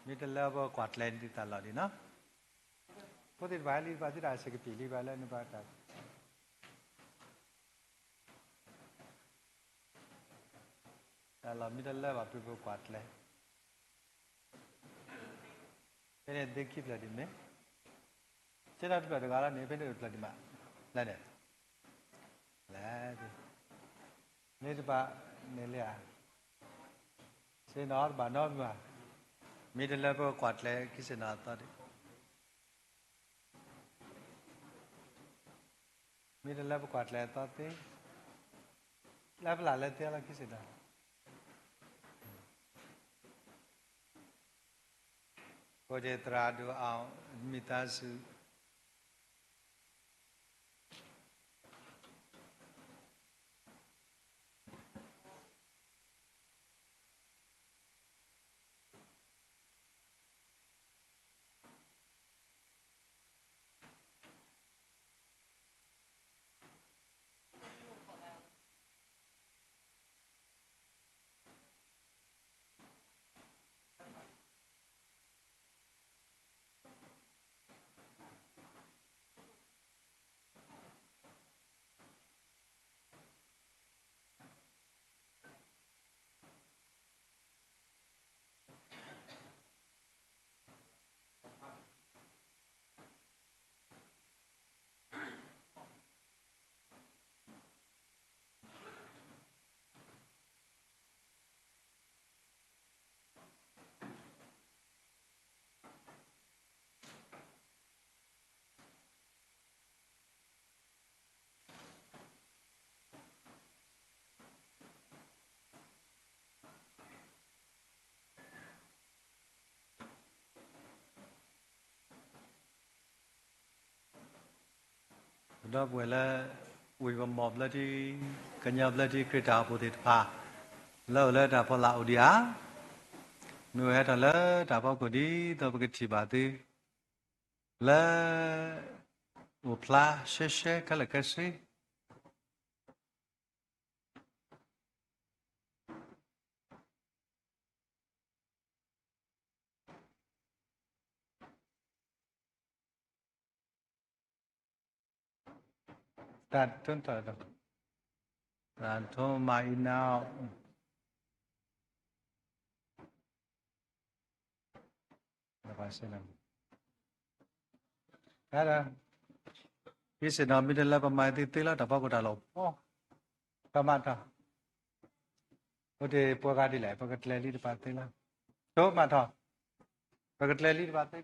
middle level quad land di tala di no poti vali ba ti da se ke pili ba la ni ba ta tala middle level people quad land pene dekhi pla di me sena tu ba da la ne pene pla di ma la ne la di ne di ba ne le a se no ba no ba middle level quad land ki se na ta di middle level quad land ta ti level la le ti la ki se na ko je tra do aw mitasu đó vừa là vừa vào mồm là đi cái nhà là đi cái trào bồ đề phà lâu là trào phà lão đi á người hết là trào phà của đi tao cái chỉ bà đi là một pla xe cái là cái gì ta tuân thủ được ta thôi mai nào là phải xem nào cái đó cái sự nào mình là mai thì tới là trào phà của trào lộc cảm ơn ta có thể bữa cái đi lại bữa cái lấy đi bắt tới là tốt mà thôi bữa cái lấy đi bắt tới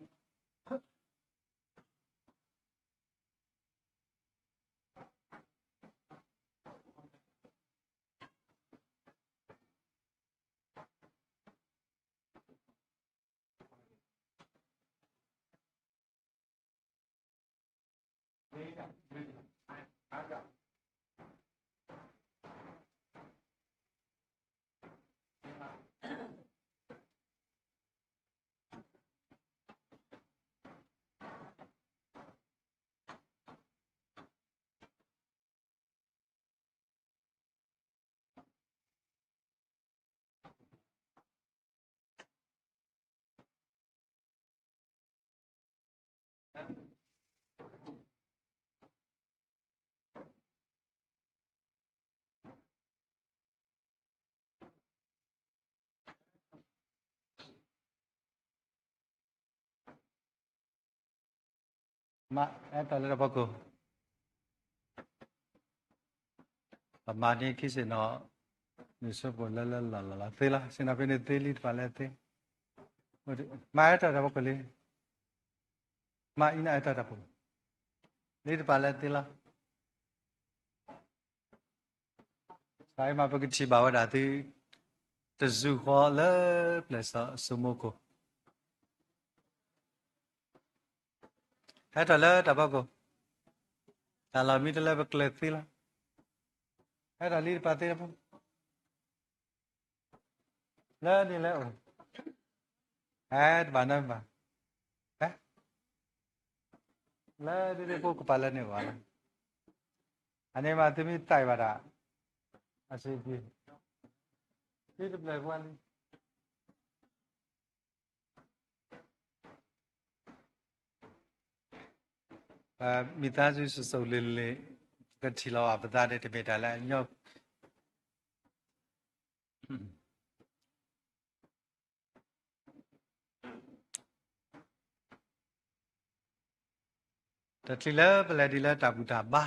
mà em ta là bao cô mà đi khi sự nó mình sẽ bỏ là thế là xin nào bên đây đi vào lại thế mà em ta là bao cô đi mà ina em ta là bao đi vào lại thế là sai mà cái chỉ bảo đã thì từ du khó lớp là sợ số mô cô em ta là bao cô ta là mình là bao cô thế là em ta đi vào thế là lên đi lên bạn ơi bạn lên đi phố của bạn này vào anh em mà tụi tay vào đã à gì đi được lời quan မိသားစုစုစုလေးလေးကတိလောပဒါတဲ့တပေတာလဲညော့တတိလဲပလက်ဒီလဲတာဘူတာဘာ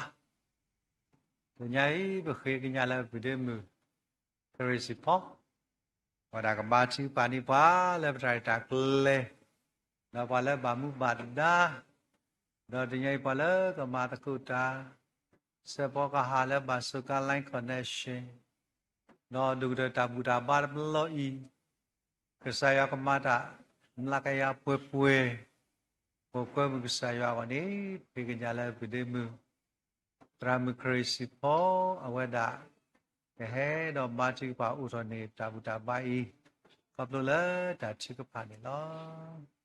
ညာဤဘခေကညာလဲဗီဒီမူခရစီဖောဝဒါကဘာချီပါနိပါလဲပထိုင်တာကလေတော့ပါလဲဘာမှုဘာဒါတော့ဒီညပါလဲကမာတခုတာစေဘောကဟာလဲဘာစုကလိုင်း connection တော့ဒုဒတာဘူတာဘာဘလောဤကဆာယကမာတာမလကရပွေပွေပွေမှုကဆာယကောနေဒီကညာလဲဗီဒီမူတရာမခရစီဖောအဝဒကဟဲတော့ဘာချီပါဥရနေတာဘူတာဘာဤကပလိုလဲတာချီကပါနေလော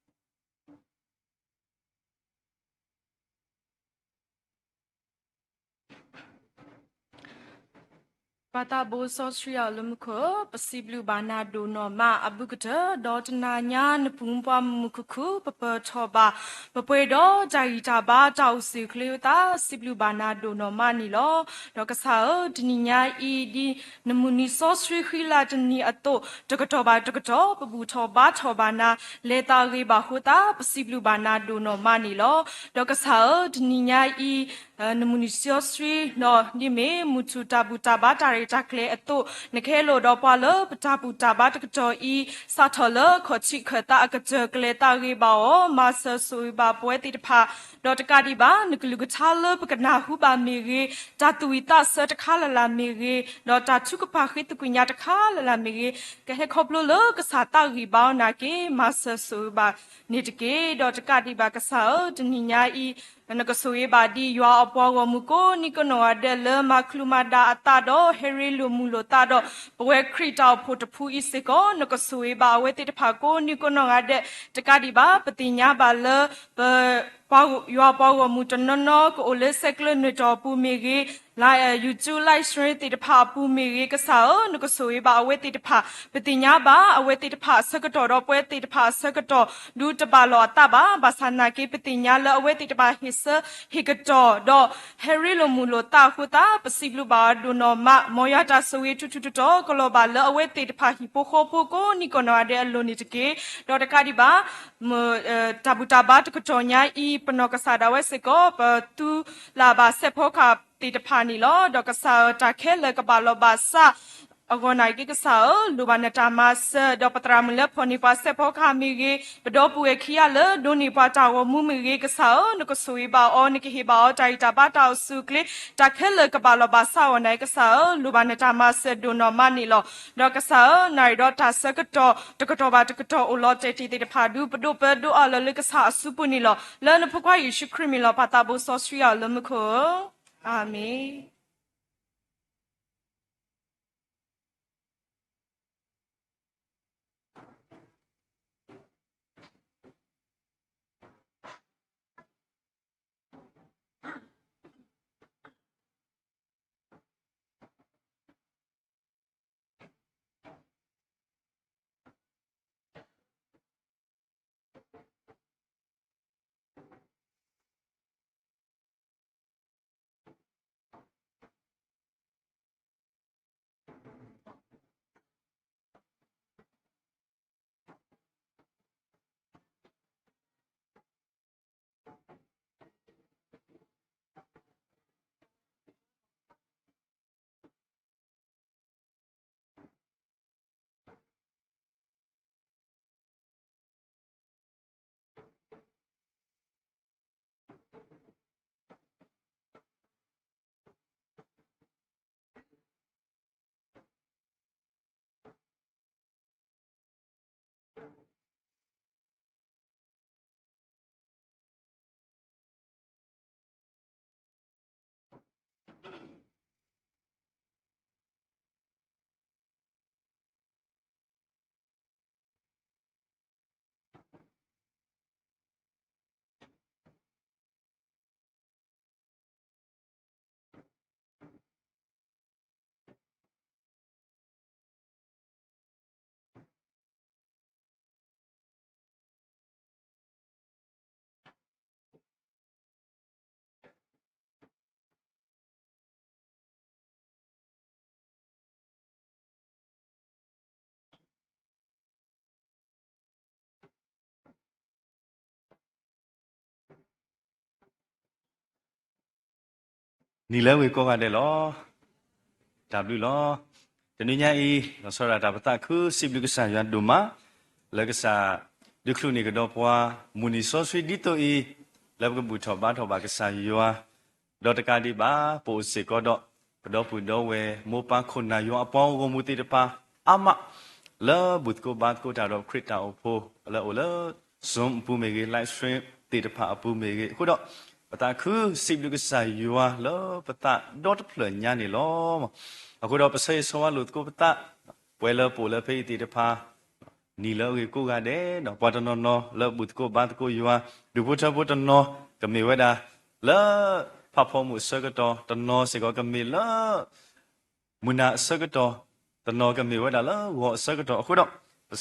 ပါတာဘိုဆော့စရီယာလမခောပစီဘလူဘာနာဒိုနော်မာအဘုကတဒေါ်တနာညာနပူမပွားမှုခုခုပပချောပါပပွေတော့ဂျာရီတာဘာတောက်စီကလေးတာစီဘလူဘာနာဒိုနော်မာနီလောဒေါကဆာဒီနီညာအီဒီနမူနီဆော့စရီခီလာတနီအတော့တကတော့ဘာတကတော့ပပူချောပါချောပါနာလေတာရီဘာဟူတာပစီဘလူဘာနာဒိုနော်မာနီလောဒေါကဆာဒီနီညာအီနမူနီဆော့စရီနော်ဒီမေမူချူတာဘူတာဘာတာရီတာကလေအတော့နခဲလိုတော့ပွာလပတာဘူတာဘာတကတော်ဤစာထလခေါချိခတာအကကြကလေတာရီဘာအောမာဆဆူဘာပွဲတိတဖာဒေါ်တကဒီဘာနကလူကချာလပကနာဟုဘာမီရီတာတူဝီတာဆတ်ခါလလာမီရီဒေါ်တာချုကပါခိတကွညာတခါလလာမီရီကဟေခေါပလိုလကစာတာရီဘာနာကေမာဆဆူဘာနေတကေဒေါ်တကဒီဘာကဆာတနိညာဤနကဆိုရပါဒီရွာအပေါ်ကမူကိုနိကနောအဒဲလမခလူမဒါအတာတော့ဟယ်ရီလူမူလိုတာတော့ဘဝခရီတောက်ဖို့တဖူးဤစကောနကဆိုရပါဝဲတိတဖာကိုနိကနောအဒဲတကဒီပါပတိညာပါလဘပေါရွာပေါကမူတနနောကိုလေဆက်ကလနတော်ပူမီကြီးလာယူကျူလိုက်စရတိတဖာပူမီကြီးကစားနကဆိုရပါအဝဲတိတဖာပတိညာပါအဝဲတိတဖာဆကတော်တော့ပွဲတိတဖာဆကတော်ဒူတပါလောတပါဘာသနာကေပတိညာလအဝဲတိတပါဟစ်ဟိကတော်တော့ဟယ်ရီလိုမူလိုတာခုတာပစီဘလူဘာဒူနော်မမောယတာဆွေထူထူတော်ကလောပါလအဝဲတိတဖာဟိပိုခိုပိုကိုနီကောနော်တဲ့အလိုနီတကေတော့တကဒီပါတဘူတာဘာတကတော်ညာဤပနောကဆာဒဝဲစကောပတူလာဘာဆက်ဖောခါတိတဖာနီလောဒေါကဆာတာခဲလကပါလောဘာစာအဂေါနိုင်ကိကဆာလူဘာနတာမတ်ဒေါပတရာမလဖောနီပါဆက်ဖောခါမီကြီးဘဒေါပူရခီယလဒိုနီပါတာဝမူမီကြီးကဆာနကဆူဘာအောနိကဟီဘာတိုင်တာပါတာဆုကလေတာခဲလကပါလောဘာစာဝနိုင်ကဆာလူဘာနတာမတ်ဒိုနော်မနီလောဒေါကဆာနိုင်ဒေါတာဆကတော်တကတော်ဘာတကတော်အိုလောတေတီတေဖာဒူပဒိုပဒိုအလလကဆာဆုပနီလောလနဖကွာယေရှုခရစ်မီလောပါတာဘိုဆောစရီယာလမခောအာမင် နီလဲဝေကောကတဲ့လောဒါဘလူလောတနည်းညာဤလောဆောရတာပတခုစိဘလူကဆာယန်ဒူမာလကဆာဒုခလူနေကတော့ပွားမူနီဆောဆွေဒီတိုဤလဘကဘူထောဘာကဆာယောဒေါ်တကာဒီပါပိုစေကောတော့ပဒေါ်ပူဒေါ်ဝဲမောပန်းခုနာယောအပေါင်းကိုမူတိတပါအမလောဘုတ်ကိုဘတ်ကိုတာတော့ခရစ်တာအဖို့လောလောဇွန်ပူမေကြီးလိုက်ဆွေတိတပါအပူမေကြီးခုတော့ပတာခုစိဘလူကဆာယောလောပတာဒေါ်တဖလညာနေလောအခုတော့ပစေဆောလူကိုပတာဝဲလောပူလောဖေးတိတပါနီလောကိုကတဲ့နော်ပတနောနောလောဘုတ်ကိုဘတ်ကိုယောဒုဘုထဘုတနောကမေဝဒါလောဖဖမှုစကတော့တနောစေကောကမေလောမုနာစကတော့တနောကမေဝဒါလောဝစကတော့အခုတော့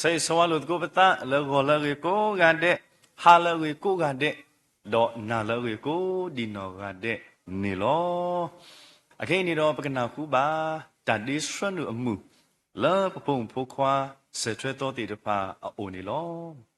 စေဆောလူကိုပတာလောဂောလောကိုကတဲ့ဟာလောကိုကတဲ့ဒေါ်နာလောကိုဒီနောကတဲ့နေလောအခိနေတော့ပကနာခုပါတတ်ဒီဆွနုအမှုလောပပုံဖိုခွာစေထွဲတော်တိတပါအိုနေလော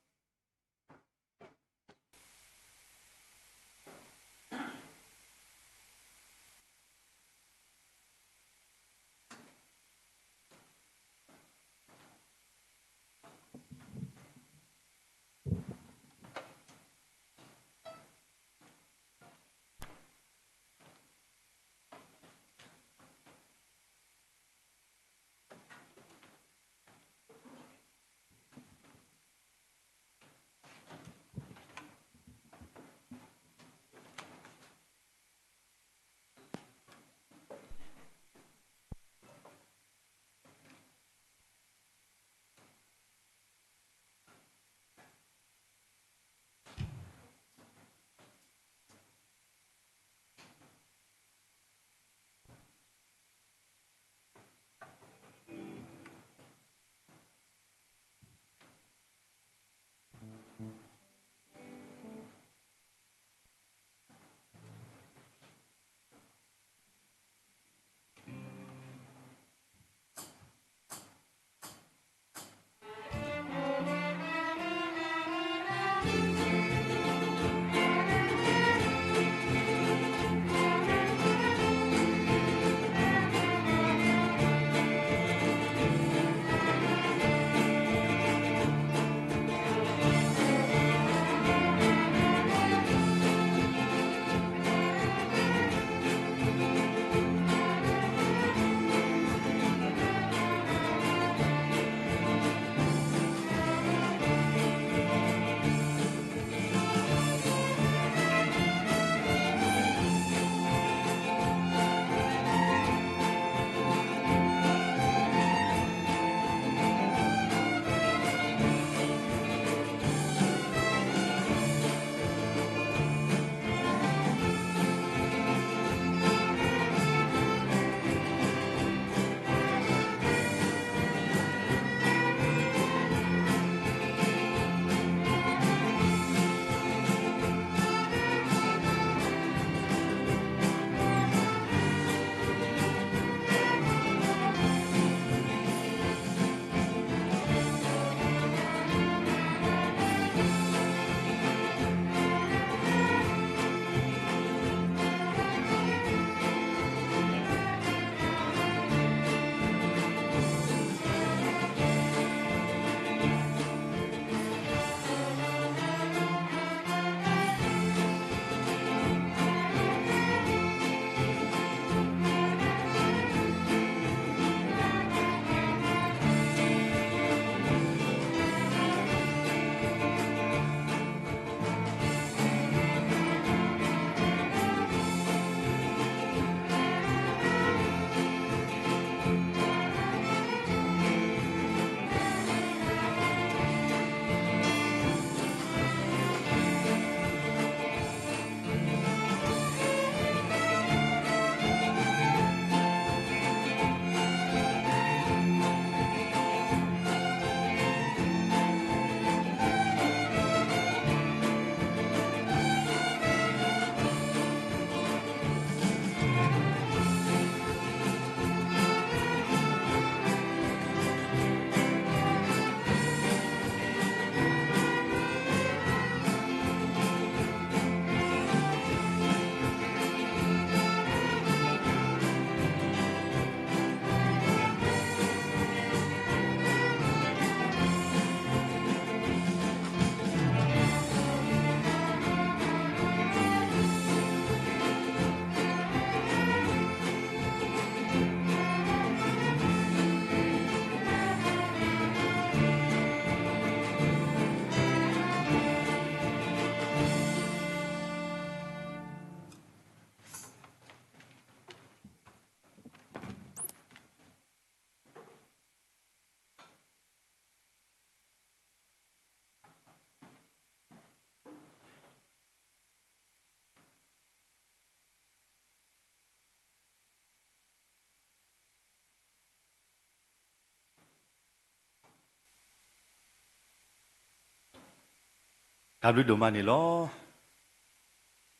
W ဒိုမနီလော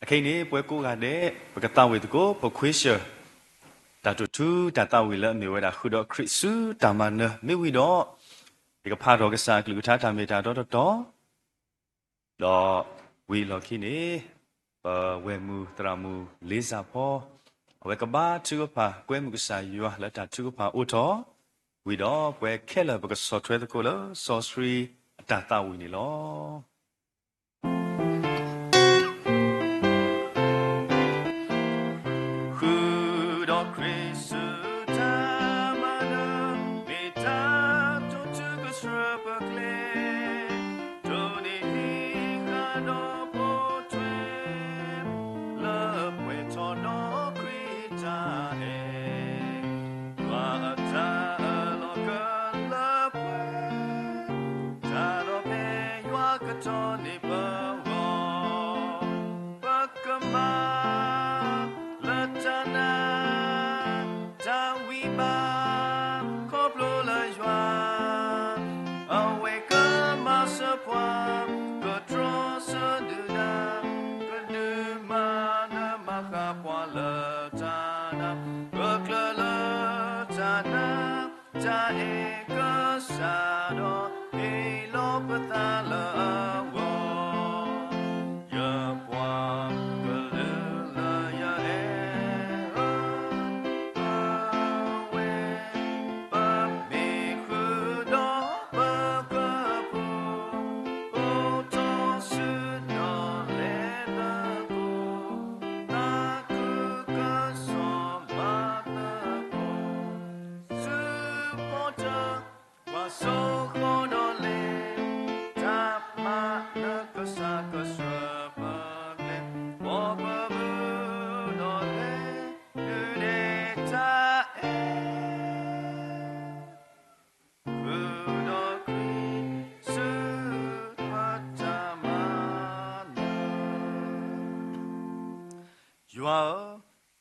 အခင်းနေပွဲကိုကတဲ့ပကတဝေတကိုပခွေးရှတာတူတူတတဝေလမေဝဒါခုတော့ခရစ်စုတာမနမေဝီတော့ဒီကဖာတော့ကစားကလူထားတာမေတာတော့ဝီလော်ခိနေဝဲမူတရာမူလေးစားဖို့ဝဲကဘာသူကပါကွဲမှုကစားယူလာတာသူကပါအိုတော်ဝီတော့ပွဲခဲလဘကဆော့ထွဲတကိုလဆော့စရီအတတဝီနေလော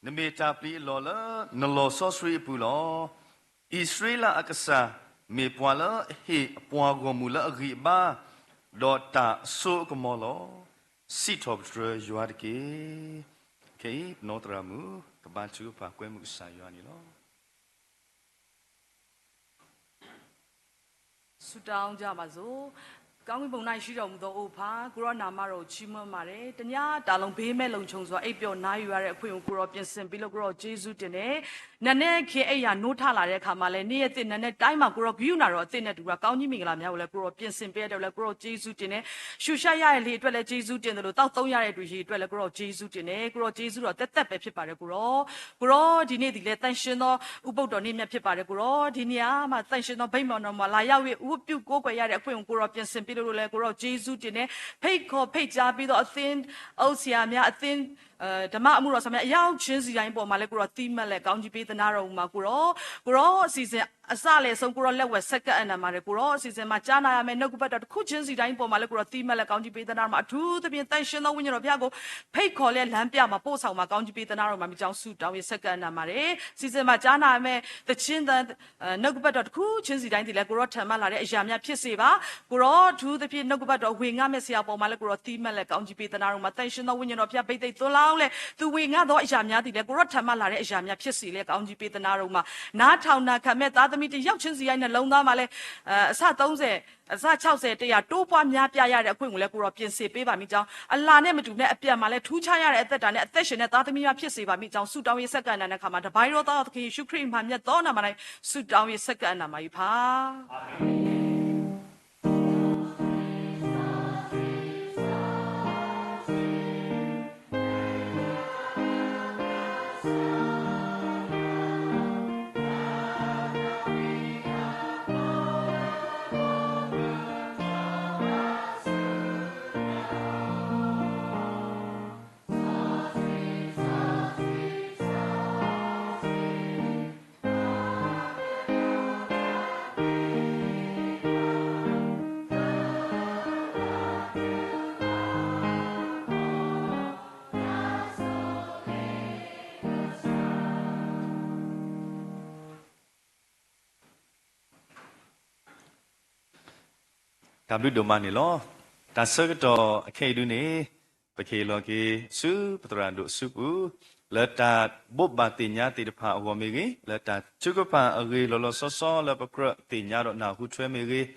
နမေတာပလီလော်လာနလောဆော့စရီပူလောဣသရေလအကဆာမေပွာလာဟေအပွားကိုမူလာဂီဘာဒေါ်တာဆိုကမောလောစီထော့ဒရယွာဒကေကေနောတရာမူကဘာချူပါကွဲမှုဆာယွာနီလောဆူတောင်းကြပါစို့ကောင်းကင်ဘုံ၌ရှိတော်မူသောအိုဖာကိုရောနာမတော်ချီးမွမ်းပါတယ်တ냐တာလုံးဘေးမဲ့လုံခြုံစွာအိပ်ပျော်နားယူရတဲ့အခွင့်ကိုကိုရောပြင်ဆင်ပြီးလို့ကိုရောယေရှုတင်တယ်နတ်နဲ့ခင်အိပ်ရာနိုးထလာတဲ့အခါမှာလဲနေ့ရက်တစ်နတ်နဲ့တိုင်းမှာကိုရောဂိယူနာတော်အစ်နဲ့တူတာကောင်းကြီးမင်္ဂလာများကိုလဲကိုရောပြင်ဆင်ပေးတယ်လဲကိုရောယေရှုတင်တယ်ရှူရှာရရဲ့လေအတွက်လဲယေရှုတင်တယ်လို့တောက်သုံးရတဲ့တွေ့ရှိအတွက်လဲကိုရောယေရှုတင်တယ်ကိုရောယေရှုတော်တက်တက်ပဲဖြစ်ပါတယ်ကိုရောဒီနေ့ဒီလဲတန်ရှင်သောဥပုပ်တော်နေ့မြတ်ဖြစ်ပါတယ်ကိုရောဒီနေရာမှာတန်ရှင်သောဗိမ္မာန်တော်မှာလာရောက်၍ဥပြုကိုးကွယ်ရတဲ့အခွင့်ကိုရောပြင်ဆင်ပေးလို့လဲကိုရောယေရှုတင်တယ်ဖိတ်ကြားပြီးတော့အသင်းအုပ်ဆရာများအသင်းဓမ္မအမှုတော်ဆရာများအရောက်ချင်းစီတိုင်းပေါ်မှာလဲကိုရောတီးမှတ်လဲကောင်းကြီးပေးသနာတော်မှာကိုရောအစီအစဉ်အစလည်းဆုံးကိုရောလက်ဝက်ဆက်ကပ်အနံမှာလဲကိုရောအစီအစဉ်မှာကြားနာရမယ်နှုတ်ကပတ်တော်တစ်ခုချင်းစီတိုင်းပေါ်မှာလဲကိုရောတီးမှတ်လဲကောင်းကြီးပေးသနာတော်မှာအထူးသဖြင့်တန်ရှင်သောဝိညာဉ်တော်ဘုရားကိုဖိတ်ခေါ်လဲလမ်းပြမှာပို့ဆောင်မှာကောင်းကြီးပေးသနာတော်မှာမိကြောင်းဆုတောင်းရဆက်ကပ်အနံမှာလဲစီစဉ်မှာကြားနာရမယ်သချင်းနှုတ်ကပတ်တော်တစ်ခုချင်းစီတိုင်းဒီလဲကိုရောထံမှလာတဲ့အရာများဖြစ်စေပါကိုရောအထူးသဖြင့်နှုတ်ကပတ်တော်ဝေငှမဲ့ဆရာပေါ်မှာလဲကိုရောတီးမှတ်လဲကောင်းကြီးပေးသနာတော်မှာတန်ရှင်သောဝိညာဉ်တော်ဘုရားပိတ်သိသွန်းလောင်းလဲသူဝေငှသောအရာများဒီလဲကိုရောထံမှလာတဲ့အရာများဖြစ်စေလဲကောင်းကြီးပေးသနာတော်မှာနားထောင်နာခံမဲ့သားသမီးတယောက်ချင်းစီတိုင်းနှလုံးသားမှာလဲအစ30အစ60တရားတိုးပွားများပြရတဲ့အခွင့်ကိုလည်းကိုရောပြင်ဆင်ပေးပါမိကြောင်းအလာနဲ့မတူနဲ့အပြတ်မှာလည်းထူးခြားရတဲ့အသက်တာနဲ့အသက်ရှင်တဲ့သားသမီးများဖြစ်စေပါမိကြောင်းဆုတောင်းရေးဆက်ကပ်နာတဲ့ခါမှာတပိုင်းတော်သားသခင်ယေရှုခရစ်မှာမြတ်သောနာမ၌ဆုတောင်းရေးဆက်ကပ်နာမှာယူပါအာမင်W ဒိုမနီလော ta sơ cái trò khe đu nè bậc khe lo kê su bậc ra độ su pu lỡ ta bốp bà tiền nhà tiền phá ở mê ghế lỡ ta chưa có phá ở ghế lo so lỡ bậc ra tiền nhà độ nào hút chơi mê ghế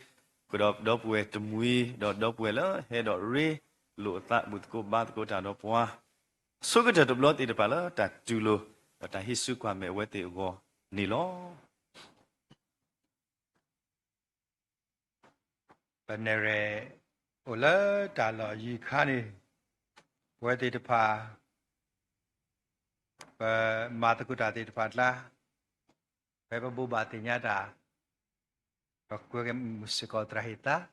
cái đó quê tụm mui đó quê lỡ hay đó rê lộ ta bút cô ba cô ta đó qua số cái trò đó tiền phá lỡ ta chú lô ta hít su qua mẹ quê tiền gò nỉ lo bên này ở lỡ trả lời gì khác đi quay thì phá và mà tôi đã thì phá là phải bắt buộc bà thì nhá đã và quay cái sự có tra hết ta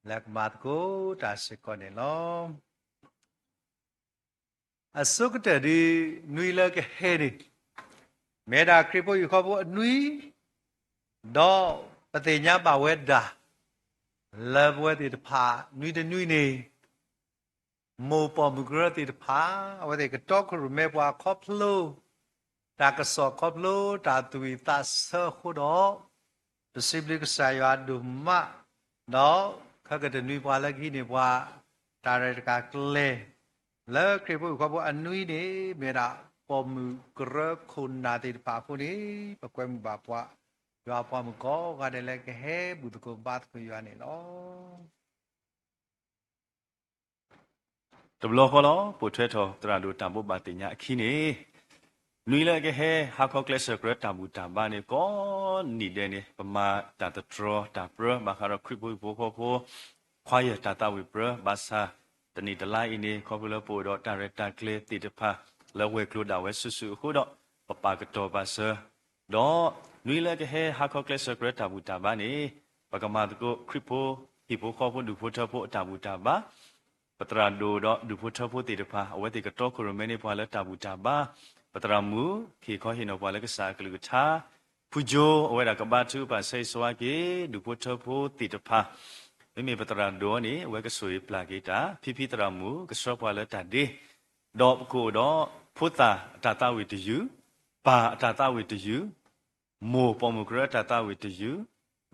là mà tôi đã sự có này lo à số cái đi nuôi là cái hè đi mẹ đã kêu bố khó bố nuôi đó bà thì nhá bà quét đã là bố thì phá nuôi đến nuôi này mô bỏ mù gỡ thì phá ở đây cái tróc của mẹ bà khóc lô ta cái sọ khóc lô ta tùy ta sơ khu đó tôi xin cái sai vào đúng mà đó các cái nuôi bà là cái này bà ta ra cái lệ lỡ khi bố có bố ăn nuôi này mẹ đã bỏ mù gỡ khôn na thì phá khu này bà quen bà bà và bà mù có cái này là cái hè bù tôi có bát cái này đó tập lo khó lo bộ thuê thọ tra đồ tạm bộ bà tiền nhà khi nè nuôi lại cái hè học học class rồi tạm bộ tạm ba này có nỉ đen nè mà tạm tập trò tạm bơ mà khai ra clip bộ khó khoai tạm tạm bơ bà sa tận nỉ tận lại nè khó bơ bộ đó tạm rệt tạm clay tịt phaแล้วเวกลูดาวเวสุคู่ดอกปะกะตอบาเซดอนุยละกะเฮฮักคอกเลสเกรตาบูตาบานี่ปะกะมาตโกคริปโปฮิโปคอโพดูโพทโพตาบูตาบาปตราดูดอดูโพทโพติดพาเอาไว้ติกะตอคุรเมนี่พอละตาบูตาบาปตรามูขีขอหินพอละกะสากะลุชาพุโจเอาไว้ดากะบาทูปาไซสวาเกดูโพทโพติดพาไม่มีปตราดูนี่เอาไว้กะสวยปลากีตาพิตรามูกะสอพอละตาเดดอกกูดอพุทธาตาตาวิตยูปาตาตาวิตยูโมปอมุกระตาตาวิตยู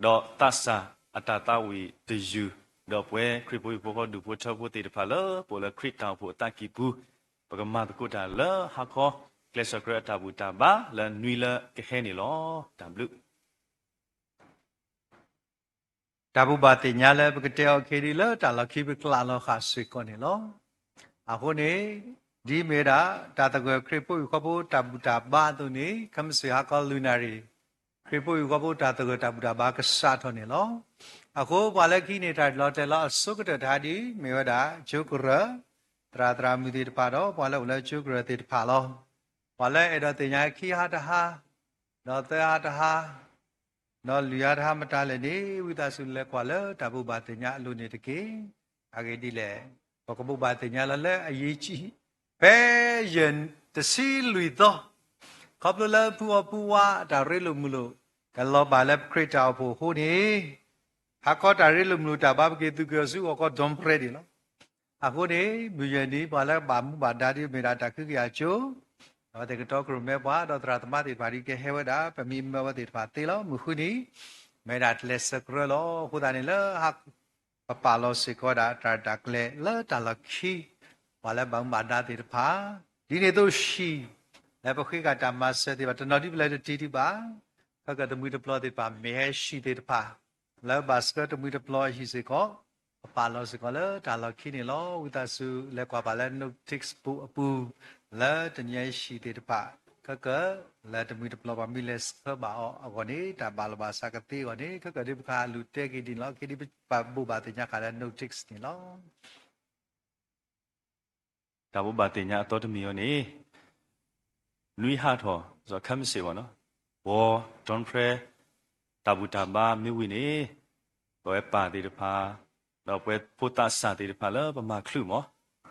ดอตัสสะอัตตาวิตยูดอเวคริปุยพวกดูพุทธพุทธิพาเลปอลคริตตาพุตากิปูปกมาตกุตาเลฮักคอเคลสกระตาบุตาบาและนุยเลกเฮนิลอตามลุตาบุบาติญาเลปกเตอเคดีเลตาลคิบกลาลขาสิกอนิลออาคนนี้ดีเมดาตาตะกวคริปุยขบูตาบุตาบาตุนี้คำเสียกอลูนารีคริปุยขบูตาตะกวตาบุตาบากษาทนิลออาโคบาลกีเนตาลอเตลอสุกเตทาดีเมวดาจุกระตรามุติปาดอบาลอุลจุกระติปาลอบาลเอดติญาคีหาตหาดอเตหาตหานอลุยาธรรมตาเลนีวิตาสุเลกวาลตาบุบาติญาลุนิตเกอาเกดีเลปกบุบาติญาละเลอยีจีเปยันตสีลุยโตขอบลปูวาตาเรลุมุโลกันลอบาลคริตาโพโหนีหากตาเรลุมุโลตาบาบเกตุเกสุก็ดอมเพรดิลอาโคนีบุญนีบาลบามุบาดาดิเมราตาคือยาโจเราแต่ก็ตอกรุเมว่าเราตราตมาติดบาริเกเฮวดาปมีเมวติดบาติลมุขุนีเมราตเลสกรลขุดานิลหักปาลสิกอดาตราดักเลลตาลคีว่าแล้วบางบาดาติดพาดีเนี่ยตัวชีแล้วพอคุยกันตามมาเสด็จว่าตอนนี้เป็นอะไรที่บ้าเขาก็ต้องมีตัวปลอดติดพาไม่ให้ชีติดพาแล้วบาสก็ต้องมีตัวปลอดชีสิกอปาลสิกอแล้วตาลคีนี่ล้อวิตาสุแล้วกว่าบาแล้วนุติกส์ปูแล้วตอนนี้ชีติดพาก็แล้วต้องมีตัวปลอดว่ามีเลสเขาบ่าววันนี้แต่บาลบาสักตีวันนี้เขาก็ได้พาลุเตกิดินล้อกิดิปาบูบาติญาการนุติกส์นี่ล้อตาบุบาติญาตัวตมีวันนี้นุยหาทอจะคำเสียวเนาะวอจอนเพรตาบุตาบามิวินีตัวเอปาติดพาเราไปพุทธศาสติดพาเลประมาคลื่นมั้ง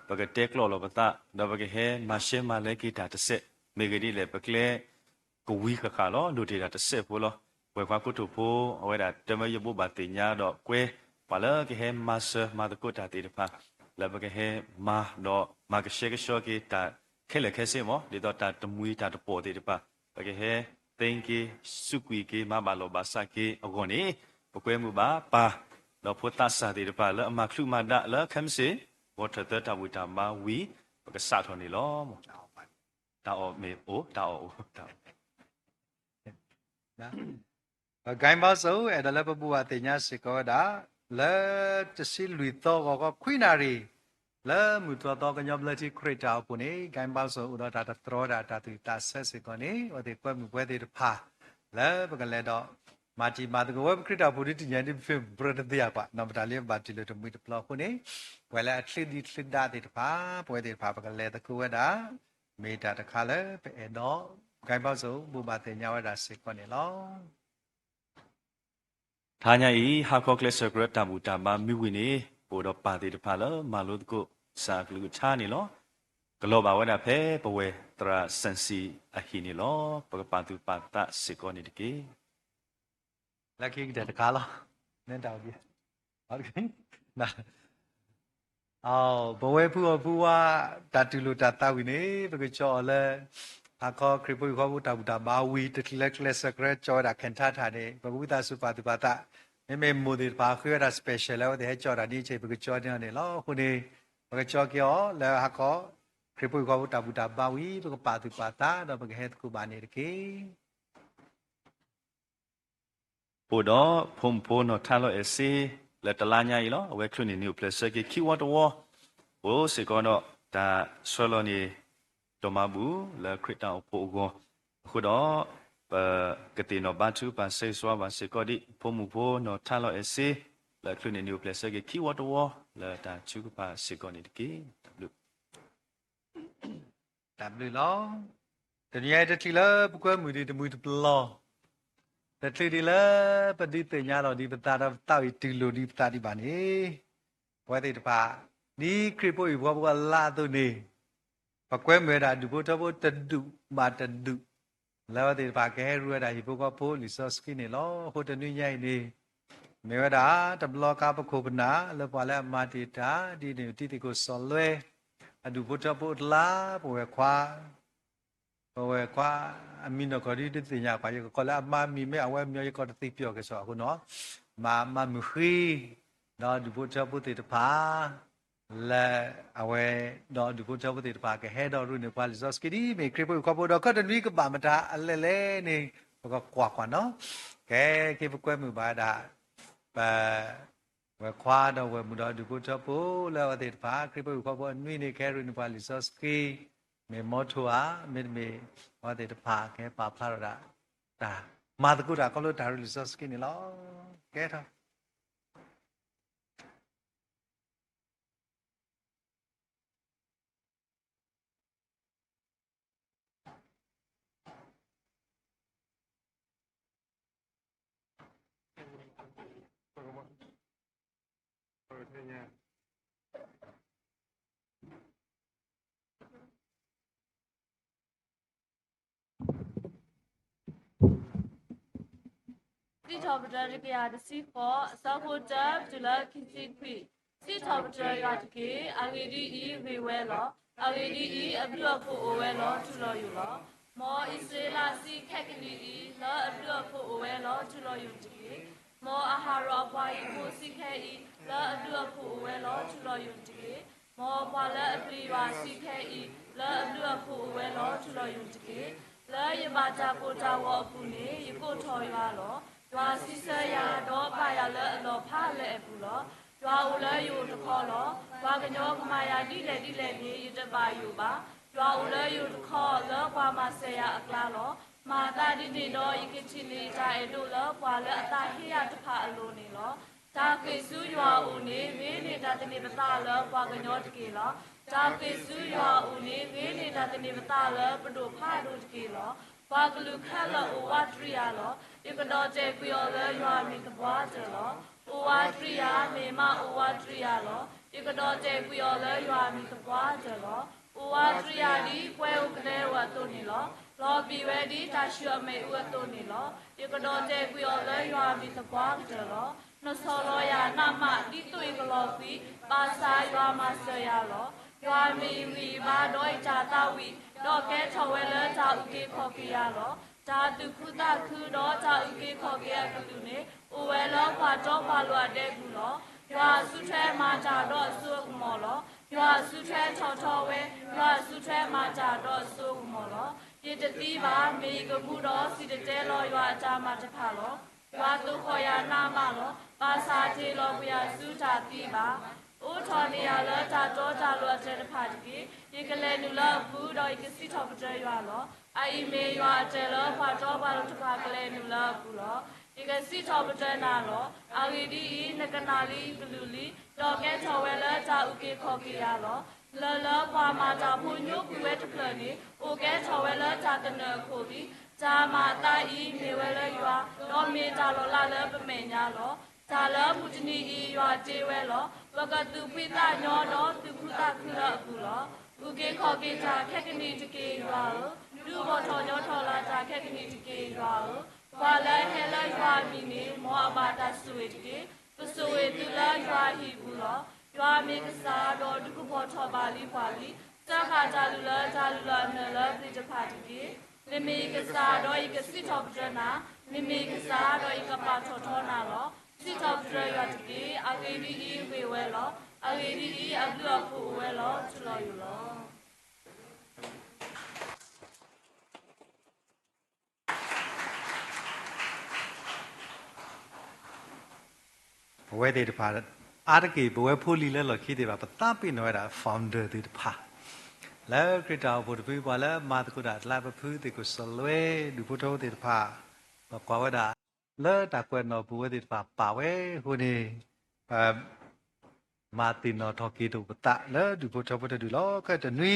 ปกติกลอลปตาเราไปเฮมาเชมาเลกิตาตเสเมกดีเลปกเลกวีขขาล้อดูดีตาตเสพูล้อเวฟ้ากุตุพูเอาไว้ดัดจะไม่ยบุบาติญาดอกเกวปาเลกิเฮมาเชมาตะกุตาติดพาแล้วไปเฮมาดอกมากเชกชอกิตาแค่เล็กแค่เสียมั้งดีต่อตาตมุยตาตะปอติดพาไปเฮเต็งกีสุกุยกีมาบาลบาสักกีเอาคนนี้ปกเวมุบาปา เราพูดตัดสาธิตไปแล้วมาคลุมาดะแล้วคำสิวัฒนธรรมวิตามาวีก็สาธรณีล้อมตาออกเมโอตาออกตา นะဂိုင်းပါဆိုအဲ့ဒါလည်းပပူဝတင်ညာစကောဒါလဲတစီလူတော့ကခွိနာရီလဲမူတော့ကညောပလက်တီခရတာပုန်ဂိုင်းပါဆိုဥဒတာတရောဒါတာတူတာဆက်စကောနေဟိုဒီကွဲမှုပွဲတဲ့ဖာလဲပကလဲတော့မာတီမာတကဝဲခရတာပုဒီတင်ညာဒီဖေဘရဒဒီယာပါနံပါတ်လေးဘာတီလို့တမွေတပလောက်ခုနေဝဲလဲအထလီဒီထလီဒါတဲ့ဖာပွဲတဲ့ဖာပကလဲတကူဝဲတာမေတာတခါလဲပဲတော့ဂိုင်းပါဆိုဘူဘာတင်ညာဝဲတာစကောနေလော ทานยาอีฮาคอเคลสกรตาบูตาบามิวินีโปดปาติตพาลมาลุตกุสากลูชานี่ลอกลอบาวดาเพปเวตราสันซีอะหินี่ลอปกปาตุปาตะสิกอนี่ตะเกลักกี้เด็ดขาลนั่นดาวดิโอเคนะบเวผู้ว่าตาตุลุตาตาวินี่ปกจอเลฮาคอคริปุขอบูตาบูตาบาวีตะเคลสกรจอดาเคนทาทานี่ปกบูตาสุปาตุปาตะไม่โมดิปาคือดาสเปเชียลแล้วที่ให้จอดานี่ใช่ปกจอเนี่ยลอคนนี้ปกจอเกี่ยวแล้วฮาคอคริปุขอบูตาบาวีปกปาตุปาตะแล้วปกเฮ็ดกูบานี่ตะเก ปูดอพมโพนทาโลเอซีและตลาญาอีลอเวคลุนี่นิวเพลสเกคิวอตวโอสิกอนอตาสโลนี่ตมาบูและคริตาโปโกขุดอกตินอบาทูปาเซสวาบาสิกอดิพมุโพนทาโลเอซีและคลุนี่นิวเพลสเกคิวอตวและตาชูกปาสิกอนี่ตะเกดับเลยล้อแต่เนี่ยจะทีละพวกมือดีแต่มือตบล้อแต่ทีดีละปฏิเสธญาเราดีปตาเราเต้าอีติลูดีปตาดีบานี่ว่าแต่ปานี่คริปโปอีพวกลาตัวนี้ปะแกวเมดาดูโบทับตัดดูมาตัดดูแล้วว่าแต่ปาแกให้รู้ได้พวกโพลิซอสกินนี่ล้อโหตนุยใหญ่นี่เมวดาตับล้อกาปะโคบนาแล้วพอแล้วมาติตาดีนี่ติโกสอลเวอดูโบทับลาปวยควาปวยควาအမီနကိုရီတည်ညာပါရကလာမမီမဲအဝဲမြေကောတတိပြောကဆိုအခုနော်မမခီတော့ဒီဘုရားပုတိတပါလဲအဝဲတော့ဒီဘုရားပုတိတပါကဟဲတော့ရူနေပါလီဇော့စကီဒီမေခရပုကဘောတော့ကတနီကပါမတာအလဲလဲနေကကွာနော်ကဲကေပကွဲမှုပါတာဝဲခွာတော့ဝဲမှုတော့ဒီဘုရားပုလဲဝတိတပါခရပုကဘောနွိနေခဲရူနေပါလီဇော့စကီမေမောထွာမေว่าแต่พาแค่ปาพลาดาตามาตะกุดาก็รู้ดารุลิซอสกินนี่ล้อแกท่าစီထောပတရကရတစီဖောစောဖို့တပ်ဂျလာခိစီခွီစီထောပတရကတကေအာဂီဒီအီဝေဝဲလောအာဂီဒီအီအဘလောဖို့အိုဝဲလောထူလောယူလောမောဣစေလာစီခက်ကလီအီလောအဘလောဖို့အိုဝဲလောထူလောယူတကေမောအာဟာရောဘွားဤကိုစီခဲဤလောအဘလောဖို့အိုဝဲလောထူလောယူတကေမောဘွာလအပလီဝါစီခဲဤလောအဘလောဖို့အိုဝဲလောထူလောယူတကေလောယဘာတာပိုတာဝအပူနေယကိုထော်ရွာလောရွာစီဆရာတော့ပါရလဲအလောဖားလဲဘူးလောရွာဦးလဲယူတခေါ်လောရွာကညောကမာယာတိလေမြေရတပါယူပါရွာဦးလဲယူတခေါ်လောကွာမဆရာအကလာလောမာတာဒီနေတော့ဤကချီလီတာအဲ့တို့လောကွာလဲအတာဟိယတဖာအလိုနေလောတာကေစုရွာဦးနေဝေးနေတာတနေပတာလောကွာကညောတကေလောတာကေစုရွာဦးနေဝေးနေတာတနေပတာလောပဒုဖာတို့တကေလောဝါကလူခက်လောဝါထရီယာလောဒီကတော့ကျေကွေော်လဲရွာမီကပွားတယ်လောဝါထရီယာမေမဝါထရီယာလောဒီကတော့ကျေကွေော်လဲရွာမီကပွားတယ်လောဝါထရီယာဒီပွဲဥကလဲဝတ်တုန်နီလောလောဘီဝဲဒီတာရှူအမေဝတ်တုန်နီလောဒီကတော့ကျေကွေော်လဲရွာမီကပွားတယ်လောနဆောလောယာနာမဒီတွေ့ကလောဖီပါစာရွာမဆရာလောရွာမီဝီဘာတော့ဂျာတာဝီတော့ကဲချော်ဝဲလဲဂျာဥကေခေါ်ကီယာလော จาตุคุตะคือดอจาอุเกขอเกะกุลุเนโอเวลอควาจอปาลวะเดกุลอยาสุแทมาจาดอสุกุมอลอยาสุแทชอชอเวอยาสุแทมาจาดอสุกุมอลเยตติบาเมกมุดอสิเตเตลอยาจามาตะพาลอยาตุขอยานามาลปาสาเทลอปยาสุจาติบาโอทอนียาลจาโตจาลวเจตพาติกิเยกเลนุลบูดอยกสิทอปเจยาลไอเมยาเจลควาจอบาลตุพากเลนุลบูลเยกสิทอปเจนาลอาลีดีนกนาลีกลุลีดอกแกชอเวลจาอุเกขอกิยาลลความาจาพูญุกุเวทุเพลนีโอแกชอเวลจาตเนโคบีจามาตาอีเมเวลยัวดอเมจาลลาเลปเมญาลจาลมุจนีอียัวเจเวลวกตุปิตาญอดอตุพุตะคุระกุลอุเกขอกิจาแค่กนีตเกยัวดูบอทอยอทอลาจาแค่กนีตเกยัววาลาเฮลยัวมีนีมออาบาตาสุเวตเกปสุเวตุลายัวฮีบุลยัวเมกษาดอดุกบอทอบาลีวาลีสักขาจาลุลเนลปริจพาติเกนิมิกษาดออีกสิทอบจนานิมิกษาดออีกปาทอทอนาลสิทอบจยาติเกอาเกดีอีเวเวลอาเกดีอีอับดุอัฟูเวลจุลอยู่ลဘဝတေတဖာအားတကေဘဝဖိုလီလဲလော်ခိတေပါပတာပိနောရာဖောင်ဒါတေတဖာလဲခရတာဘုဒ္ဓပိပါလဲမာတကုဒလာပဖူတေကိုဆလွဲဒုဘုထောတေတဖာကွာဝဒါလဲတာကွဲ့နော်ဘဝတေတဖာပါဝဲဟိုနေမာတင်နော်ထော်ကီတုပတာလဲဒုဘုထောဘုဒ္ဓဒူလောကတနွီ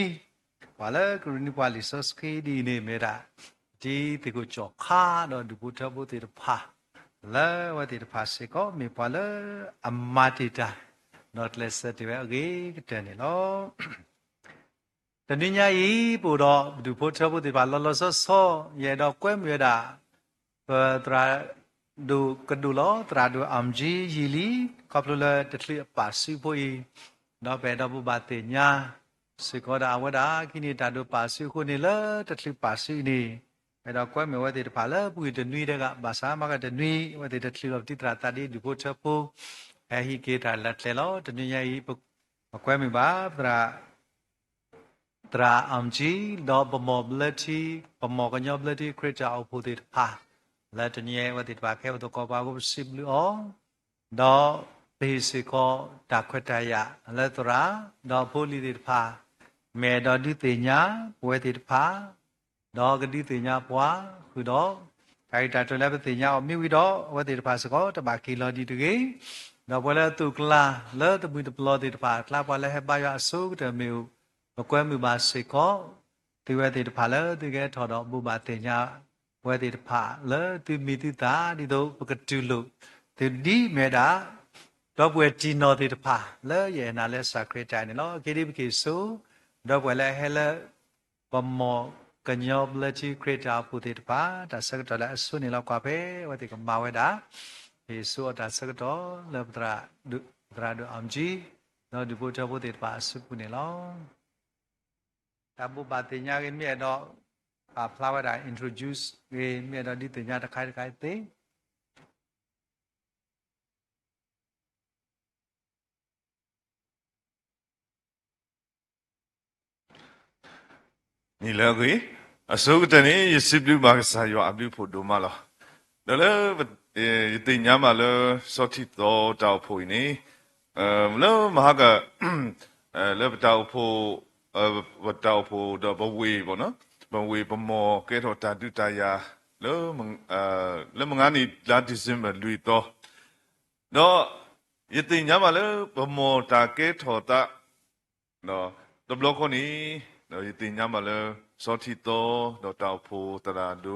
ပါလဲကရနိပါလီဆော့စခေဒီနေမေရာဒီတေကိုကြောခါတော့ဒုဘုထောဘုဒ္ဓတေတဖာလဲဝတိတဖာစေကောမေပါလဲအမတိတာ not less တဲ့ပဲโอเคတဲ့နေလောတနည်းညာဤပို့တော့ဘုဖို့ထဖို့ဒီပါလောလောဆောဆောရဲတော့ကွဲမြဲတာတရာဒုကဒူလောတရာဒူအမ်ဂျီယီလီကပလလတထလီပါစီပိုဤတော့ဘယ်တော့ဘဘာတေညာစေကောဒါဝဒါခိနေတာဒူပါစီခုနေလတထလီပါစီနေအဲ့တော့ကွဲမြဲဝတိတဖာလဲပူတနွီတဲ့ကဘာသာမကတနွီဝတိတထလီလောတိတရာတာဒီဒုဖို့ထဖို့အဟိကေတာလက်လေလောတနည်းဤကွဲမြဲပါတရာအမ်ဂျီတော့ဘမောဘလတီဘမောကညောဘလတီခရစ်တာအဖို့တိတဖာလက်တနည်းဝတိတဖာခဲတော့ကောပါကိုစိဘလူအောတော့ဘေစီကောတာခွတ်တရလက်တရာတော့ဖိုလီတိတဖာမေတော်ဒီတေညာဝဲတိတဖာတော့ဂတိတေညာပွားခုတော့ခိုင်တာတလည်းတေညာအမြဝီတော့ဝဲတိတဖာစကောတဘာကီလောဒီတကေတော့ဘလတုကလာလဲတဘူးတပလောတိတဖာကလာပွားလဲဟဲပါရအဆုတမေမကွဲမှုပါစေကောဒီဝဲတိတဖာလဲဒီကဲထော်တော့ဘူပါတေညာဝဲတိတဖာလဲဒီမီတိတာဒီတော့ပကတူလို့ဒီမေတာတော့ဘွယ်တီနော်တိတဖာလဲရဲနာလဲစခရတိုင်နော်ကေဒီပကေဆိုတော့ဘွယ်လဲဟဲလဲပမောကညောဘလချီခရတာပူတိတဖာဒါစကတော့လဲဆုနေလောက်ကွာပဲဝဲတိကမာဝဲတာဒီဆိုဒါစကတော့လဲပဒရာဒူအမ်ဂျီနော်ဒီဘူတဘူတိတဖာဆုပူနေလောတဘူပါတင်ညာကမြေတော့flower that introduce မြေတော့ဒီတင်ညာတစ်ခိုင်သေး你了解？啊，所以这里也是不把个啥药阿不普多嘛了，那了对伢嘛了，说起到招铺呢，了嘛个了不招铺不招铺的不会不呢，不会不么给他打对打呀，了么俺你拉的什么累多，那也对伢嘛了不么打给他打，那都不可能。เราจะติญญามาเลยสอทิโตเราดาวโพตราดู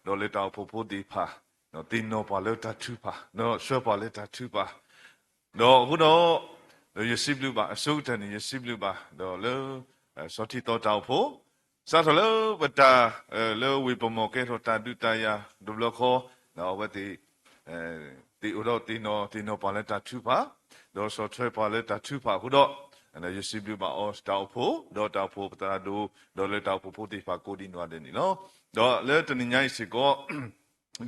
เราเลยดาวโพโพดีพาเราตินโนปาเลยตัดทุพาเราช่วยปาเลยตัดทุพาเราหูเราจะสิบลูบาสู้แต่นี่จะสิบลูบาเราเลยสอทิโตดาวโพสัตว์เราบัดาเราวิปโมเกเราตัดดูตายาดูเราขอเราว่าตีอุดรตีโนปาเลยตัดทุพาเราสอช่วยปาเลยตัดทุพาหูเรา နော်ယစီဘလူပါအော်တောက်ဖို့တော့တောက်ဖို့ပတရာဒိုတော့လေတောက်ဖို့တိဖာကိုဒီနွားတယ်နော်တော့လေတနင်္ဂနွေစီကော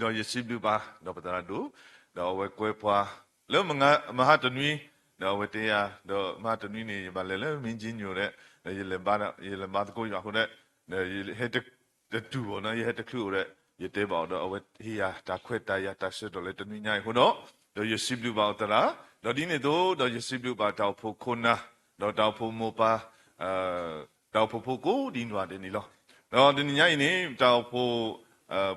တော့ယစီဘလူပါတော့ပတရာဒိုတော့ဝဲကွဲဖွာလေမငါမဟာတနွီတော့ဝတရားတော့မဟာတနွီနေပါလေမင်းကြီးညိုတဲ့ရေလဘာရေလဘာကိုရခုတဲ့ဟဲ့တဲ့တူဘောနော်ဟဲ့တခုတဲ့ရတဲ့ပေါ့တော့ဝဲဟီယာတာခွဲတာရတာဆွတော့လေတနွီညိုင်ခုတော့တော့ယစီဘလူပါတရာတော့ဒီနေ့တော့ယစီဘလူပါတောက်ဖို့ခုနာတော့တောက်ဖို့မောပါတောက်ဖို့ကိုဒီနွားတယ်နီလောတော့ဒီညနေတောက်ဖို့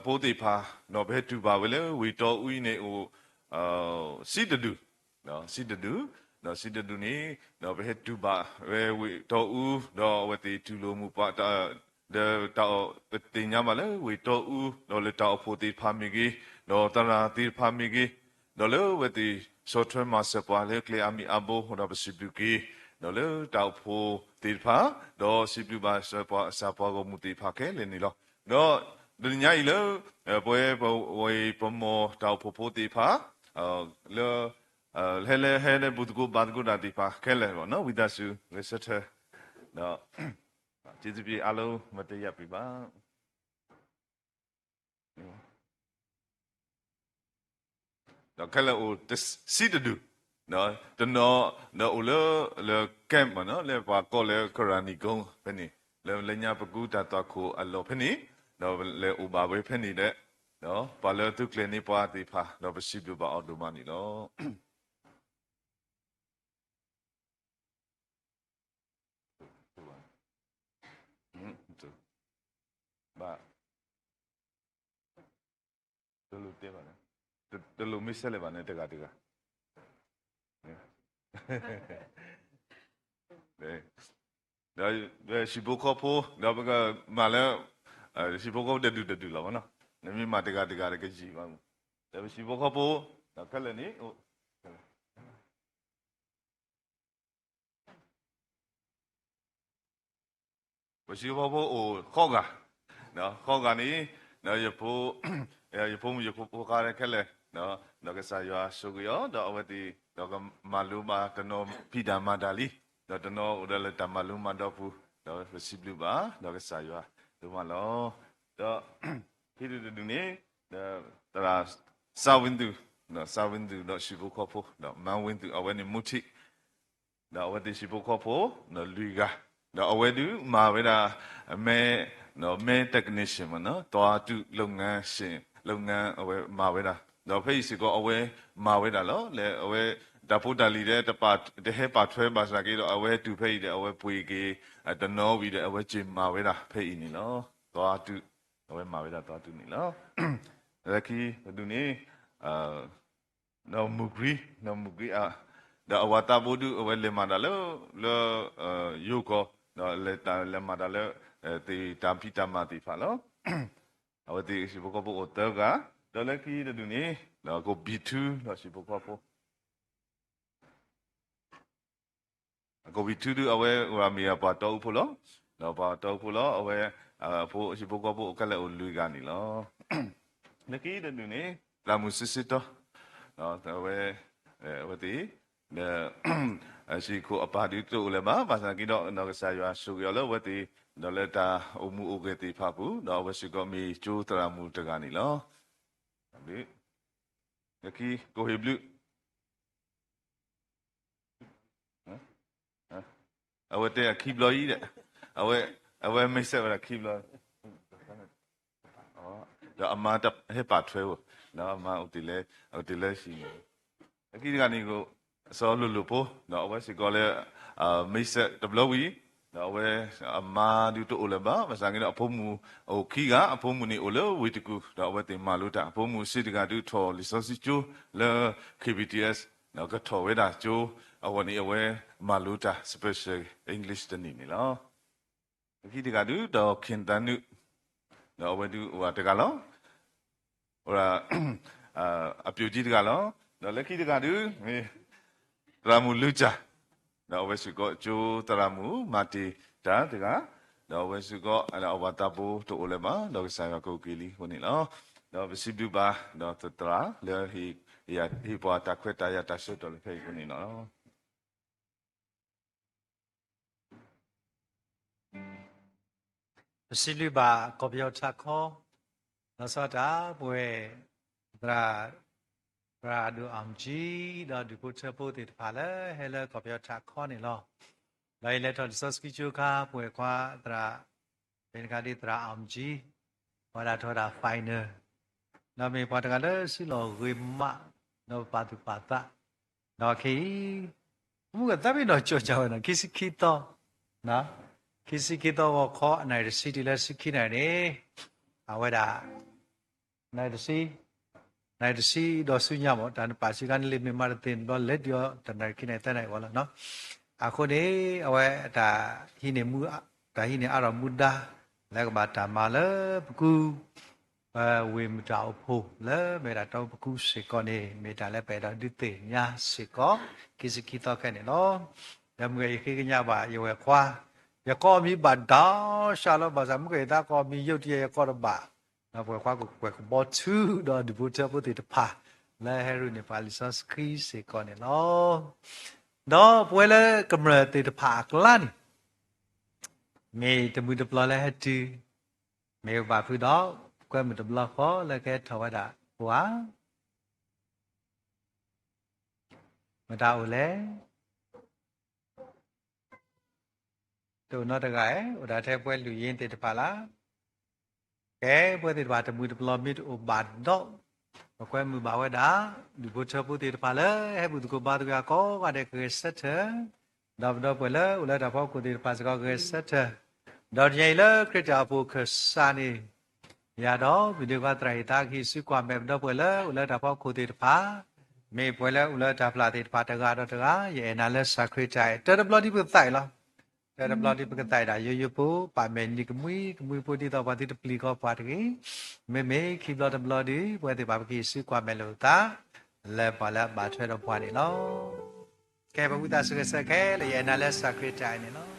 ပိုးတိဖာတော့ဘဲတူပါဝဲလေဝီတော်ဦးနေဟိုစီတဒူနော်စီတဒူနော်စီတဒူနေတော့ဘဲတူပါဝဲဝီတော်ဦးတော့ဝတိတူလိုမှုပါတော့တင်ညမလဲဝီတော်ဦးတော့လေတောက်ဖို့တိဖာမီကြီးတော့တရာတိဖာမီကြီးတော့လေဝတိစောထွဲမှာစပွားလေကလေအမီအဘောဟောတော့စီပူကြီးတော့လေတောက်ဖို့တိဖာတော့စီပူပါစပွားကိုမူတိဖာခဲလေနီလောတော့ဒီညိုင်လေပွဲဝေပမောတောက်ဖို့တိဖာလေဟဲလေဘူဒကိုဘတ်ကိုဒါတိဖာခဲလေဘောနော်ဝိဒဆူရစထတော့ကျေးဇူးပြုအလုံးမတရပြပါတော့ခဲလေအိုစီတဒူနော်တနော်လေကမ်မနော်လေပါကောလေခရာနီကုံဖနီလေညာပကူတာတော့ကိုအလောဖနီနော်လေဥပါဝေဖနီတဲ့နော်ပါလေတုကလေနေပွားတိဖာတော့ပစီပြပါအော်ဒူမနီနော်ဘာဒလူတေပါနဲ့ဒလူမစ်ဆလေပါနဲ့တကဒါရှိဘခဖို့ဒါဘကမလာရှိဘခတဲ့တူလာမနော်နမီမတကရကကြီးပါဒါရှိဘခဖို့ဒါကလည်းနေဟိုရှိဘဖို့ဟိုခေါကနော်ခေါကနေနော်ရဖို့ကားရခက်လေနော်တော့ကစားရဆိုကြရောတော့အဝတိတော့ကမလူမာတနောဖိဒမဒါလီတော့တနောဥဒလတမလူမာတော့ဘူးတော့စီဘလူပါတော့ကစားရဒီမှာလောတော့ဖိဒူနေတရာစာဝင်းသူတော့ရှိဖို့ခေါ်ဖို့တော့မန်ဝင်းသူအဝဲနေမုတိတော့အဝတိရှိဖို့ခေါ်ဖို့တော့လူကတော့အဝဲသူမာဝဲတာမဲနော်မဲ technician မနော်တွားတူလုပ်ငန်းရှင်လုပ်ငန်းအဝဲမာဝဲတာတော့ဖေးစီကောအဝဲမာဝဲတာလောလေအဝဲဒါဖို့တလီတဲ့တပါတဟဲပါထွဲပါစားကြီးတော့အဝဲတူဖေးတဲ့အဝဲပွေကြီးတနောပြီးတဲ့အဝဲချင်မာဝဲတာဖေးနေလောတွားတူအဝဲမာဝဲတာတွားတူနေလောလက်ကီဒူနေနော်မူဂရီဒါအဝတာဘူဒူအဝဲလေမာတာလောယုကောနော်လေမာတာလောတေတမ်ပီတမတိဖာလောအဝတိရှိဘကဘောတကဒလကီဒူနေလောကို B2 လောရှိဘကဘောကို B2 ဒူအဝဲရာမီယာပါတော့ဖလောလောပါတော့ဖလောအဝဲဖို့ရှိဘကဘောကလည်းလူကနေလောလကီဒူနေလာမူစစ်စစ်တော့နော်အဝဲအဝတိရှိကိုအပါဒီတို့လည်းပါဘာသာကြီးတော့နော်ကစားရဆူရလောဝတိနော်လက်တာအမှုအိုကေတိဖဘူးနော်ဝရှိကောမီကျိုးတရာမူတကနေလောဒီယကီကိုဟေဘလူအဝတ်တဲ့ခိဘလောကြီးတဲ့အဝဲမိတ်ဆက်ရခိဘလောတော့အမတဟေပါထွဲနော်အမဥတီလဲရှိနေယကီကနေကိုစောလူပိုနော်အဝဲရှိကောလဲမိတ်ဆက်ဒဘလဝီတော့ဝဲအမာဒီတိုအိုလဘာမဆိုင်ကတော့အဖို့မူဟိုခီကအဖို့မူနေအိုလဝီတကူတော့ဝဲတင်မာလို့တာအဖို့မူစစ်တကတူထော်လီဆိုစီကျိုလဲ KBTS တော့ကထော်ဝဲတာကျိုအဝနေအဝဲမာလို့တာ special English တနေနေလောခီတကတူတော့ခင်တန်နုတော့ဝဲတူဟိုတကလောဟိုအပြူကြီးတကလောတော့လက်ခီတကတူရာမူလူချာတော့ဝဲစုကောကျိုးတရမူမာတီဒါတကတော့ဝဲစုကောအဝတာဘူတိုအိုလေမတော့ဆိုင်ရကိုကီလီဟိုနေလောတော့ပစီဘူပါတော့တရာလေဟီယာဟီပွားတာခွဲတာရတာဆွတ်တော်လေဖေးဟိုနေနော် စီလူပါကောပြောချခေါ်လောစတာပွဲဒရာဒူအမ်ဂျီဒါဒီပုချပုတိဖာလေဟဲလေကောပြောချခေါ်နေလောလိုက်လက်တော်စောစကီချူခါပွဲခွာဒရာဘင်္ဂါဒီဒရာအမ်ဂျီဝါရာထောတာဖိုင်နယ်နော်မေပေါ်တကလည်းစီလောဝေမနော်ပါတူပါတာနော်ခေမှုကတပ်ပြီးတော့ကြောက်ကြတယ်ခိစီခိတော့နော်ခိစီခိတော့ခေါ်နိုင်တဲ့စီတီလက်စီခိနိုင်တယ်အဝဲတာနိုင်တဲ့စီတော့ဆုညမောတန်ပါစီကန်လေးမမရတင်တော့လက်ရောတန်ခိနိုင်တဲ့နိုင်ဝလာနော်အခုနေအဝဲဒါဟိနေမူဒါဟိနေအရမူဒါလက်ကဘာတာမာလပကူဝေမတောက်ဖို့လဲမေတာတော့ပကူစေကောနေမေတာလဲပဲတော့ဒီတေညာစေကောကိစကိတော့ခဲနေနော်ဓမ္မရေခေကညပါယဝဲခွာယကောမီဘာဒါရှာလောဘာဇမကေတာကောမီယုတ်တရကောရဘာနော်ပွဲခွာကိုပွဲဘောသူတော့ဒီဘူချပုတိတဖာလဲဟဲရုနေပါလီဆတ်ခရီစေကောနေနော်တော့ပွဲလဲကမရတေတဖာကလန်မေတမှုတပလာလဲဟတူမေဘာဖူတော့ကွဲမတဘလခေါ်လည်းကဲထော်ဝတာဟွာမတားဦးလေတို့တော့တကဲဟိုဒါထဲပွဲလူရင်းတေတပါလားကဲပွဲတေတပါတမှုတဘလမစ်အိုဘာတော့ကွဲမှုပါဝတာဒီဘုချပုတေတပါလေဟဲ့ဘူးတကဘာတကကောကတဲ့ကဲဆက်တော့ပွဲလေဦးလာတော့ကိုတေတပါစကောကဲဆက်တော့ညိလေခရတာဖို့ခစာနေရတော့ဗီဒီယိုကတရိုက်တာခိစုကွာမဲ့တော့ပွဲလေဦးလာတော့ကိုတေတပါမေပွဲလေဦးလာတာဖလာတေတပါတကတော့တကရဲ့နာလဲစခရတိုင်တဘလဒီပတိုင်လားတဘလဒီပတိုင်တာရရပိုပါမယ်နိကမွေပိုတီတော့ပါတိတပလီကောပါတကြီးမေခိဘလတဘလဒီပွဲတေပါခိစုကွာမဲ့လို့တာလဲပါလာဘာထွဲတော့ပွားနေနော်ကဲဘုဒ္ဓစကစခဲလေရဲ့နာလဲစခရတိုင်နေနော်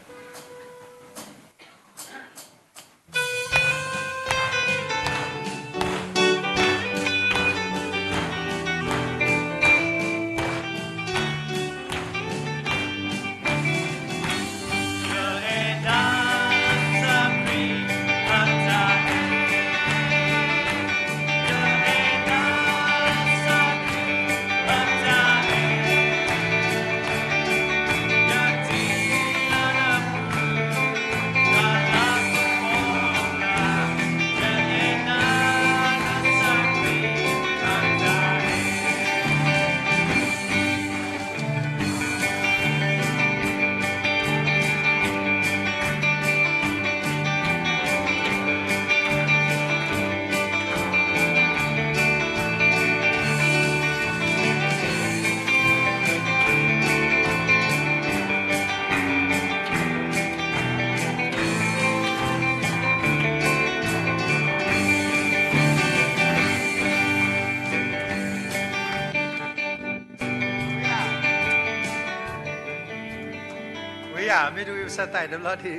မေတူစတိုင်တယ်လို့ဒီ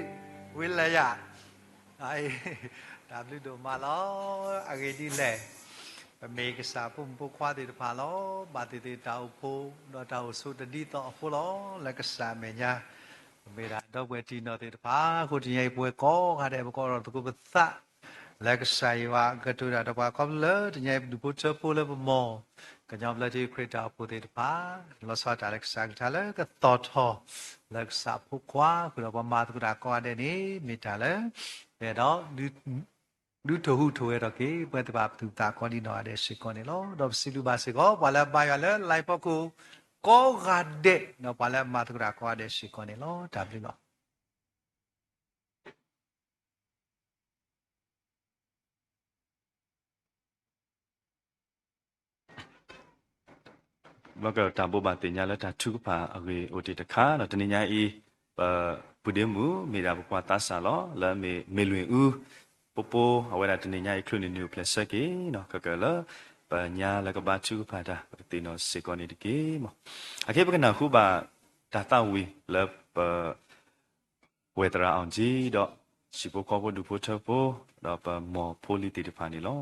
ဝိလရအိဒါဘလူတို့မလောအဂေဒီလေမေကစာပုံပုခွားတဲ့ဖာလောဘာတိတေတောက်ဖို့တော့တောက်ဆုတတိတော့ဖို့လောလက်ကစာမညာမေရာတော့ဝဲတီနော်တဲ့ဖာခုတည်းပွဲကောခါတဲ့ဘကောတော့တကူပသလက်ကစာယဝကတူတာတော့ကောလတည်းဒူပုချပိုလဘမောကကြောင်လက်တီခရတာပိုတဲ့ဖာလောစာတာလက်စာကတလည်းကတော့ထောလက်စာပုခွာခုတော့ပမာတူတာကောတဲ့နေမိတာလေတဲ့တော့ဒူထဟုထိုရတော့ကေဘတ်ဘာတူတာကောဒီနော်တဲ့ရှိကောနေလို့တော့စီလူပါစေကောဘာလာဘာရလဲလိုက်ပကူကောဂါတဲ့နော်ဘာလာမာတူတာကောတဲ့ရှိကောနေလို့ဒါပြီလို့ဘကတဘောပါတင်ညာလက်တာထုကပါအဝေအိုတီတခါတော့တနညာဤပုဒေမူမေရာဘကွာတဆာလောလာမေလွင်ဦးပပိုအဝဲတာတနညာဤခရုနေနူပလက်ဆက်ကေနော်ကကလာပညာလကဘာထုဖာတာပတိနောစေကောနေတကေမအခေပကနာခုပါဒါတဝီလပဝေတရာအောင်ကြီးတော့စီပိုကောဘဒူပိုထပိုတော့ပမောပိုလီတီတဖာနေလော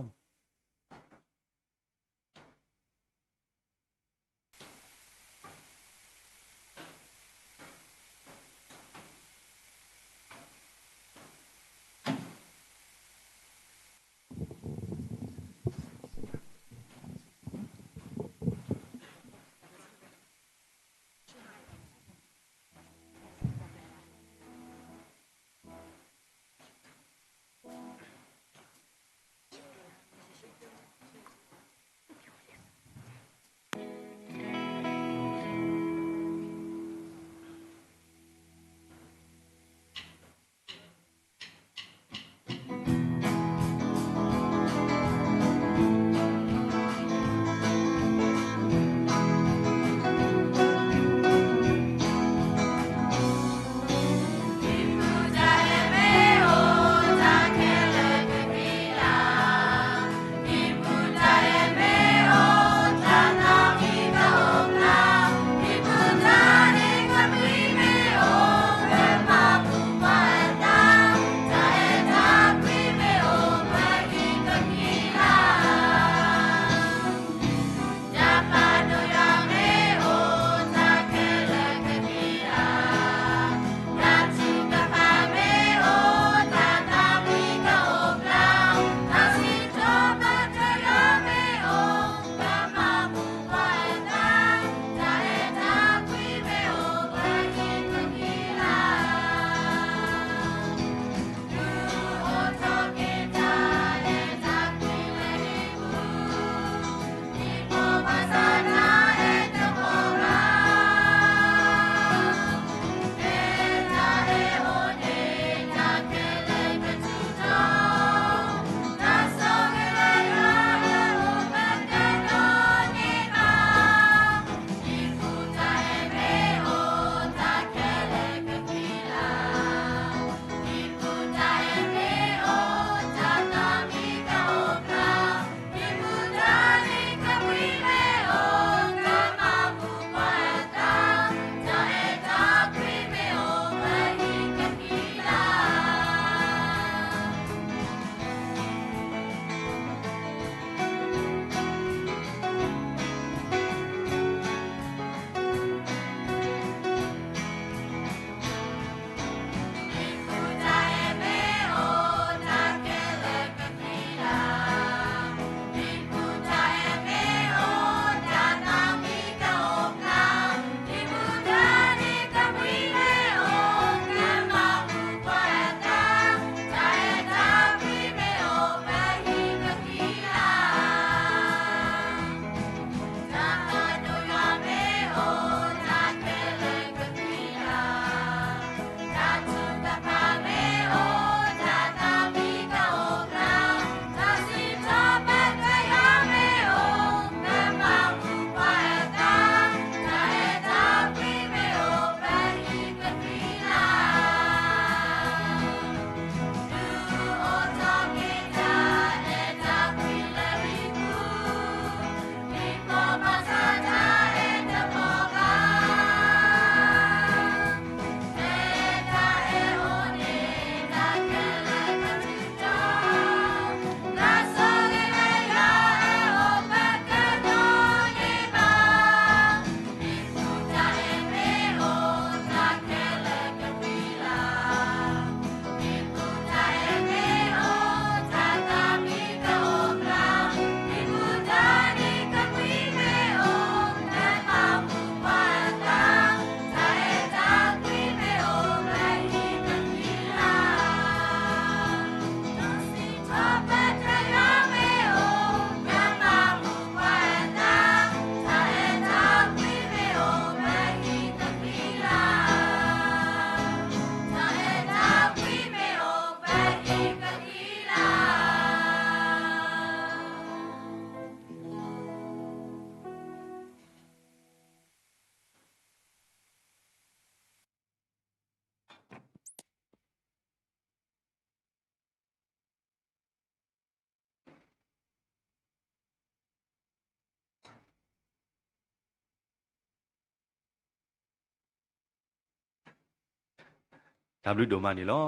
W ဒိုမနီလော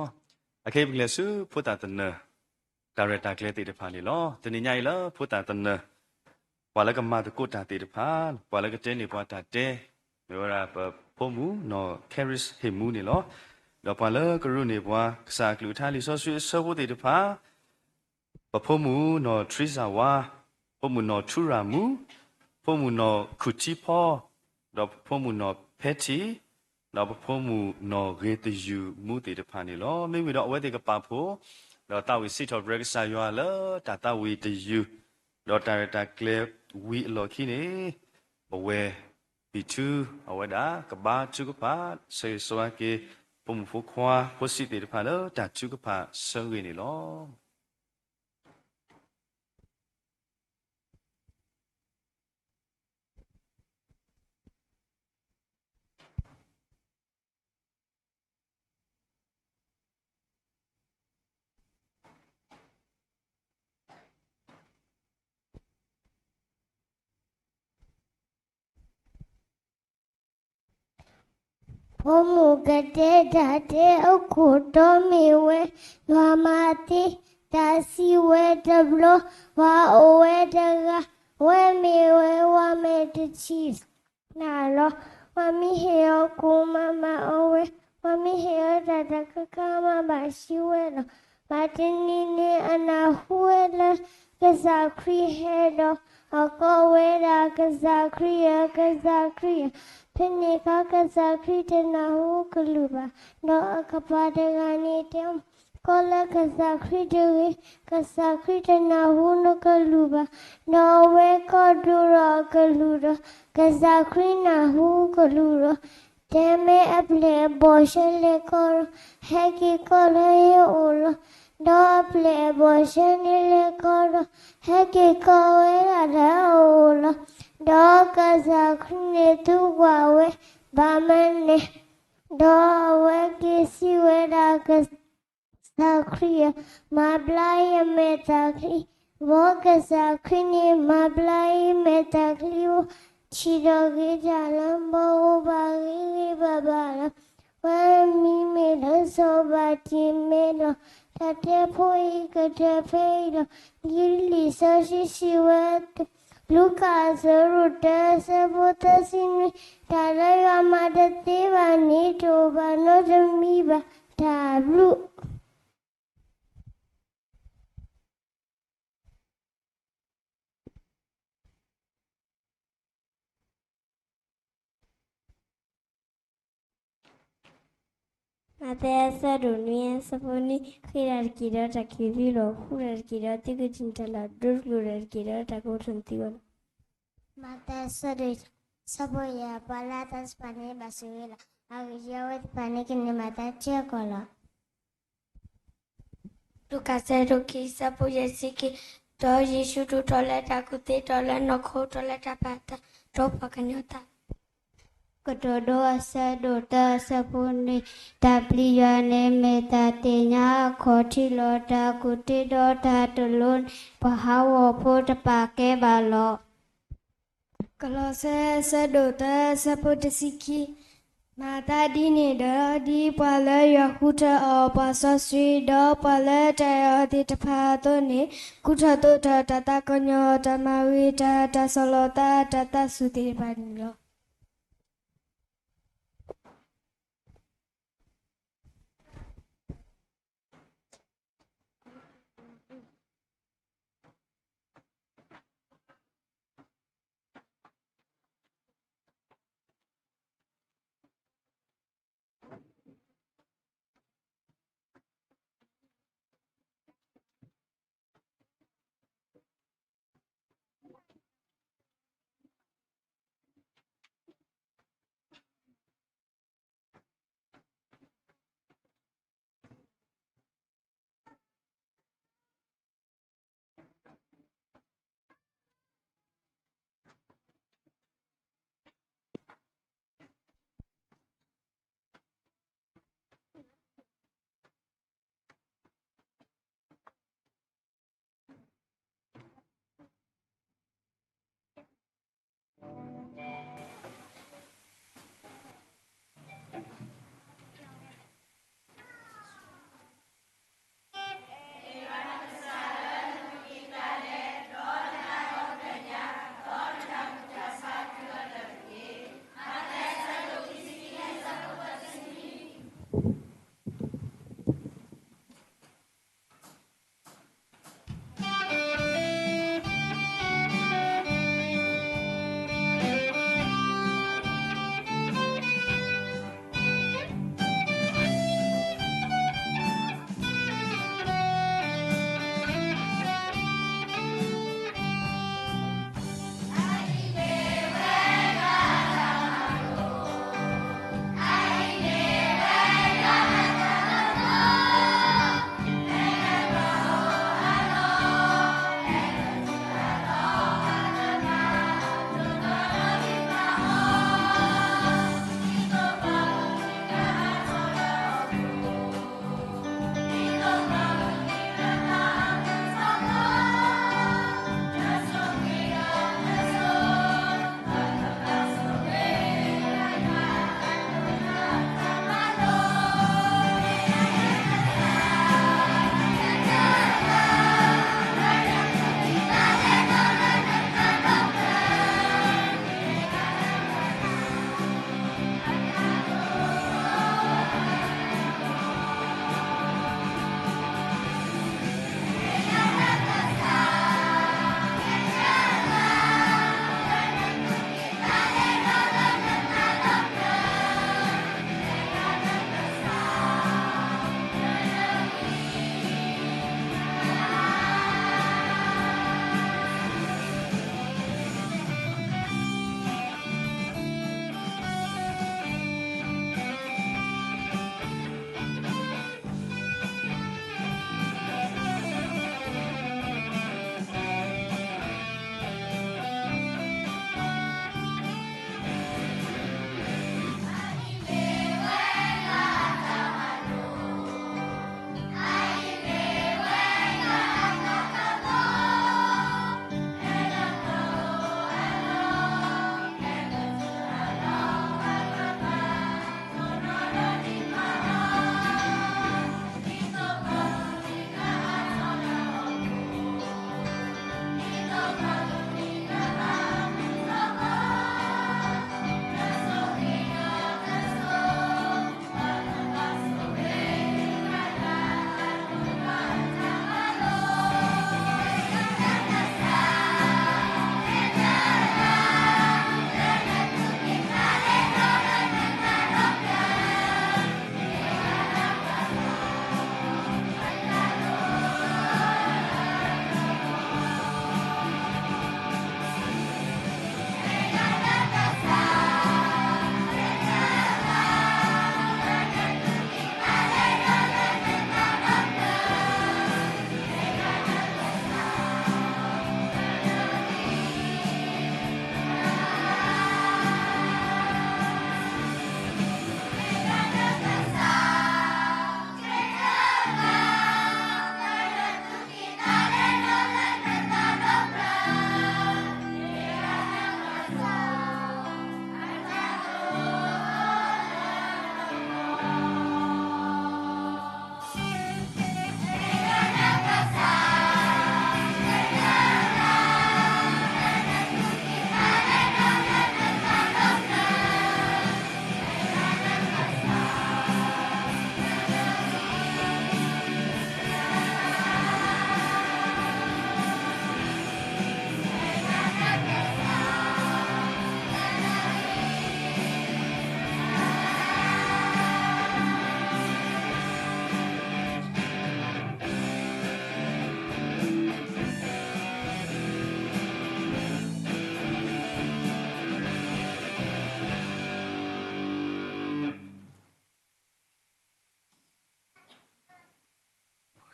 အခေပကလဆုဖုတာတနဒါရတာကလေးတေတဖာနီလောတနိညာလောဖုတာတနဝါလကမတကုတာတေတဖာဝါလကတဲနေပွားတာတဲမေဝရာဖို့မူနော်ကယ်ရစ်ဟေမူနီလောတော့ပါလကရုနေပွားကစားကလူထားလီဆောဆွေဆောဖို့တေတဖာပဖို့မူနော်ထရီဇာဝါဖို့မူနော်ထူရာမူဖို့မူနော်ခုချီဖောတော့ဖို့မူနော်ဖက်တီတော့ဖို့မူနော်ဂေတယူမူတေတဖာနီလောမိမိတော့အဝဲတေကပါဖို့တော့တာဝီစစ်တော်ဘရက်ဆာယွာလာတာဝီတယူတော့တာရတာကလေဝီလော်ခီနေဘဝဲB2 အဝဲတာကဘာချုကပါဆေဆွာကေပုံဖို့ခွာဖို့စီတေတဖာလောတာချုကပါဆောင်းရနေလောဘုံမူကတဲ့တာတဲ့အခုတော်မီဝဲလွာမာတိတာစီဝဲတဘလဝါအဝဲတကဝဲမီဝဲဝါမဲတချီနာလောဝါမီဟေယကူမမအဝဲဝါမီဟေယတတကကမဘာရှိဝဲလောမာတင်နီနေအနာဟွဲလကစားခရီဟဲလောအကောဝဲရာကစားခရီကစားခရီဖင်းနေကကစားခရီတနာဟုကလူပါတော့အခပါတကနေတဲကောလကစားခရီတွေကစားခရီတနာဟုနကလူပါနော်ဝဲကောဒူရကလူရကစားခရီနာဟုကလူရတဲမဲအပလေဘောရှလေကောဟဲကီကောလေယောလတော့ပလေဘောရှနေလေကောဟဲကီကောဝဲရတာအိုလတော့ကစားခရီနေသူဝဝဲဘာမနေတော့ဝဲကီစီဝဲတာကစားခရီမပလိုက်မေတာခရီဘောကစားခရီနေမပလိုက်မေတာခရီချီတော့ကြီးကြလမ်းဘောဘာကြီးဘာဘာဝဲမီမေလဆောဘာတီမေလတတဲ့ဖိုးကတဲ့ဖေးလဒီလီဆာရှိဝဲLucas Rutes Botasini Taraya Madativa Nitoba Notamiba Tablu Matesa Dunia Saponi Hierarchia Takivilo Hierarchia Tikintala Durgurarchia Takotantiwan Matesa Saboya Palatas Pane Basuela Agiawet Panic in the Matachiacola Lucasero Kisa Puyasiki Doji Shutu Toleta Kute Tola Noko Toleta Pata Topa Canyota Kotodo asa dota sapuni tapliane metatenya khoti lota kuti dota tulun pahawo put pake balo kalose sa dota saputisiki mata dini da di pala yahuta apasa sri da pala taya di tapato ni kuta dota tata konyo tamawita tasolota tata sutirpanyo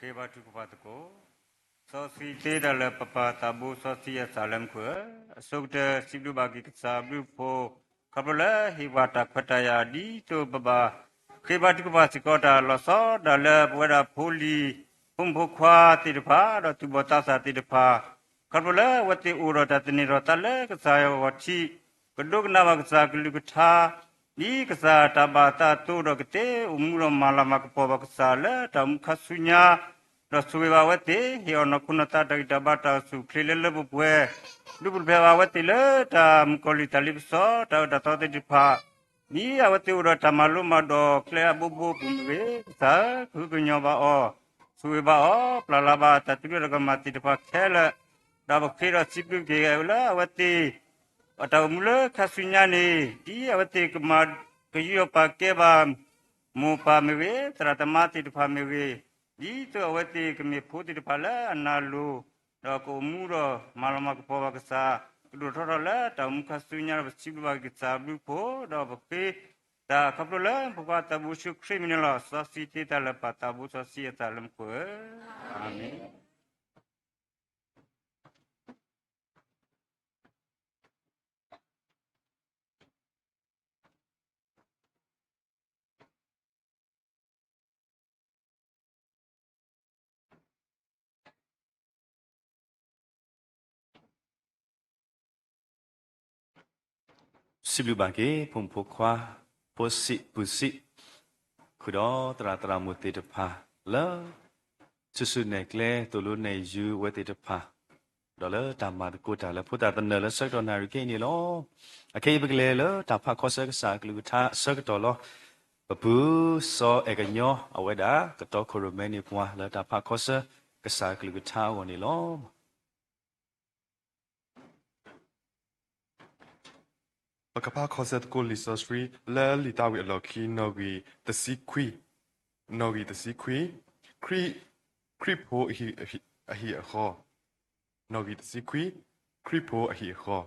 ခေဘတုကပတကိုစောစီတေဒလပပတာဘူစောစီယဆာလမ်ခွအစုတ်တစီလူဘာကိကစာဘုဖိုခပလဟိဝတာခတယာဒီတောပပခေဘတုကပစကောတာလောစောဒလဘဝရဖိုလီပုံဘခွာတိတဖာရတုဘတာစာတိတဖာခပလဝတိဥရတတနိရတလေကစာယဝတိကဒုကနာဝကစာကလူကထာဤကစားတဘာတာတုရကတေဥမူရမလာမကပဘကစားလေတမ်ခဆုညာရဆွေဘဝတေဟေနကုနတာတတဘာတာစုခလလဘပွဲလူဘဘဝတေလေတမ်ကိုလီတလိပစောတတတတိဖာဤအဝတေဥရတမလုမဒောကလေဘဘပုန်ဝေသာခုကညောဘာအောဆွေဘာအောပလလာဘာတတုရကမတိတဖာခဲလေဒါဘခေရစိပုကေလာဝတေအတော်မူလခဆုညာနေဒီအဝတိကမကယောပါကေဘာမောပါမေဝေသရတမတိတဖာမေဝေဒီတောအဝတိကမေဖို့တိတဖာလာအနာလိုတော့ကိုမူတော့မာလမကပေါ်ပါကစားဒုထော်လာတောင်ခဆုညာဘစီဘဝကစားဘူးဖို့တော့ဘပေတာကပလန်ပပတာဘူရှုခရမီနလာစစီတီတလပတာဘူစစီတလမ်ကိုအာမင် สิบลูบางเกพงพกควาโพสิปุสิคุดอตราตรามุติตพาแล้วสุดๆในแกลตัวลุ้นในยูเวติตพาดอลเลตามมาตะกูตาแล้วพุทธาตันเนลสักตอนนาริเกนี่ลอโอเคไปเลยแล้วตาพาข้อสักสากลูท่าสักตอลอปะปูซอเอกญอเอาไว้ดากะตอโคโรเมนี่ปัวแล้วตาพาข้อสักสากลูท่าวันนี้ลอปกป้าคอเซตโกลิซอสฟรีและลิตาวิอลอคีนอวีตะซีควีนอวีตะซีควีครีโพฮีอฮีอคอนอวีตะซีควีครีโพอฮีอคอ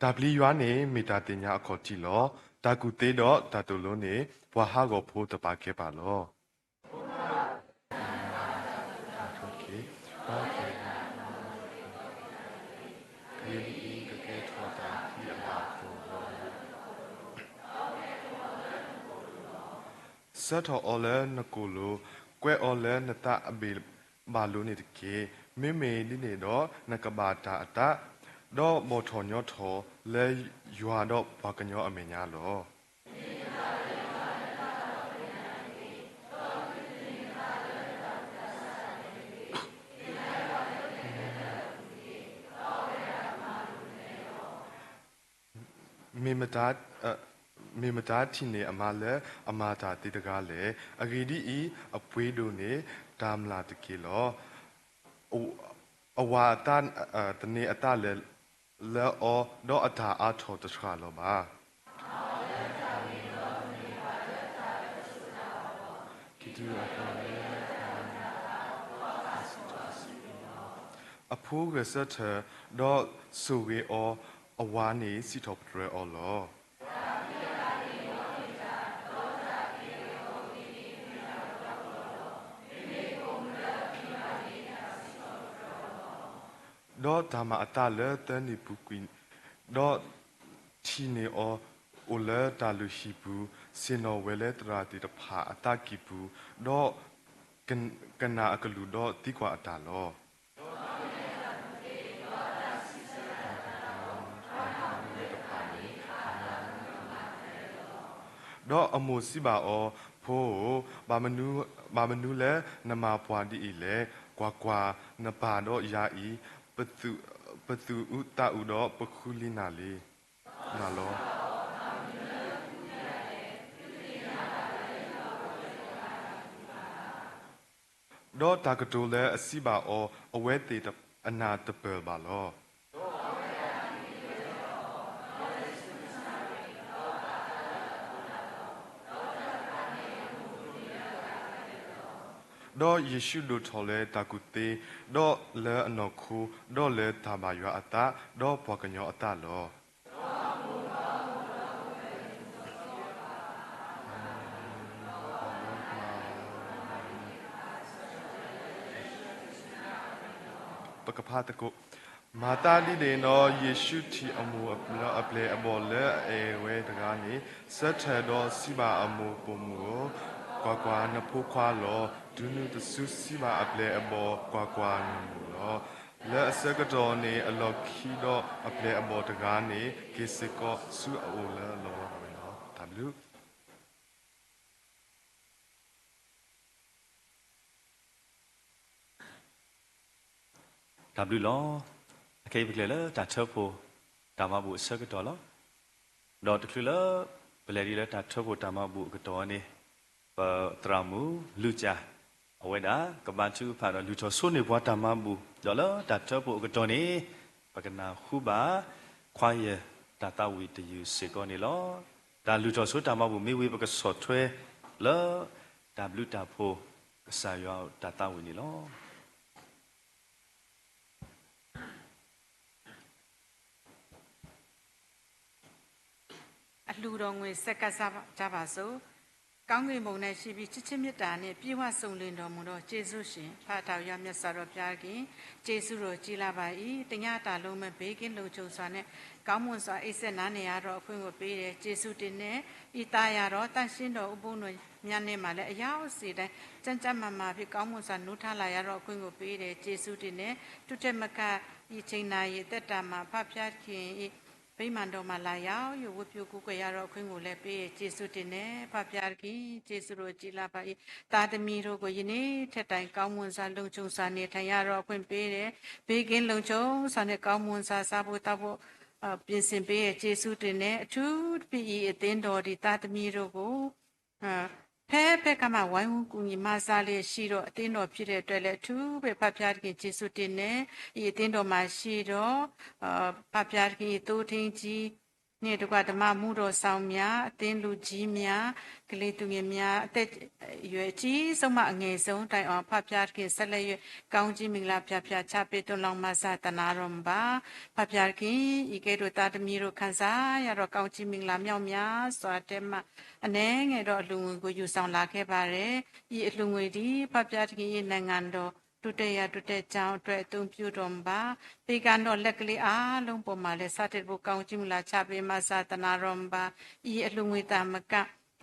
ตาบลียวนเนมีตาติญาอคอติลอตากุเตดอตาตุโลเนบวาฮาโกโพตะปาเคปาลอโอเคโอเคဆက်တော်အော်လဲနကိုလိုကွဲအော်လဲနတာအဘေဘာလိုနေတကေမေမေဒီနေတော့နကဘာတာအတာတော့မော်ထော်ညောထော်လဲယွာတော့ဘာကညောအမေညာလောမေမတာမေမတာတီနေအမလဲအမတာတိတကားလေအဂီဒီဤအပွေးတို့နေဒါမလာတကေလောအဝါတန်တနေအတလဲလဲအောတော့အတာအထောတခြားလောပါအဖိုးကစတဲ့တော့ဆူဝေအောအဝါနေစီထောပထရအောလောတော့ဒါမှအတလဲတန်ဒီပူကွင်းတော့ချီနေအောအိုလဲတာလူရှိဘူးစင်နော်ဝဲလဲတရာတီတဖာအတကီဘူးတော့ကနာအကလူတော့တိကွာအတလောတော့အမိုစီပါအောဖိုးဘာမနူးလဲနမပွားဒီလေကွာနပါတော့ယာဤပသူဥတာဥတော့ပခုလီနာလေနာလောတော့တာကတိုလဲအစီပါအောအဝဲတေအနာတပယ်ပါလောတော့ယေရှုတို့ထော်လဲတာကုတေတော့လဲအနော်ခုတော့လဲတာမယွာအတာတော့ဘွာကညောအတာလော ကဖာတကုမာတာလီလေနော်ယေရှုတီအမှုအပလေအဘော်လေအေဝဲတကားနေစက်ထတော်စီပါအမှုပုံမူကွာနဖိုးခွာလောဒုနုတဆုစီပါအပလေအဘော်ကွာနမူလောလဲအစကတော်နေအလော်ခီတော့အပလေအဘော်တကားနေကေစကောဆူအိုလဲလောပါပဲနော်တဘလူW လောအကေပကလေလာတာချဖို့တာမဘူးစကတော်လောဒေါ်တကလဘလေဒီလာတာချဖို့တာမဘူးကတော်နေပတရမူလူချာအဝဲတာကပန်ချူဖာတော့လူချောဆုနေဘွားတာမဘူးဒေါ်လာတာချဖို့ကတော်နေပကနာခုပါခွာရတာတဝီတယူစေကောနေလောဒါလူချောဆုတာမဘူးမေဝေပကစောထွဲလော W တာဖို့ကစားရောတာတဝီနေလောအလှူတော်ငွေဆက်ကစားကြပါစို့ကောင်းကင်ဘုံ၌ရှိပြီးချစ်ချင်းမေတ္တာနှင့်ပြည့်ဝစုံလင်တော်မူသောယေရှုရှင်ဖတ်တော်ရမြတ်စွာတော်ဘုရားခင်ယေရှုတော်ကြီးလာပါ၏တညတာလုံးမဲ့ဘေးကင်းလုံခြုံစွာနဲ့ကောင်းမွန်စွာအိပ်စက်နားနေရတော့အခွင့်ကိုပေးတယ်ယေရှုတင်နဲ့ဤသားရတော့တန်ရှင်းတော်ဥပုံတော်မြတ်နဲ့မှလည်းအယောက်စီတိုင်းကြမ်းကြမ်းမာမာဖြစ်ကောင်းမွန်စွာနှုတ်ထလာရတော့အခွင့်ကိုပေးတယ်ယေရှုတင်နဲ့တုတက်မကဤချိန်နာရီတက်တာမှာဖတ်ဖျားခင်ဤဗိမာန်တော်မှာလာရောက်ရဝတ်ပြုကိုရတော့အခွင့်ကိုလည်းပေးယေရှုတင်နဲ့ဖဖျားခင်ယေရှုတော်ကြည်လာပါ၏တာသမီတို့ကိုယနေ့ထက်တိုင်ကောင်းမွန်စွာလုံခြုံစွာနေထိုင်ရတော့အခွင့်ပေးတယ်ဘေးကင်းလုံခြုံစွာနဲ့ကောင်းမွန်စွာစားဖို့တောက်ဖို့ပြင်ဆင်ပေးယေရှုတင်နဲ့အထူးပြည်အသင်းတော်ဒီတာသမီတို့ကိုဖဲကမှဝိုင်းဝန်းကူညီမဆားလေးရှိတော့အတင်းတော်ဖြစ်တဲ့အတွက်လည်းအထူးပဲဖဖျားခင်ယေရှုတင်နဲ့ဤအတင်းတော်မှာရှိတော့ဖဖျားခင်တိုးထင်းကြီးနေ့တကွဓမ္မမှုတော်ဆောင်များအသင်းလူကြီးများကလေးသူငယ်များအသက်အရွယ်ကြီးဆုံးမအငယ်ဆုံးတိုင်အောင်ဖဖျားခင်ဆက်လက်၍ကောင်းကြီးမင်္ဂလာဖျားဖျားချပေးသွန်လောင်းမဆာတနာတော်ပါဖဖျားခင်ဤကဲ့သို့တာသမီတို့ခံစားရတော့ကောင်းကြီးမင်္ဂလာမြောက်များစွာတဲ့မှာအနှဲငယ်တော့အလူငွေကိုယူဆောင်လာခဲ့ပါတယ်ဤအလူငွေဒီဖဖျားခင်ရဲ့နိုင်ငံတော်တုတရတုတဲ့ကြောင်းအတွက်အသုံးပြုတော်ပါပေကတော့လက်ကလေးအားလုံးပေါ်မှာလဲစတဲ့ဘုကောင်းကြီးမလာချပေးမဆာတနာတော်ပါဤအလူငွေတာမက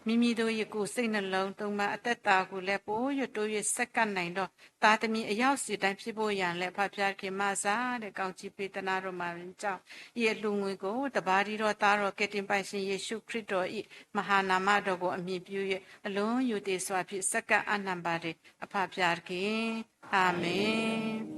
မိမိတို့ရဲ့ကိုယ်စိတ်နှလုံးသုံးပါအသက်တာကိုလည်းပိုးရတိုးရဆက်ကပ်နိုင်တော့တာသမီအရောက်စီတိုင်းဖြစ်ဖို့ရန်လဲဖဖျားခင်မဆာတဲ့ကောင်းကြီးပေးတနာတော်မှာကြောင့်ဤအလူငွေကိုတပါးဒီတော်သားတော်ကယ်တင်ပိုင်ရှင်ယေရှုခရစ်တော်ဤမဟာနာမတော်ကိုအမည်ပြု၍အလုံးယူတည်စွာဖြင့်ဆက်ကပ်အနံပါတယ်အဖဖျားခင်အာမင်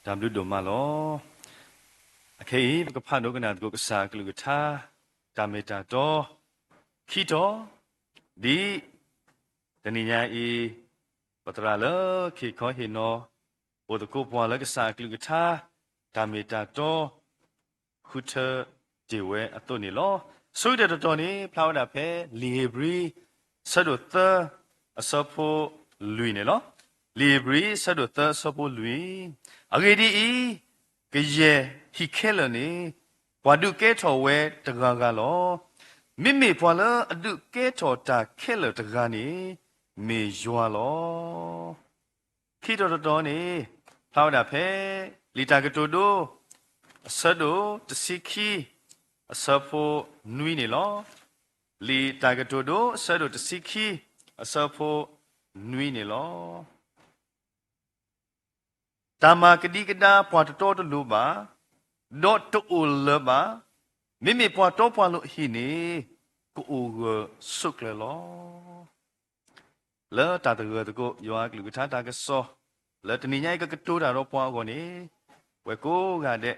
W ဒိုမာလောအခေပကဖတ်ဒုကနာကိုကစားကလူကထာတာမေတာတော်ခီတော်ဒီတဏိညာဤပတရာလခေခောဟေနောဘုဒကိုပွာလကစားကလူကထာတာမေတာတော်ခုထဒီဝဲအတုန်နီလောဆိုတဲ့တော်နေဖလာဝတာဖဲလီဘရီဆဒုသအစဖိုလူနေလောလီဘရီဆဒုသအစဖိုလူအဂေဒီဤကယေဟိခဲလနေဘွာဒုကဲထော်ဝဲတကားကလောမိမိဘွာလအဒုကဲထော်တာခဲလတကားနေမေယွာလောခိတော်နေဖလာဝတာဖဲလီတာကတိုဒိုအစဒိုတစီခီအစဖိုနွီနေလောလီတာကတိုဒိုအစဒိုတစီခီအစဖိုနွီနေလောတာမာကတိကတာပွားတော်တလူပါဒေါ်တူလပါမိမိပွားတော်ပွားလို့ဟိနေကိုဆုကလေလောလာတာတကတကိုယောကလူကထာတာကစောလာတနိညာကကတိုးတာတော့ပွားကောနေဝဲကိုကတဲ့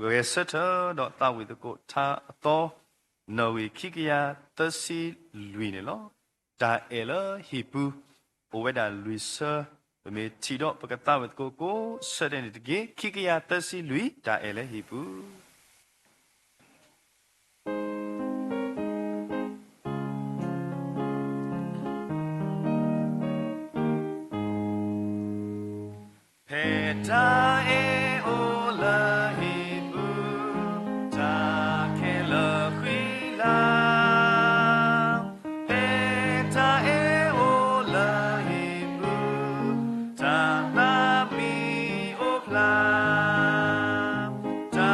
ဝဲစတ်တော့တာဝီတကိုသာတော့နော်ဝီခိကယာတစီလူနေလောတာအဲလဟီပူဝဲဒါလူဆာမေချီတော့ပကတာဝတ်ကိုစတဲ့တကေခိကယာတစီလူတာအဲလဟီပူဖေတာအေအိုလာဟီပူတာခဲလခွီလာဖေတာအေအိုလာဟီပူတာနာမီအိုဖလာတာ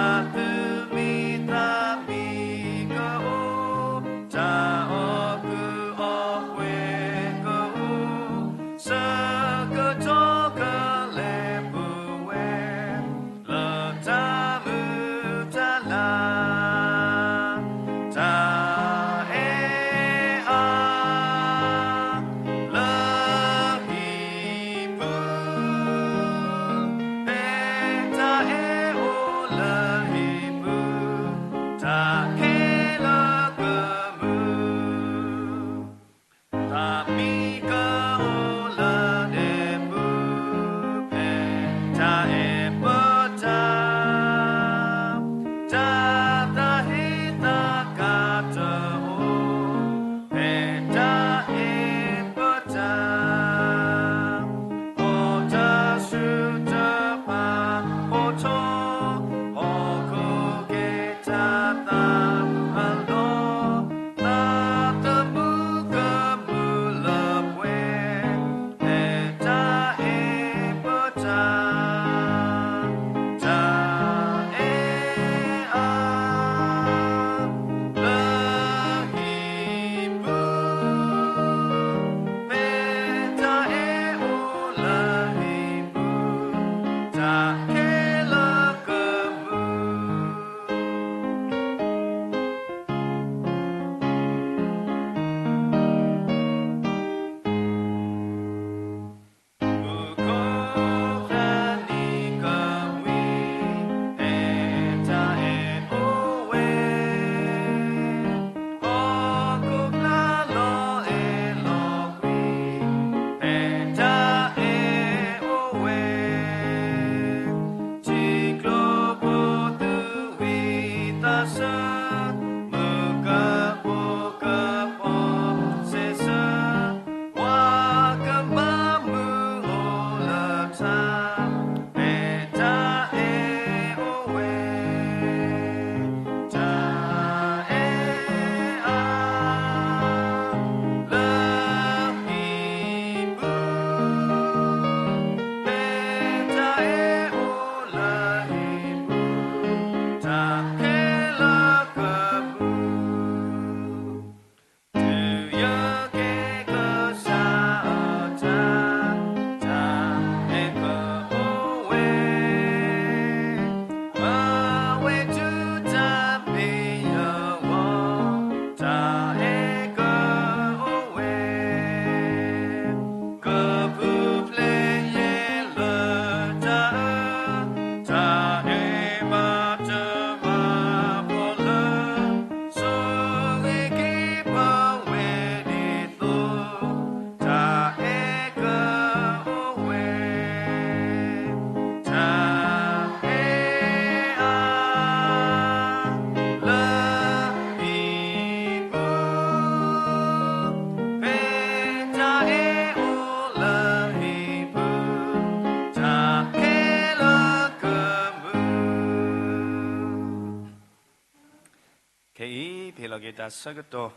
ta sắc to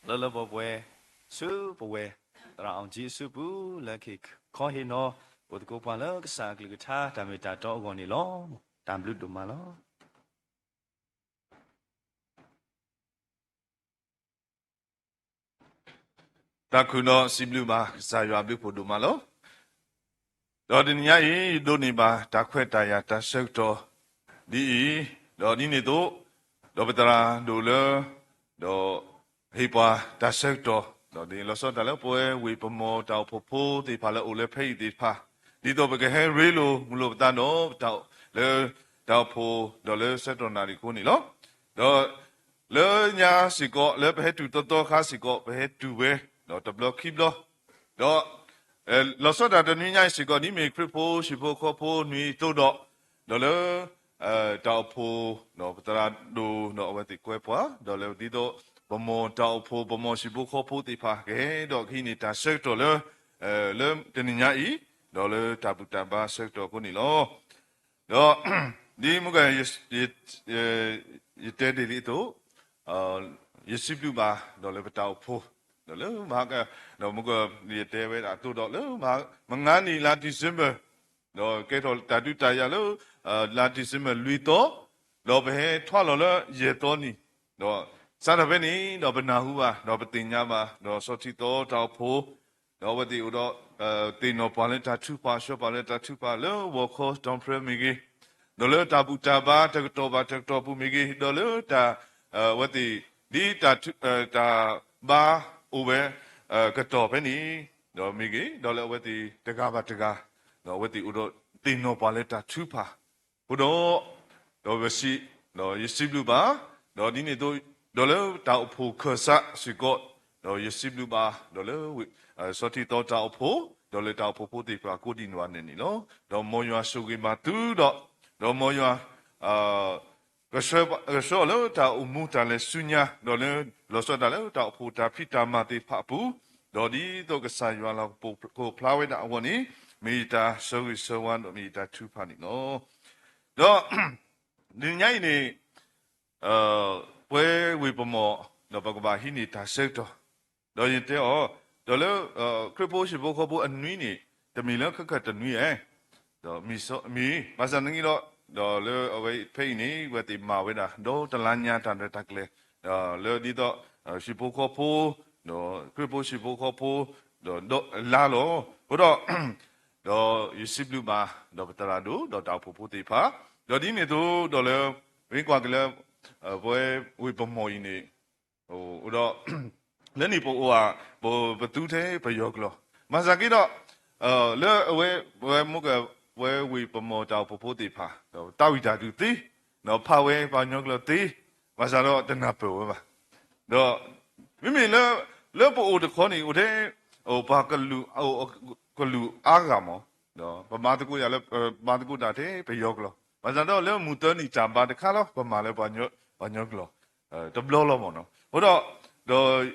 lơ bò bè su bò bè ra ông chỉ su bu là khi khó hi nó bột cô pa lơ cái sa cái tha ta mi ta to gon ni lo tam lu du ma lo တခုနော်စီဘလူမှာစာရွာပြုဖို့တို့မှာလို့တော့ဒီညကြီးတို့နေပါတခွက်တရာတဆုတ်တော်ဒီတော့ဒီနေတော့တော့ပတရာတို့လတော့ဟေးပွားတဆုတ်တော်တော့ဒီလောစောတလည်းပွဲဝေပမောတောက်ဖို့ဖို့ဒီဖာလည်းအိုလည်းဖိတ်ဒီဖာဒီတော့ဘကဟဲရီလိုမလို့တန်တော့တောက်လေတောက်ဖို့တော့လေဆက်တော်နာဒီကိုနေလို့တော့လေညာစီကောလေဘဲတူတော်ခါစီကောဘဲတူပဲတော့တဘလခိဘလတော့လောစောတာတနည်းညစီကောဒီမေခရဖိုရှိဖို့ခေါ်ဖို့နွေတို့တော့လေတောက်ဖို့တော့ပတရာတို့တော့ဝတိကွဲပွားတော့လေဒီတော့ဘမောတောက်ဖို့ဘမောရှိဖို့ခေါ်ဖို့တိဖာကဲတော့ခိနေတာဆက်တော့လေတနည်းညဤတော့လေတပူတပါဆက်တော့ကိုနေလို့တော့ဒီမကရတဲ့ဒီလီတော့ရစီပလူပါတော့လေတောက်ဖို့တော့လေမာကတော့မကရတဲ့ဝဲတာတော့လေမာမငန်းနီလာဒီဇင်ဘာတော့ကဲတော့တတူတရလို့လာဒီဇင်ဘာလူတော့တော့ဘဲထွာလော်လရေတော်နီတော့စားတယ်ပဲနီတော့ဘနာဟုပါတော့ပတင်ညာပါတော့စောတီတော့တောက်ဖို့တော့ဝတိတော့တင်တော့ပါလဲတထူပါရှော့ပါလဲတထူပါလို့ဝခေါ်တောင်ဖရမီကြီးတော့လေတပူတပါတကတော့ပူမီကြီးတော့လေတာဝတိဒီတာဘာအိုပဲကတော့ပဲနီတော့မီကြီးတော့လေဝတိတကားပါတကားတော့ဝတိတော့တင်တော့ပါလဲတထူပါဘုတော့ဝစီတော့ရစီဘလူပါတော့ဒီနေ့တော့လေတောက်ဖို့ခဆာစီကောတော့ရစီဘလူပါတော့လေစောတီတော့တောက်ဖို့တော့လေတောက်ဖို့တိပါကိုဒီနွားနေနီနော်တော့မောရွာစုကြီးမှာတူတော့မောရွာကဆောလို့တာအမှုတလည်းဆုညာတော့လေလောစောတလည်းတောက်ဖို့တာဖိတာမတိဖပူတော့ဒီတော့ကစားရွာလောက်ကိုဖလာဝဲတာဝန်နီမီတာဆိုဝီဆိုဝန်မီတာထူဖာနီနော်တော့ဒီညနေပွဲဝေပမောတော့ဘကဘာဟိနေတာဆက်တော့ရင်တဲ့တော့လေခရပိုရှိဘခဘအနွီနေတမီလခခတနွီတော့မီမဆန်ငီတော့လေအဝေးဖိနေဝတိမာဝဲတာတော့တလညာတန်တက်လေလေဒီတော့ရှိဘခဖိုတော့ခရပိုရှိဘခဖိုတော့လာလို့ဘတော့တော့ယစီဘလူမာတော့တရာဒိုတော့တောက်ဖို့တိဖာတော့ဒီနေတော့လေဝင်းကွာကလေးပွဲဝေပမောင်းနေဟိုတော့လည်းနေပို့ဘတူတဲ့ဘယောကလောမစကိတော့လဲဝဲမကဝဲဝေပမောတောက်ဖို့တိဖာတော့တောက်ဝီတာတူတိတော့ဖာဝဲဘာညောကလောတိမစတော့တနာပိုပါတော့မိလဲပို့တခေါနေဦးတဲ့ဟိုဘာကလူကလူအားကမောတော့ပမာတကူရလဲမာတကူတာတဲ့ဘယောကလောမစတော့လဲမူတနီချာဘာတခါလောပမာလဲဘာညောကလောတဘလောလောမောနော်ဟိုတော့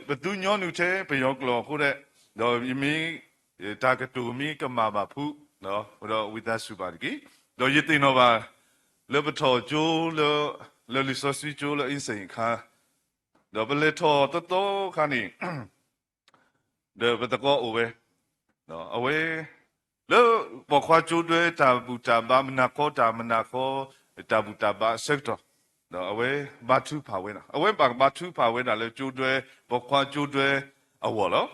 ဘသူညောနုတဲ့ဘယောကလောခုတဲ့တော့ယမီတာကတူမီကမာဘာဖုနော်ဟိုတော့ဝိသစုပါတိတော့ယတိနောပါလေဘထောဂျိုလေလီဆိုစီဂျိုလေအင်းစိန်ခါတော့ဘလေထောတော်ခါနေတဲ့ဘတကောအိုပဲနော်အဝဲလေဘခွာဂျိုတွေတာဘူတာဘာမနာကောတာမနာကောတာဘူတာဘာဆက်တော့တော့အဝဲဘာတူပါဝဲတာအဝဲဘာတူပါဝဲတာလေဂျိုတွေဘခွာဂျိုတွေအဝလော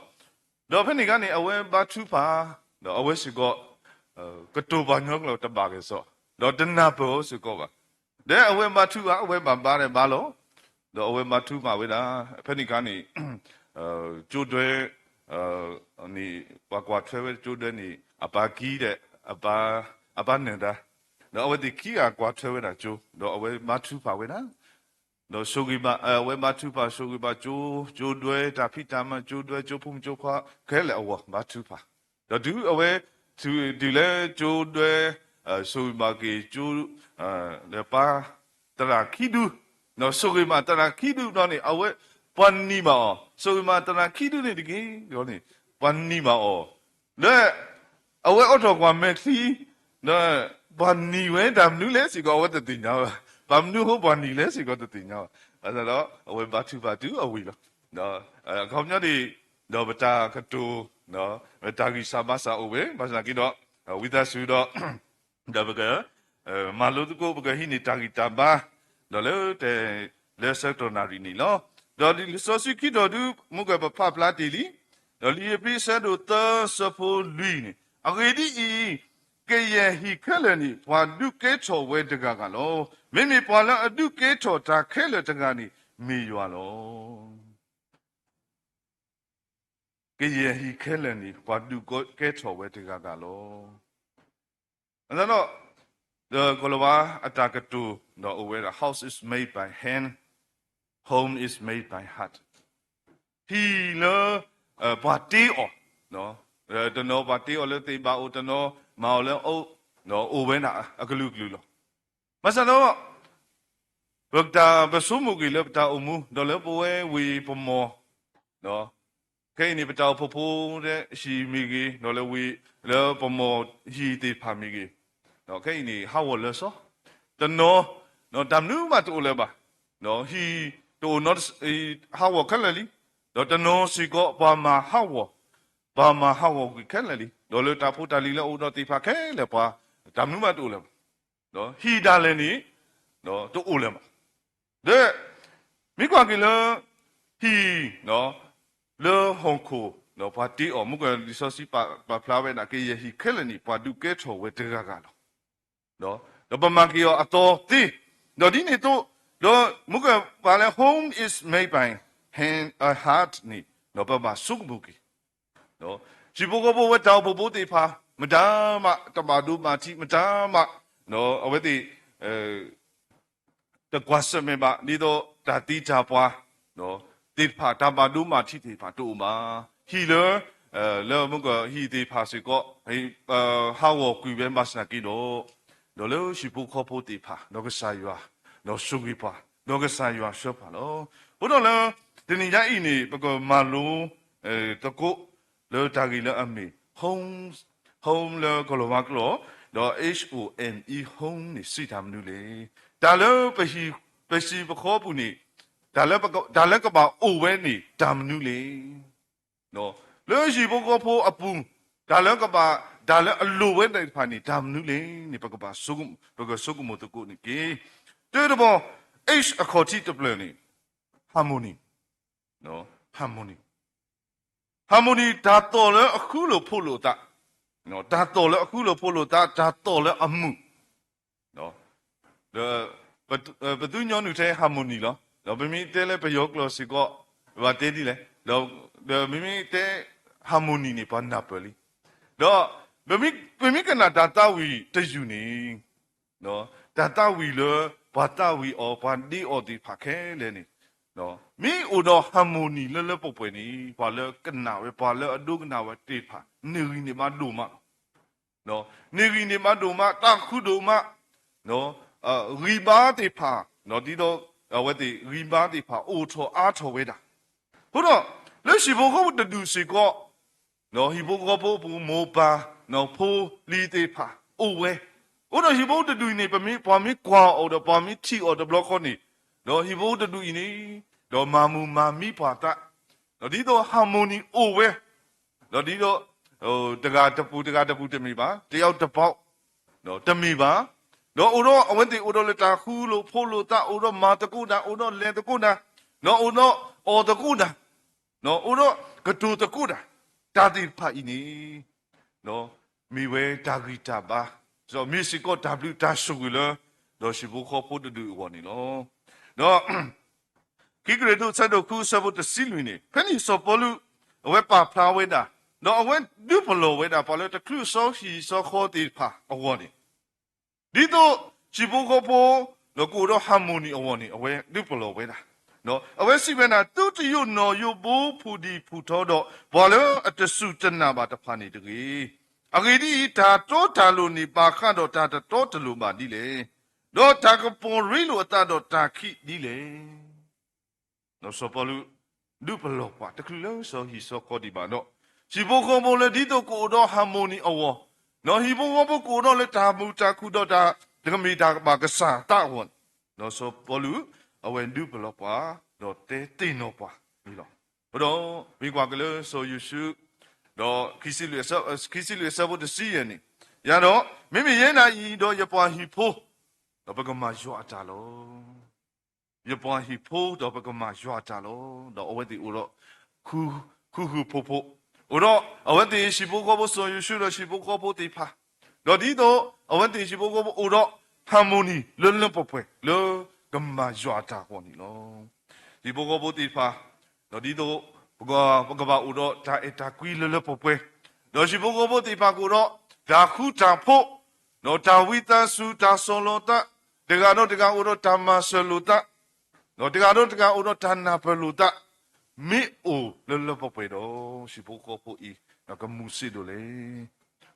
တော့ဖက်နေကနေအဝဲဘာတူပါတော့အဝဲစီကောကတူဘာညောကလောတဘာကေဆိုတော့တနာဘောစီကောပါတဲ့အဝဲဘာတူပါအဝဲဘာပါတယ်ဘာလို့တော့အဝဲဘာတူပါဝဲတာဖက်နေကနေဂျိုတွေနီကွာထွဲဝဲဂျိုတွေနီအပါကီးတဲ့အပါနေတာတော့အဝဲဒီကီကွာထွဲဝဲတာဂျိုတော့အဝဲဘာတူပါဝဲတာတော့ဆိုကြီးပါအဝဲဘာတူပါဆိုကြီးပါဂျိုတွေတာဖိတာမဂျိုတွေဂျိုဖုံဂျိုခွာခဲလေအဝဘာတူပါတော့ဒီအဝဲဒီလေဂျိုတွေဆိုဘာကီဂျိုလေပါတရာခီဒူနော်ဆိုကြီးပါတရာခီဒူတော့နေအဝဲပန်နီမာဆိုကြီးပါတရာခီဒူနေဒီကေရောနေပန်နီမာလေအဝဲအော်တော်ကွာမက်စီနော်ဘာနီဝဲဒမ်နူလဲစီကောဝတ်တင်ညာဘာမနူဟောဘာနီလဲစီကောတင်ညာ အဲ့တော့အဝဲဘာတူအဝီလောနော်ခေါင်းညဒီတော့ဗတာကတူနော်ဗတာကြီးစာမစာအဝဲဘာသာကြီးတော့ဝိသဆူတော့ဒါဘကမာလို့ကိုဘကဟိနေတာဂီတာဘာတော့လေတဲ့လက်ဆက်တော်နာရီနီလောတော့ဒီဆိုစီကီတော့ဒူမုကပပပလာတီလီတော့လီပိဆဒိုသစဖိုလူနီအဂေဒီကေယဟီခလနီဝါဒုကေချောဝဲတကကလောမိမိပွာလာအဒုကေချောတာခဲလတကနီမေရွာလောကေယဟီခဲလနီဝါဒုကေချောဝဲတကကလောအဲ့တော့the Golova Atakatu no where the house is made by hand, home is made by heart. He no party or no the no party or the ba o the no maule o no o wena aglu glulo. Masano Bukta Basumugi lepta umu the lepoe we pomo no Kaini beta popo de she migi no le we le pomo he de pamigi. နော်ခဲနေဟာဝလဆောတနောနော်တမ်နူမတူလေပါနော်ဟီတိုနောဟာဝခက်လေလီနော်တနောစီကောဘာမာဟာဝကိုခက်လေလီနော်လေတာဖူတာလီလေအိုနော်တိဖာခဲလေပါတမ်နူမတူလေနော်ဟီဒါလေနီနော်တူအိုလေမတဲ့မိကွာကီလဟီနော်လေဟောင်ကိုနော်ပါတီအော်မုကလီဆိုစီပါဖလာဝဲနာကေယဟီခဲလေနီပါဒုကဲချောဝဲတေကကလောနော်တော့ပမာကီယောအတော်တိတော့ဒီနေ့တော့မုကပါလေ home is made by hand a heart နီတော့ပမာစုကဘူကီနော်ဂျီဘိုကဘဝတောဘဘတေဖာမဒါမတဘာဒူမာတီမဒါမနော်အဝတိတကွာစမေဘာဒီတော့တာတိချာပွားနော်တိဖာတဘာဒူမာတီတေဖာတူမာဟီလောလောမုကဟီတေဖာစီကောဟီဟာဝကွေဘဲမစနာကီတော့နော်လို့ရှိဖို့ခေါ်ဖို့တေဖာနော်ကစားရွာနော်စုဝိပါနော်ကစားရွာရှော့ပါလို့ဘုတော့လေဒီနေ့ညအိနေပကမာလုံးတကုလောတာဂီလအမေ home လောကလောမကလောတော့ HOME home နေစိတ်ထားမလို့လေဒါလည်းပစီပခေါ်ပူနေဒါလည်းကပါအိုဝဲနေဒါမနုလေနော်လို့ရှိဖို့ခေါ်ဖို့အပူဒါလည်းကပါဒါလည်းအလိုဝဲနေဖာနေဒါမနုလေနေပကပါစုကုမတကုနေကေတဲ့တော့ H အခေါ်တိတပလနေ harmony နော် harmony ဒါတော်လည်းအခုလို့ဖို့လို့တာနော်ဒါတော်လည်းအခုလို့ဖို့လို့တာဒါတော်လည်းအမှုနော်ဘသူညောနုတဲ့ harmony လောတော့မိမိတဲလည်းပယောကလောစီကောဘာတဲဒီလေတော့မိမိတဲ harmony နေပါနာပလီတော့မိမိကနာဒါတာဝီတယူနေနော်ဒါတာဝီလဘာတာဝီအော်ဘာဒီအော်ဒီဖာခဲလေနေနော်မိအိုတော့ harmony လဲပုတ်ပွေနေဘာလဲကနာဝဲဘာလဲအဒုကနာဝဲတေဖာနေရီနေမဒုမနော်နေရီနေမဒုမတာခုဒုမနော်ရီဘာတေဖာနော်ဒီတော့ဝဲတေရီဘာတေဖာအိုထောအားထောဝဲတာဟုတ်တော့လက်ရှိဘောကတူစီကောနော်ဟီဘောကဘောမောပါနော်ဖိုလီတေဖာအိုဝဲဟုတ်တော့ဟီဘောတူနေပမီပွားမီကွာအော်တော့ပွားမီချီအော်တော့ဘလော့ခေါနေနော်ဟီဘောတူနေတော့မာမူမာမီပါတာနော်ဒီတော့ harmony အိုဝဲနော်ဒီတော့တကားတပူတမီပါတယောက်တစ်ပေါက်နော်တမီပါနော်အိုတော့အဝဲတီအိုတော့လက်တာခူးလို့ဖိုးလို့တာအိုတော့မာတကုတာအိုတော့လဲတကုတာနော်အိုတော့အော်တကုတာနော်အိုတော့ကတူတကုတာတာတိဖာဤနေနော်မိဝဲတာဂီတာပါဆိုမီစီကို W တာဆူလတော့ရှိဖို့ခေါ်ဖို့တူဝနေနော်နော်ကိကရတုစတော့ခုစဖို့တစီလူနေဖက်နီဆိုပေါ်လူအဝဲပါဖလာဝဲတာနော်အဝဲဒူပလိုဝဲတာပေါ်လို့တခလူဆောရှိဆောခေါ်တီဖာအဝနေဒီတော့ရှိဖို့ခေါ်ဖို့နော်ကိုတော့ harmony အဝနေအဝဲဒူပလိုဝဲတာနော်အဝဲစီဝဲနာတူတယုနော်ယဘိုးဖူဒီဖူထောတော့ဘောလို့အတဆုတနာပါတဖာနေတကြီးအဂီဒီဒါတော့တာလို့နေပါခတော့တာတော့တလို့ပါဒီလေတော့တာကပေါ်ရီလို့အတာတော့တာခိဒီလေနော်စပလူဒူပလောပါတကလူလုံးဆိုဟီဆိုကောဒီပါနော်စီဘိုကောဘလေဒီတော့ကိုတော့ harmony အဝနော်ဟီဘိုကောကိုတော့လေတာမူတာခုတော့တာဒကမီတာပါကစားတာဝန်နော်စပလူ အဝဲဒူဘလောပွားတော့တဲတိနောပွားဒီလောဘတော့မိကွာကလေးဆိုယူရှုတော့ခီစီလွေဆပ်ဖို့တစီရနေရတော့မိမိရဲ့နာဤတော့ရပွားဟီဖိုးတော့ဘကမှာရွာတာလောရပွားဟီဖိုးတော့ဘကမှာရွာတာလောတော့အဝဲတီဦးတော့ခူဖိုးဦးတော့အဝဲတီရှိဖို့ကောဖို့ဆိုယူရှုတော့ရှိဖို့ကောဖို့တီဖာတော့ဒီတော့အဝဲတီရှိဖို့ကောဖို့ဦးတော့ဟာမိုနီလွန်းပပွဲလောကမှာရွာတာကောနီလောဒီဖို့ကောဖို့တီဖာတော့ဒီတော့ဘကဘာဦးတော့ဒါအတာကွီလွန်းပပွဲတော့ရှိဖို့ကောဖို့တီဖာကိုတော့ဒါခုတာဖို့တော့တာဝိတဆူတာဆောလောတာတကတော့ဦးတော့တာမဆလူတာတော့တကတော့ဦးတော့တာနာပလူတာမိအိုလွန်းပပွဲတော့ရှိဖို့ကောဖို့ဤတော့ကမှုစီတို့လေ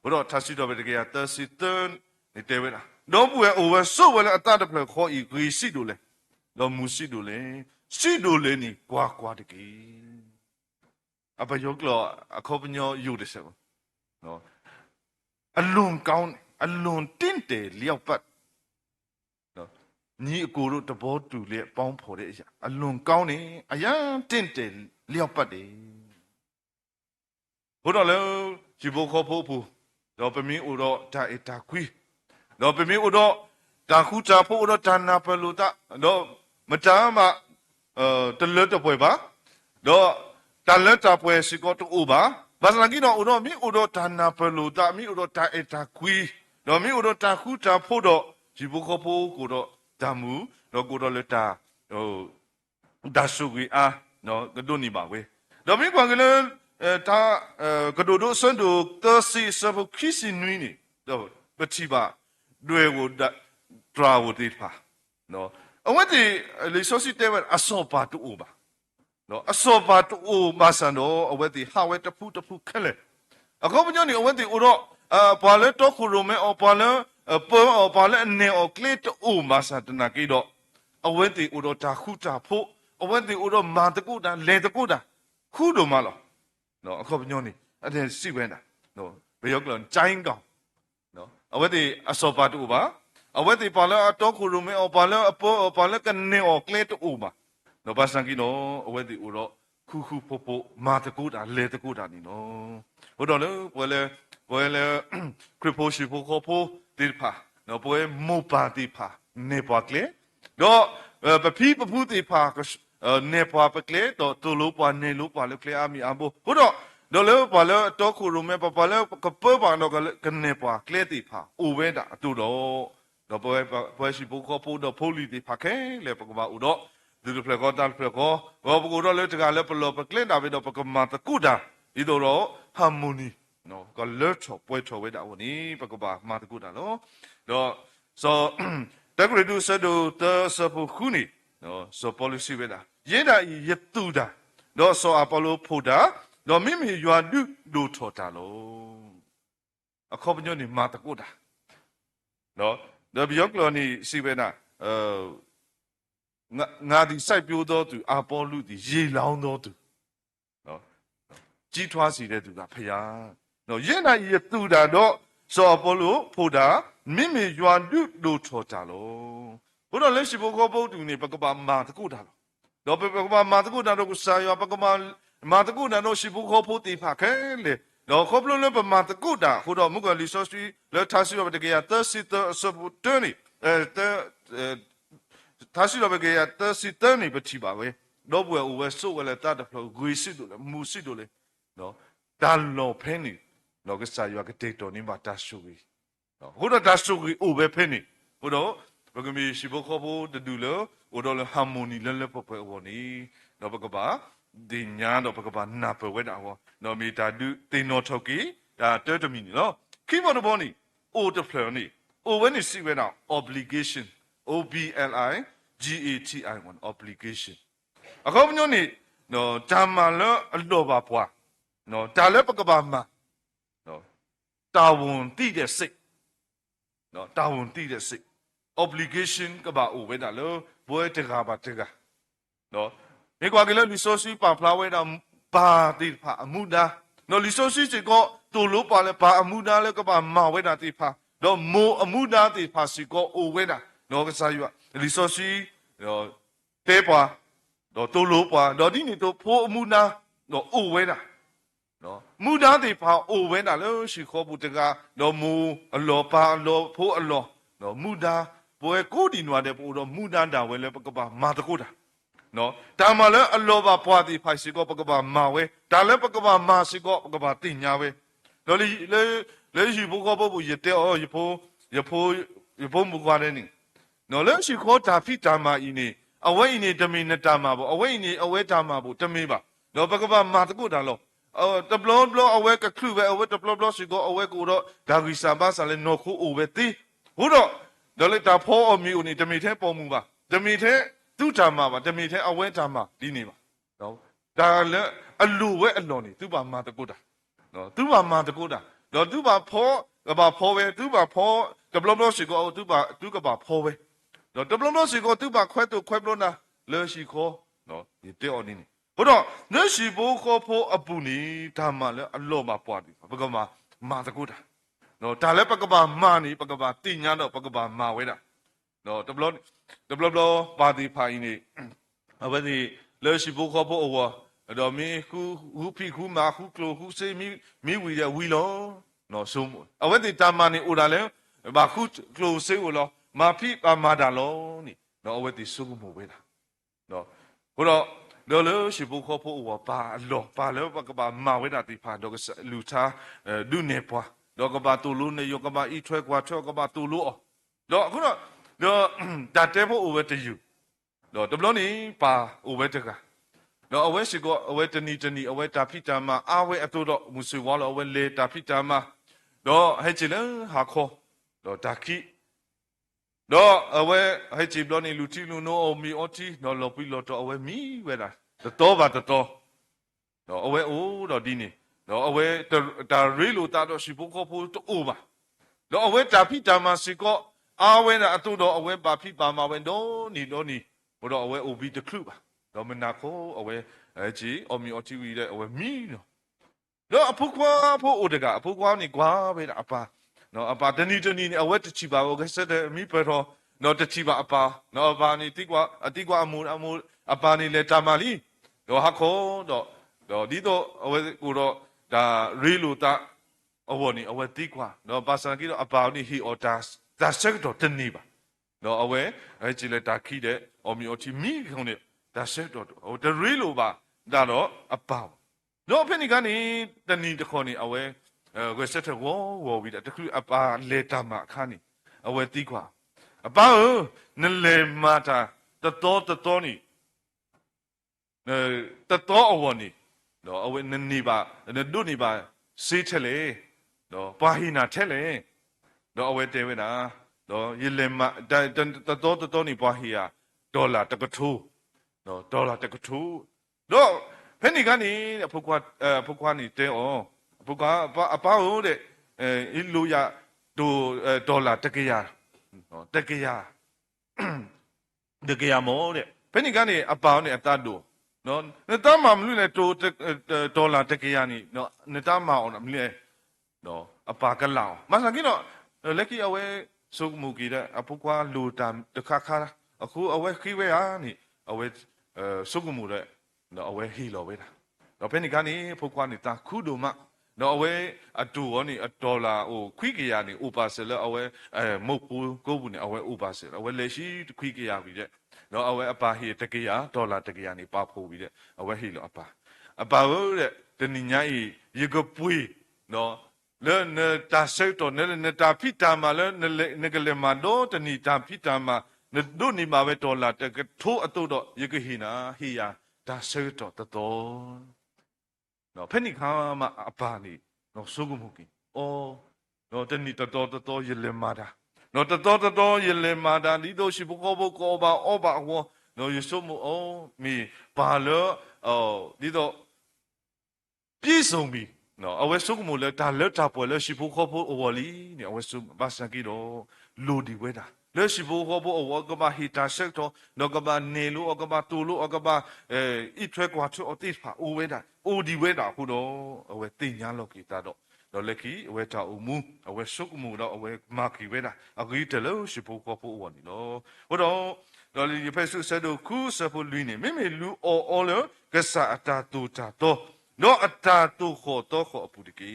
ဘတော့သစီတော့ပဲတကယ်သစီတန်နေတယ်ဝဲလားတော့ဘူးရဲ့ over ဆိုဝဲလဲအတတ်တဖလခေါ်ဤဂီစီတို့လေတော့မှုစီတို့လေစီတို့လေနီကွာတကယ်အပယောကလောအခုပညောယူတယ်ဆိုနော်အလွန်ကောင်းအလွန်တင့်တယ်လျောက်ပတ်နော်ညီအကိုတို့တဘောတူလျက်ပေါင်းဖော်တဲ့အရာအလွန်ကောင်းနေအရန်တင့်တယ်လျောက်ပတ်တယ်ဘုရားလည်းဂျီဘခေါ်ဖို့ဘူးတော့ပမင်းဦးတော့ဒါအတာခွီတော့ပမင်းဦးတော့ဒါခုတာဖို့တော့ဒါနာပလူတာတော့မတမ်းမတလွတ်တပွဲပါတော့တလွတ်တပွဲစီကောတူပါဘာစလန်ကြီးတော့ဦးတော့မင်းဦးတော့ဒါနာပလူတာမင်းဦးတော့ဒါအတာခွီတော့မင်းဦးတော့ဒါခုတာဖို့တော့ဂျီဘခေါ်ဖို့ကိုတော့ဒါမူတော့ကိုတော့လက်တာဟိုဒါဆုကြီးအားနော်ကတော့နေပါဝဲတော့မင်းကွန်ကလေးတာကဒိုဒိုဆွန်ဒိုသစီဆဘခီစီနွီနီတော့ပတိပါတွေဝဒဒရာဝတိဖာနော်အဝတ်ဒီလေဆိုစီတဲဝအစောပါတူပါနော်အစောပါတူမဆန်တော့အဝတ်ဒီဟာဝဲတဖူခက်လေအခုမညနေအဝတ်ဒီဦးတော့ပါလေတော့ခုရုံမဲအပါလေပေါ်ပါလေနေအကလစ်တူမဆန်တနာကိတော့အဝတ်ဒီဦးတော့တာခုတာဖို့အဝတ်ဒီဦးတော့မာတကုတာလေတကုတာခုတို့မလားနော်အခုပညောနေအဲ့ဒါစီဝဲတာနော်ဘယ်ရောက်ကလန်ချိုင်းကောင်နော်အဝဲတီအစောပါတူပါအဝဲတီပါလာတော့ခုရုံမဲအပါလာအပေါ်ပါလာကနေအော်ကလက်တူပါနော်ဘာစံကီနော်အဝဲတီဦးတော့ခူဖို့မာတကူတာလေတကူတာနီနော်ဟိုတော့လေပွဲလေခရပိုရှိဖို့ခေါ်ဖို့တိဖာနော်ပွဲမောပါတိဖာနေပါကလေတော့ပပီပပူတိဖာနေပွားပကလေတော့တူလို့ပွားနေလို့ပွားလို့ကလေအမီအဘို့ဟိုတော့တော့လေပွားလို့တော့ခုရုံမဲပွားလို့ကပပတော့ကနေပွားကလေတိဖာအိုဝဲတာအတူတော့ပွဲရှိဖို့ခေါ်ဖို့တော့ဖိုလီတိဖာခဲလေပကဘာဥတော့ဒီလိုဖလက်ကောတာဖလက်ကောဘောပကူတော့လေတကလည်းပလောပကလေတာပဲတော့ပကမာတကူတာဒီတော့ဟာမိုနီနော်ကလေချောပွဲချောဝဲတာဝနီပကဘာမာတကူတာနော်တော့ so တကယ်လို့ဆိုတော့သစပခုနီနော် so policy ပဲလားရေးတာရတူတာတော့ so အပလိုဖိုတာတော့မိမိရွာဒုဒိုထော်တာလို့အခုပညိုနေမာတကုတာနော်တော့ဘယောကလောနီစီပဲနာငါဒီစိုက်ပြိုးတော်သူအပေါ်လူဒီရေလောင်းတော်သူနော်ကြီးထွားစီတဲ့သူကဖယားနော်ရေးတာရတူတာတော့ so အပလိုဖိုတာမိမိရွာဒုဒိုထော်တာလို့ဘုရားလက်ရှိဘကောပုတ်တူနေပကပမာတကုတာတော့ပကပမာတကုတာတော့ကိုစာရပကပမာတကုတာတော့ရှိဘကောပုတ်တိဖာခဲလေတော့ခေါပလို့လည်းပမာတကုတာဟိုတော့မုကလီဆိုစီလက်ထားစီရပတကယ်သစီတဆပတနီထားစီရပတကယ်သစီတနီပတိပါပဲတော့ဘွယ်ဝဲဆိုဝဲလက်တာတဖလို့ဂွေစစ်တို့လေမူစစ်တို့လေနော်ဒါလောဖဲနေတော့ကစာရကတေတော်နေပါတဆူကြီးနော်ဟိုတော့တဆူကြီးအိုပဲဖဲနေဟိုတော့ဘဂမီရှိဘခဘဒူလောဟိုတော့ဟာမိုနီလဲပပဝနီတော့ဘကပါဒီညာတော့ဘကပါနာပဝဲတာဟောနော်မီတာဒူတင်နော်ထောက်ကီဒါတဲတမီနော်ခိမတော်ဘောနီအိုတဖလနီအိုဝဲနီစီဝဲနာ obligation OBLIGATI obligation အခုမညိုနေနော်တာမလအလောပါဖွာနော်တာလဲပကပါမနော်တာဝန်တိတဲ့စိတ်နော်တာဝန်တိတဲ့စိတ်obligation ကဘာအိုဝဲတာလို့ဘွဲတကားပါတကားနော်မြေကွာကလေး resource ပါဖလာဝဲတာပါတိဖာအမှုဒါနော် resource စီကောတူလို့ပါလဲပါအမှုဒါလဲကဘာမဝဲတာတိဖာတော့မိုအမှုဒါတိဖာစီကောအိုဝဲတာနော်ကစားယူ resource နော် တဲပွားတော့တိုလိုပွားတော့ဒီနေတော့ဖိုးအမှုနာတော့အိုဝဲတာနော်မူသားတွေဖောင်းအိုဝဲတာလို့ရှိခေါ်ဘူးတကတော့မူအလောပါအလောဖိုးအလောနော်မူသားပွဲကိုဒီနွားတဲ့ပို့တော့မူသားတာဝဲလဲပကပါမာတကုတာနော်ဒါမှလည်းအလောပါပွားတီဖိုက်စီကောပကပါမာဝဲဒါလည်းပကပါမာစီကောပကပါတင်ညာဝဲတော့လေရှိဘုကောဘုရတဲ့အော်ရဖိုးမူကွာတဲ့နေနော်လေရှိခေါ်တာဖိတာမာဤနေအဝဲဤနေတမင်နဲ့တာမာပေါ့အဝဲဤနေအဝဲတာမာပေါ့တမင်ပါနော်ပကပါမာတကုတာလို့တဘလောဘလောအဝဲကခလူပဲအဝဲတဘလောဘလောစီကောအဝဲကိုတော့ဒါဂီစာဘာဆာလဲနော်ခုအိုပဲတီဟုတ်တော့ဒါလေတာဖောအမီဦးနေတမင်ထဲပေါ်မှုပါတမင်ထဲသူ့တာမာပါတမင်ထဲအဝဲတာမာဒီနေပါနော်ဒါလည်းအလူဝဲအလွန်နေသူ့ပါမာတကုတာနော်သူ့ပါမာတကုတာတော့သူ့ပါဖောကပါဖောပဲသူ့ပါဖောတဘလောဘလောစီကောသူ့ကပါဖောပဲတော့တဘလောဘလောစီကောသူ့ပါခွဲတော့ခွဲဘလောနာလဲရှိခေါ်နော်ဒီတဲ့အော်နေဘုတော့နရှိဘိုးခေါ်ဖို့အပူနေဒါမှလည်းအလော့မှာပွားပြီပကမာမာတကုတာနော်ဒါလည်းပကမာမာနေပကမာတင်ညာတော့ပကမာမာဝဲတာနော်တဘလောပါတီဖိုင်နေအဝဲဒီလဲရှိဘိုးခေါ်ဖို့အဝတော့မင်းခုဖိခုမာခုကလိုခုစေမီဝီရဝီလောနော်ဆိုအဝဲဒီတာမနေဦးတာလဲဘာခုကလိုစေဦးလောမာဖိပါမာတာလောနိနော်အဝဲဒီစုမှုဝဲတာနော်ဘုတော့လောလောရှိဘုခေါ်ဖို့ဝပါလောပါလောပကပါမာဝဲတာတိဖာတော့လူသားဒုနေပွားတော့ကပါတူလူနေယောကပါဤထွဲကွာထွဲကပါတူလူအော်တော့အခုတော့ဒါတဲဖို့ဝဲတယူတော့တဘလို့နေပါဝဲတကတော့အဝဲရှိကောအဝဲတနီအဝဲတာဖိတာမအဝဲအတူတော့မူဆွေဝါလောအဝဲလေတာဖိတာမတော့ဟဲ့ချီလဟာခေါ်တော့တာခိတော့အဝဲဟဲ့ချီဘလို့နေလူတီလူနိုအမီအော်တီတော့လော်ပီလော်တော့အဝဲမီဝဲတာတော်ပါတော်တော့အဝဲအိုးတော့ဒီနေတော့အဝဲတာရီလိုတာတော့ရှိဖို့ခေါ်ဖို့တိုးပါတော့အဝဲတာဖိတာမစီကောအဝဲတာအတူတော့အဝဲပါဖိပါမဝဲတော့နီတော့နီဘတော့အဝဲအိုဘီတခလူပါတော့မနာခိုအဝဲချီအမီအော်တီဝီတဲ့အဝဲမီတော့အဖုခွာဖို့အိုတကအဖုခွာနေကွာပဲအပါနော်အပါတနီနေအဝဲတချီပါကဆက်တဲ့မိပတော့နော်တချီပါအပါနော်အပါနေတိကွာအတိကွာအမူအပါနေလေတာမာလီတော့ဟာခေါ်တော့ဒီတော့အဝဲကိုတော့ဒါရီလိုတာအဝနေအဝဲတိကွာတော့ပါစံကြီးတော့အပါနေဟီအော်ဒါဆက်တော့တနေပါတော့အဝဲချီလေတာခိတဲ့အမီအော်ချီမီခေါနေဒါဆက်တော့တရီလိုပါဒါတော့အပါတော့ဖိနေကနေတနီတခေါနေအဝဲကိုဆက်တဲ့ဝေါ်ပြီးတခုအပါလေတာမှာခါနေအဝဲတိကွာအပါနလေမာတာတတော်နီတတော်အဝနီတော့အဝဲနေပါဒုနေပါစေးထက်လေတော့ပါဟိနာထက်လေတော့အဝဲတဲဝဲတာတော့ရလေမတတော်နီပါဟိယာဒေါ်လာတကထိုးတော့ဒေါ်လာတကထိုးတော့ဖက်နေကနေဖုတ်ခွာနေတဲအော်ဖုတ်ခွာအပါဟုတ်တဲ့အီလိုရဒိုဒေါ်လာတကရနော်တကရမောတဲ့ဖက်နေကနေအပါနဲ့အတတ်တို့နော်နတမမလူနဲ့တိုဒေါ်လာတကရနီနော်နတမအောင်မလဲနော်အပါကလောင်မဆန်ကြီးတော့လက်ကီအဝဲစုမှုကြီးတဲ့အဖုတ်ခွာလူတမ်တခါအခုအဝဲခိဝဲဟာနိအဝဲစုမှုတဲ့နော်အဝဲဟီလောပဲတာတော့ဖက်နေကနေဖုတ်ခွာနေတာခုဒိုမနော်အဝဲအတူရောနိဒေါ်လာဟိုခွိကရနိဥပါစလအဝဲမုတ်ပူကိုဘူးနိအဝဲဥပါစလအဝဲလေရှိခွိကရပြီတဲ့နော်အဝဲအပါဟီတကရဒေါ်လာတကရနိပါဖို့ပြီတဲ့အဝဲဟီလောအပါဟုတ်တဲ့တနိညာဤရေကပွေးနော်လဲနေတာဆိတ်တော့နေတာဖိတာမလဲနေကလေမတော့တနိတာဖိတာမနေဒုနိမပဲဒေါ်လာတကထိုးအတုတော့ရေကဟီနာဟီယာဒါဆိတ်တော့တော်နော်ဖက်နိခါမအပါနေနော်စုကုမှုကီအော်နော်တနိတော်ရလေမာတာနော်တော်ရလေမာတာဒီတော့ရှိဘကောဘကောပါအော်ပါဟောနော်ယဆုမအော်မီပါလောဒီတော့ပြေဆုံးပြီနော်အဝဲစုကုမှုလဲဒါလက်တာပွဲလဲရှိဘကောဘအဝလီနေအဝဲစုဘာစကီတော့လူဒီဝဲတာလဲရှိဘကောဘအဝကဘာဟီတာဆက်တော့နော်ကဘာနေလို့အကဘာတူလို့အကဘာဣထွဲကွာချအတိဖာအိုဝဲတာအိုဒီဝဲတာခုတော့အဝဲတင်ညာလောက်ကီတာတော့လက်ကီအဝဲတာအမှုအဝဲစုကမှုတော့အဝဲမာကီဝဲတာအဂီတလို့ရှိဖို့ကောဖို့ဝနီနော်ဟိုတော့ တော့ဒီဖက်ဆုဆက်တို့ခုစဖို့လူနေမိလူအော်လောကစားအတာတူတာတော့တော့အတာတူခေါ်တော့ခေါ်အပူတကေ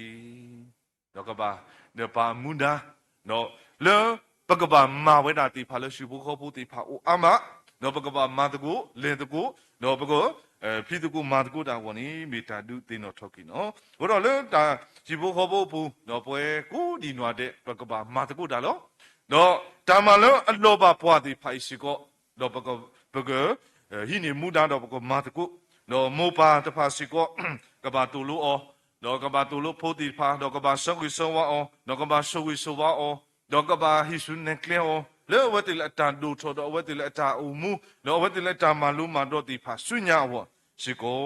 တော့ကပါနေပါမူနာတော့လောပကပါမာဝဲတာတီဖာလို့ရှိဖို့ခေါ်ဖို့တီဖာအိုအမတော့ပကပါမာတကူလေတကူတော့ပကောဖိတကူမာတကူတာဝန်နီမီတာဒူတင်တော့ထောက်ကိနော်ဟိုတော့လေတာရှိဖို့ခေါ်ဖို့ဘူးတော့ပွဲကိုဒီနွားတဲ့ပကပါမာတကူတာလို့တော့တာမလို့အလောပါပွားတီဖိုင်ရှိကောတော့ပကဟိနေမူတာတော့ပကမာတကူတော့မောပါတဖာရှိကောကဘာတူလို့အောတော့ကဘာတူလို့ဖို့တီဖာတော့ကဘာဆောက်ဝီဆောဝါအောတော့ကဘာဆောဝီဆောဝါအောတော့ကဘာဟိဆုနေကလေအောလေဝတ်တိလက်တာဒူထောတော့ဝတ်တိလက်တာအူမူတော့ဝတ်တိလက်တာမာလူမာတော့တီဖာဆွညာဝရှိကော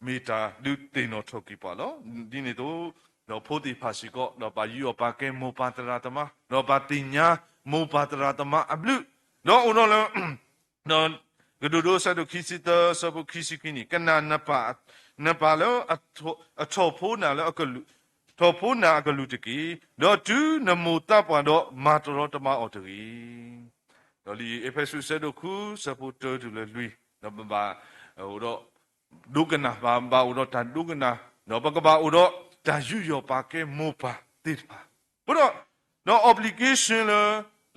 မီတာလူတင်တော့ထုတ်ကြပါလို့ဒီနေ့တော့ဖို့တီဖာရှိကောတော့ပါယူပါကဲမောပါတရာတမတော့ပါတင်ညာမောပါတရာတမအဘလူတော့ဦးတော့တော့ကဒူဒိုဆာဒိုခီစီတာဆဘခီစီကီနီကနာနပါလောအထောဖိုးနာလောအကလူထောဖိုးနာအကလူတကီတော့တူနမူတပ်ပွားတော့မာတရောတမအော်တကီတော့လီအဖက်ဆုဆာဒိုခုဆပ်ပိုတာတူလေလူတော့ဘာဟိုတော့ဒုကနာဘာဟိုတော့တန်ဒုကနာတော့ပကဘာဟိုတော့တာယူယောပါကဲမောပါတိပါဘုတော့တော့ obligation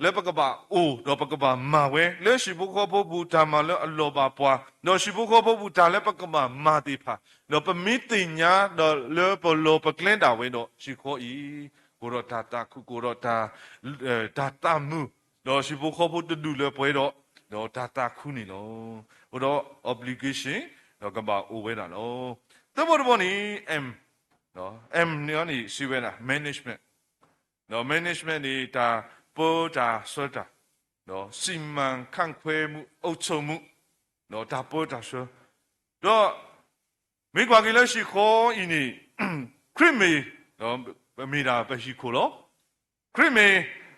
လေပကဘာအိုတော့ပကဘာမာဝဲလေရှိဘခေါ်ဖို့ဘူးတာမလောအလောပါပွားတော့ရှိဘခေါ်ဖို့ဘူးတာလေပကဘာမာတိဖာတော့ပမီတင်ညာတော့လေပလောပကလန်တာဝဲတော့ရှိခေါ်ဤကိုတော့တာခုကိုတော့တာမူတော့ရှိဘခေါ်ဖို့တူလေပွဲတော့တာခုနေလောဟိုတော့ obligation တော့ကဘာအိုဝဲတာလောတဘောနီ M နော် M နီရှိဝဲတာ management နော် management နေတာပေါ်တာဆိုတာနော်စီမံခန့်ခွဲမှုအုပ်ချုပ်မှုနော်ဒါပေါ်တာဆိုတော့မိကွာကလေးရှိခေါ်အင်းနီခရစ်မေနော်မိတာပဲရှိခေါ်လို့ခရစ်မေ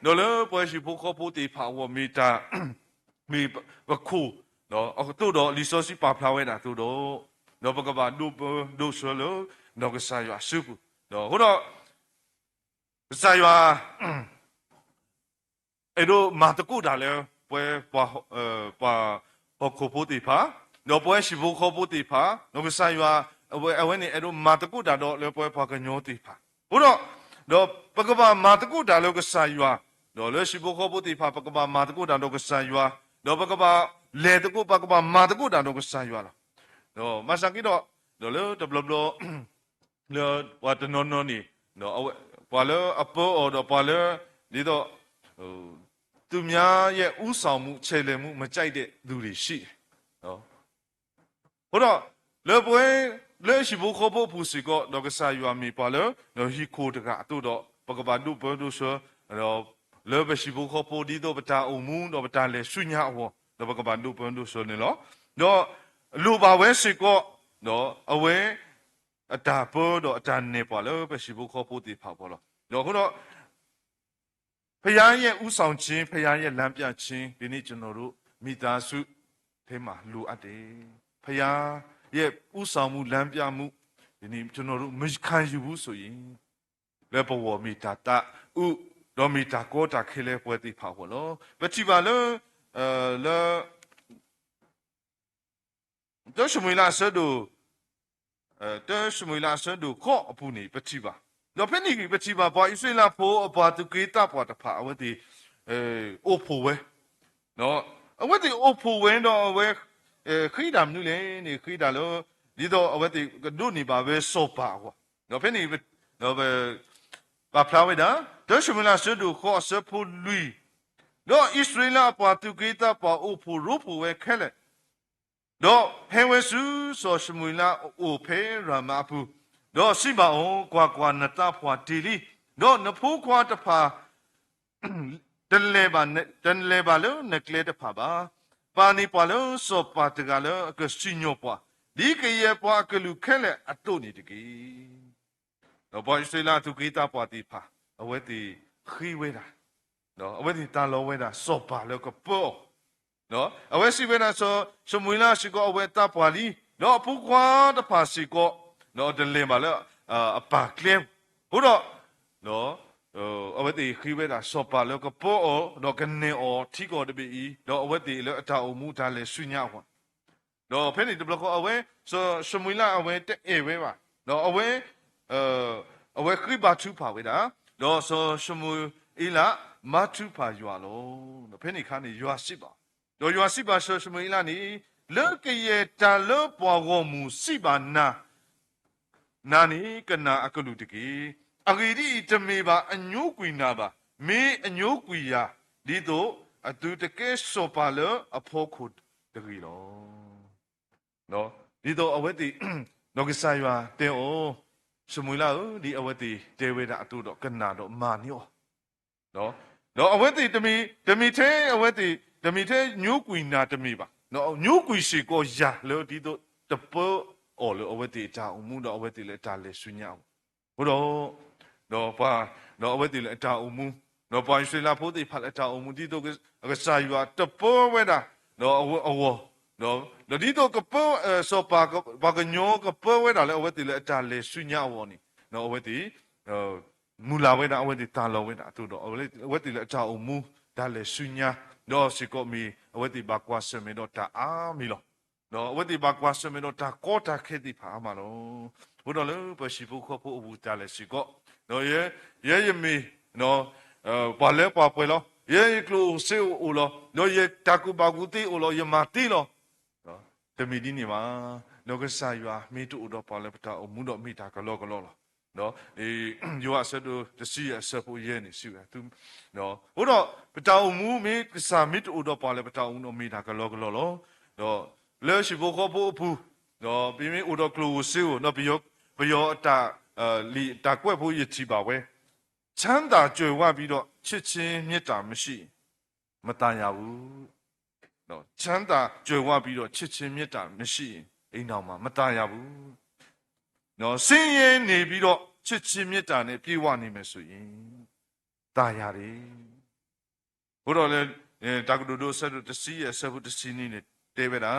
နော်လေပွဲရှိဖို့ခေါ်ဖို့တေဖာဝမိတာမိဘခုနော်အခုတော့လီဆိုစီပါဖလာဝဲတာတော့နော်ဘကဘာဒုဆိုလို့နော်ကစားရစုနော်ဟိုတော့စားရအဲ့တော့မာတကူတာလဲပွဲပါခေါ်ဖို့တေဖာနော်ပွဲရှိဖို့ခေါ်ဖို့တေဖာနော်ကစားရအဝဲနေအဲ့တော့မာတကူတာတော့လဲပွဲပါကညောတေဖာဟိုတော့ပကဘာမာတကူတာလောကစားရနော်လဲရှိဖို့ခေါ်ဖို့တေဖာပကဘာမာတကူတာတော့ကစားရနော်ပကဘာလေတကူပကဘာမာတကူတာတော့ကစားရလားနော်မဆန်ကီတော့နော်လေတဘလဘလလေဝတ်နော်နီနော်အဝဲပါလေအပေါ်တော့ပါလေဒီတော့သူများရဲ့ဥဆောင်မှုခြေလှယ်မှုမကြိုက်တဲ့လူတွေရှိတယ်နော်ဟိုတော့လေပွဲလေရှိဖို့ခေါ်ဖို့ပူစီကတော့ကစားယူအမီပါလေနော်ဟီခိုတကအတူတော့ပကဘာဒုဘဒုဆိုတော့လေဘရှိဖို့ခေါ်ဖို့ဒီတော့ပတာအုံမူတော့ပတာလေဆုညာဟောတော့ပကဘာဒုဘဒုဆိုနေလို့တော့လူပါဝဲစီကောနော်အဝဲအတာပေါ်တော့အတာနေပါလေဘရှိဖို့ခေါ်ဖို့ဒီပါပေါ်လို့တော့ဟိုတော့ဖခင်ရဲ့ဥဆောင်ခြင်းဖခင်ရဲ့လမ်းပြခြင်းဒီနေ့ကျွန်တော်တို့မိသားစုထဲမှာလိုအပ်တယ်ဖခင်ရဲ့ဥဆောင်မှုလမ်းပြမှုဒီနေ့ကျွန်တော်တို့မခံယူဘူးဆိုရင်လေဘဝမိတာတာဥဒေါ်မီတာကိုတာခဲလဲပွဲတိဖာဟောလို့ပတိပါလို့လေတော့ရှမွေလာဆဒိုတော့ရှမွေလာဆဒိုခော့အပူနေပတိပါတော့ဖက်နီကပတိပါပွားဣဆွေလာဖို့အပွားသူကေတာပွားတဖာအဝတိအိုဖိုဝဲနော်အဝတိအိုဖိုဝဲတော့ဝဲခိဒမ်နုလေနေခိဒါလို့ဒီတော့အဝတိဒုနေပါပဲစောပါကွာနော်ဖက်နီနော်ပဲပါဖလာဝဲတာတော့ရှမွေလာဆဒိုခော့ဆဖူလူတော့ဣဆွေလာပွားသူကေတာပွားအိုဖိုရိုဖိုဝဲခဲလေတော့ဟဲဝဲစုဆိုရှမွေလာအိုဖဲရမပူတော့ရှိပါအောင်ကွာနတာဖွာတီလီတော့နဖိုးခွာတဖာတန်လေပါလို့နကလေတဖာပါနီပါလို့စောပါတကလို့ကစီညိုပွားဒီကရဲ့ပွားကလူခဲလေအတုန်နေတကေတော့ဘောဆွေလာသူကိတာပွားတီဖာအဝဲတီခီဝဲတာနော်အဝဲတီတာလောဝဲတာစောပါလို့ကပေါ်နော်အဝဲစီဝဲတာဆိုရှမွေလာရှိကောအဝဲတာပွားလီနော်ဖူခွာတဖာစီကောနော်တလင်ပါလေအပါကလင်းဟိုတော့နော် အဝတ်တီခိဝဲတာစောပါလောကပေါ်တော့ကနေအောထီကောတပီတော့အဝတ်တီလောအတာအမှုဒါလေဆွညဟောတော့ဖဲနေတဘလကောအဝဲဆိုရှမွေလာအဝဲတဲ့အေဝဲပါတော့အဝဲခိဘာသူပါဝဲတာတော့ဆိုရှမွေအီလာမသူပါရွာလို့ဖဲနေခါနေရွာရှိပါတော့ရွာရှိပါဆိုရှမွေလာနေလောကရဲ့တာလောပွားကောမူရှိပါနာနီကနာအကလူတကေအဂီဒီတမေပါအညိုးကွီနာပါမေအညိုးကွီယာဒီတော့အတူတကယ်စောပါလအဖို့ခုတကီလောနော်ဒီတော့အဝတ်တီနော်ကစားရွာတဲအိုစမွေလာဒီအဝတ်တီတဲဝဲတာအတူတော့ကနာတော့မာနီယောနော်အဝတ်တီတမီသေးအဝတ်တီတမီသေးညိုးကွီနာတမီပါနော်ညိုးကွီရှိကိုယာလောဒီတော့တပေါ်အော်လောအဝတ်တီတာအမှုတော့အဝတ်တီလည်းတာလေဆွညအောင်ဘုတော့ပါတော့အဝတ်တီလည်းတာအမှုတော့ပိုင်ဆွေလာဖို့တီဖတ်လည်းတာအမှုဒီတော့ကစားရွာတပေါ်ဝဲတာနော်အဝနော်ဒီတော့ကပေါ်စောပါဘာကညောကပေါ်ဝဲတာလည်းအဝတ်တီလည်းတာလေဆွညအောင်နီနော်အဝတ်တီမူလာဝဲတာအဝတ်တီတာလောဝဲတာတူတော့အဝတ်တီလည်းတာအမှုဒါလေဆွညတော့စီကိုမီအဝတ်တီဘာကွာစမေတော့တာအာမီလောနော်ဝတ်တီဘာကွာစမေတော့တာကောတာခေတီဖာမလောဘုတော်လည်းပရှိဖို့ခဖို့အဘူတာလည်းစီကောနော်ယေမီနော်ပါလဲပါပွဲလောယေကလိုစေအိုလောနော်ယေတာကူဘာကူတီအိုလောယမာတီလောနော်တမီဒီနေမှာနော်ကစားရွာမိတူတော့ပါလဲပတာအမှုတော့မိတာကလောလောနော်ယောအဆက်တို့တစီအဆက်ဖို့ရဲနေစီပဲသူနော်ဘုတော့ပတာအမှုမိကစားမိတူတော့ပါလဲပတာအမှုတော့မိတာကလောနော်လဲရှိဖို့ခဖို့ဘူးနော်ပြင်းဥတော့ကလိုစေနော်ဘယောတာလီတာကွက်ဖို့ရချီပါဝဲချမ်းသာကြွယ်ဝပြီးတော့ချစ်ချင်းမေတ္တာမရှိမတန်ရဘူးနော်ချမ်းသာကြွယ်ဝပြီးတော့ချစ်ချင်းမေတ္တာမရှိအိမ်တော်မှာမတန်ရဘူးနော်ဆင်းရဲနေပြီးတော့ချစ်ချင်းမေတ္တာနဲ့ပြေဝနေမယ်ဆိုရင်ตายရတယ်ဘုရားလည်းတာကဒိုဆက်တစီရဆက်ဖို့တစီနေတေဝတာ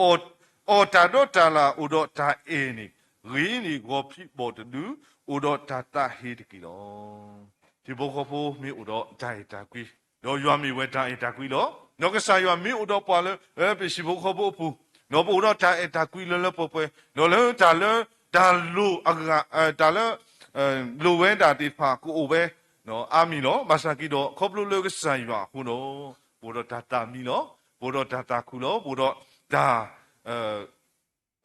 အော်တာတော့တာလာဥတော့တာအေနေရင်းနေကိုဖြစ်ပေါ်တူဥတော့တာတာဟေတကီလောဒီဘောခဖိုးမြေဥတော့ဒိုင်တာကွီတော့ရွာမီဝဲတာအေတာကွီလောနောက်ကစားရွာမြေဥတော့ပါလဲပစီဘောခဖိုးဖူနော်ဥတော့တာအေတာကွီလောပေါ်ပွဲနော်လဲတာလူအကတာလဲလူဝဲတာတိဖာကိုအိုပဲနော်အာမီလောမဆာကီတော့ခေါပလူလောကစားရွာခုနော်ဘိုတော့တာတာမီလောဘိုတော့တာတာခုလောဘိုတော့ဒါ